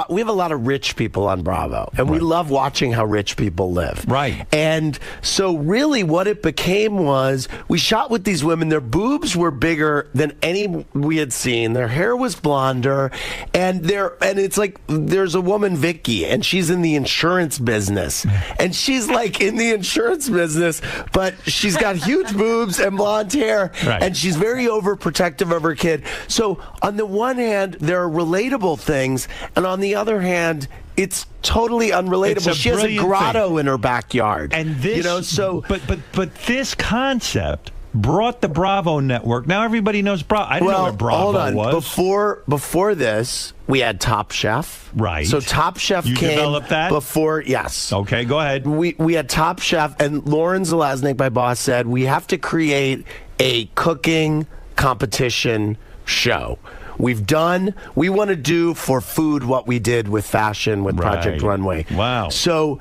we have a lot of rich people on Bravo, and we love watching how rich people live. Right. And so really what it became was we shot with these women. Their boobs were bigger than any we had seen. Their hair was blonder, and it's like there's a woman, Vicky, and she's in the insurance business, and she's like in the insurance business, but she's got huge boobs and blonde hair, and she's very overprotective of her kid. So on the one hand, there are relatable things, and on the other hand, it's totally unrelatable. She has a grotto in her backyard, and this, but this concept brought the Bravo network. Now everybody knows Bravo. I didn't know what Bravo hold on. was. Before this, we had Top Chef. Right. So Top Chef You came developed that? before. Yes. Okay, go ahead. We had Top Chef, and Lauren Zelaznik, my boss, said we have to create a cooking competition show. We want to do for food what we did with fashion with Project Runway. Wow. So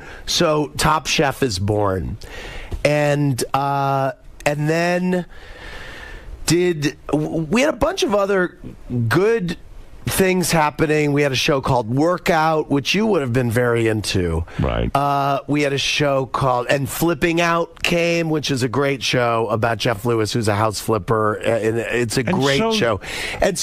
Top Chef is born. And then we had a bunch of other good things happening. We had a show called Workout, which you would have been very into. Right. We had a show called Flipping Out came, which is a great show about Jeff Lewis, who's a house flipper. And it's a great show. And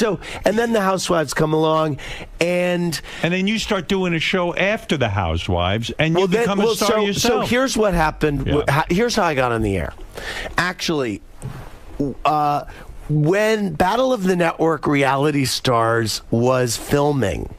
then the Housewives come along, and then you start doing a show after the Housewives, and you become a star yourself. So here's what happened. Yeah. Here's how I got on the air. Actually, when Battle of the Network Reality Stars was filming,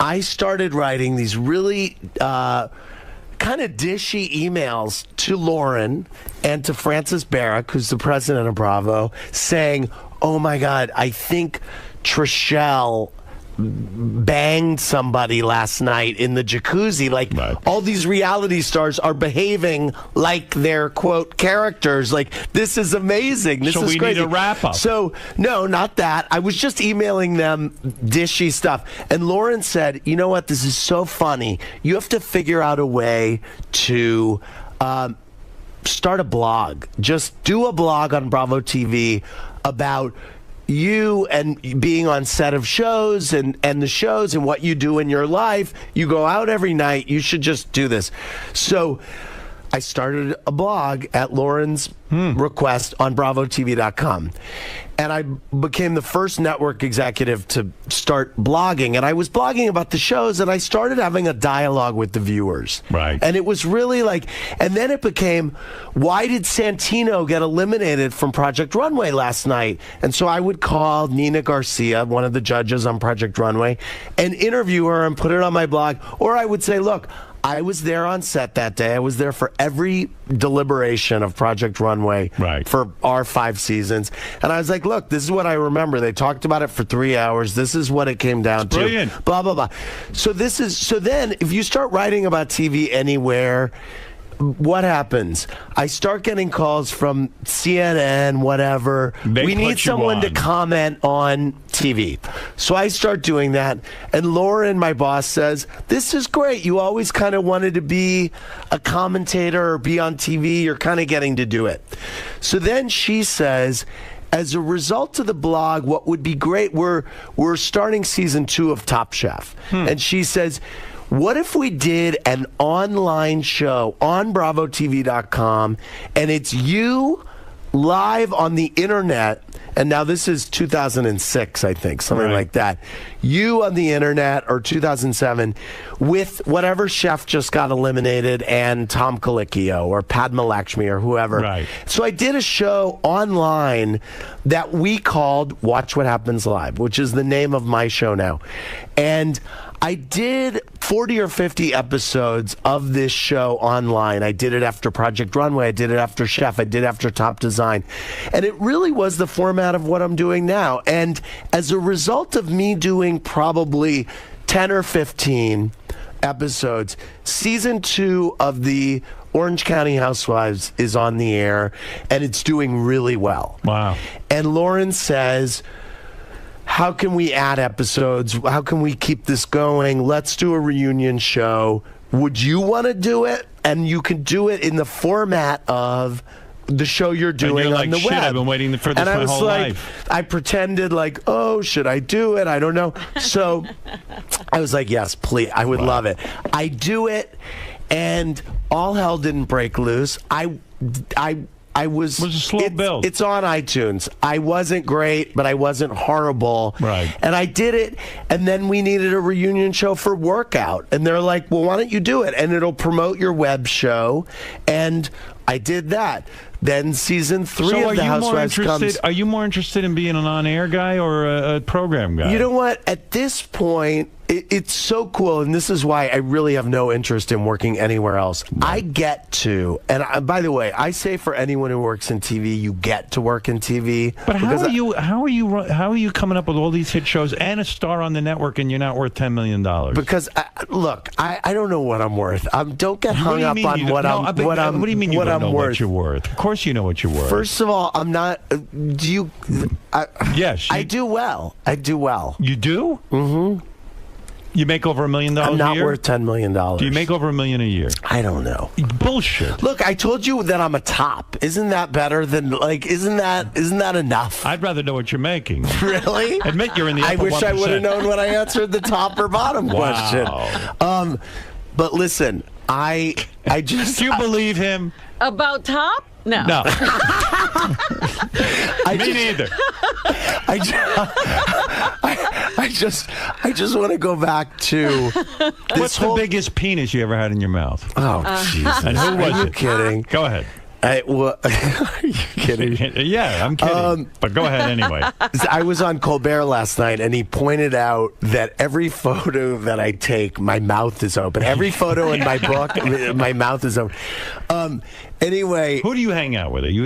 I started writing these really kind of dishy emails to Lauren and to Frances Barrick, who's the president of Bravo, saying, oh my God, I think Trishelle banged somebody last night in the jacuzzi. Like, all these reality stars are behaving like they're, quote, characters. Like, this is amazing. This is crazy. Need a wrap-up. So, no, not that. I was just emailing them dishy stuff. And Lauren said, you know what? This is so funny. You have to figure out a way to start a blog. Just do a blog on Bravo TV about you and being on set of shows and the shows and what you do in your life. You go out every night. You should just do this. So I started a blog at Lauren's request on BravoTV.com. And I became the first network executive to start blogging. And I was blogging about the shows, and I started having a dialogue with the viewers. Right. And it was really like, and then it became, why did Santino get eliminated from Project Runway last night? And so I would call Nina Garcia, one of the judges on Project Runway, and interview her and put it on my blog. Or I would say, look, I was there on set that day. I was there for every deliberation of Project Runway for our 5 seasons. And I was like, look, this is what I remember. They talked about it for 3 hours. This is what it came down to. Brilliant. Blah, blah, blah. So then if you start writing about TV anywhere, what happens? I start getting calls from CNN, whatever. We need someone to comment on TV. So I start doing that. And Lauren, my boss, says, this is great. You always kind of wanted to be a commentator or be on TV. You're kind of getting to do it. So then she says, as a result of the blog, what would be great, we're starting season 2 of Top Chef. And she says, what if we did an online show on BravoTV.com, and it's you live on the internet, and now this is 2006, I think, something like that. You on the internet, or 2007, with whatever chef just got eliminated and Tom Colicchio or Padma Lakshmi or whoever. Right. So I did a show online that we called Watch What Happens Live, which is the name of my show now. And I did 40 or 50 episodes of this show online. I did it after Project Runway. I did it after Chef. I did it after Top Design. And it really was the format of what I'm doing now. And as a result of me doing probably 10 or 15 episodes, season 2 of the Orange County Housewives is on the air, and it's doing really well. Wow. And Lauren says, how can we add episodes? How can we keep this going? Let's do a reunion show. Would you want to do it? And you can do it in the format of the show you're doing and you're on the shit, web. I've been waiting for this and I my was whole like, life. I pretended like, oh, should I do it? I don't know. So I was like, yes, please. I would love it. I do it, and all hell didn't break loose. I was. It was a slow build. It's on iTunes. I wasn't great, but I wasn't horrible. Right. And I did it, and then we needed a reunion show for Workout, and they're like, well, why don't you do it? And it'll promote your web show, and I did that. Then season 3 of The Housewives comes. Are you more interested in being an on-air guy or a program guy? You know what? At this point, it's so cool, and this is why I really have no interest in working anywhere else. I get to, and by the way, I say for anyone who works in TV, you get to work in TV. But how are you coming up with all these hit shows and a star on the network, and you're not worth $10 million? Because look, I don't know what I'm worth. Don't get hung up on what I'm What do you mean you don't know worth? what you're worth? Of course you know what you're worth. First of all, I'm not. Do you? Yes, I do well. I do well. You do? Mm-hmm. You make over $1 million a year? I'm not worth $10 million. Do you make over $1 million a year? I don't know. Bullshit. Look, I told you that I'm a top. Isn't that better than isn't that enough? I'd rather know what you're making. Really? Admit you're in the upper I wish 1%. I would have known when I answered the top or bottom question. But listen, I just Do you believe him? About top? No. No. Me neither. I just want to go back to What's the biggest penis you ever had in your mouth? Oh, Jesus. And who was Are you it? kidding? Go ahead. Are you kidding? Yeah, I'm kidding. But go ahead anyway. I was on Colbert last night, and he pointed out that every photo that I take, my mouth is open. Every photo in my book, my mouth is open. Anyway. Who do you hang out with? Are you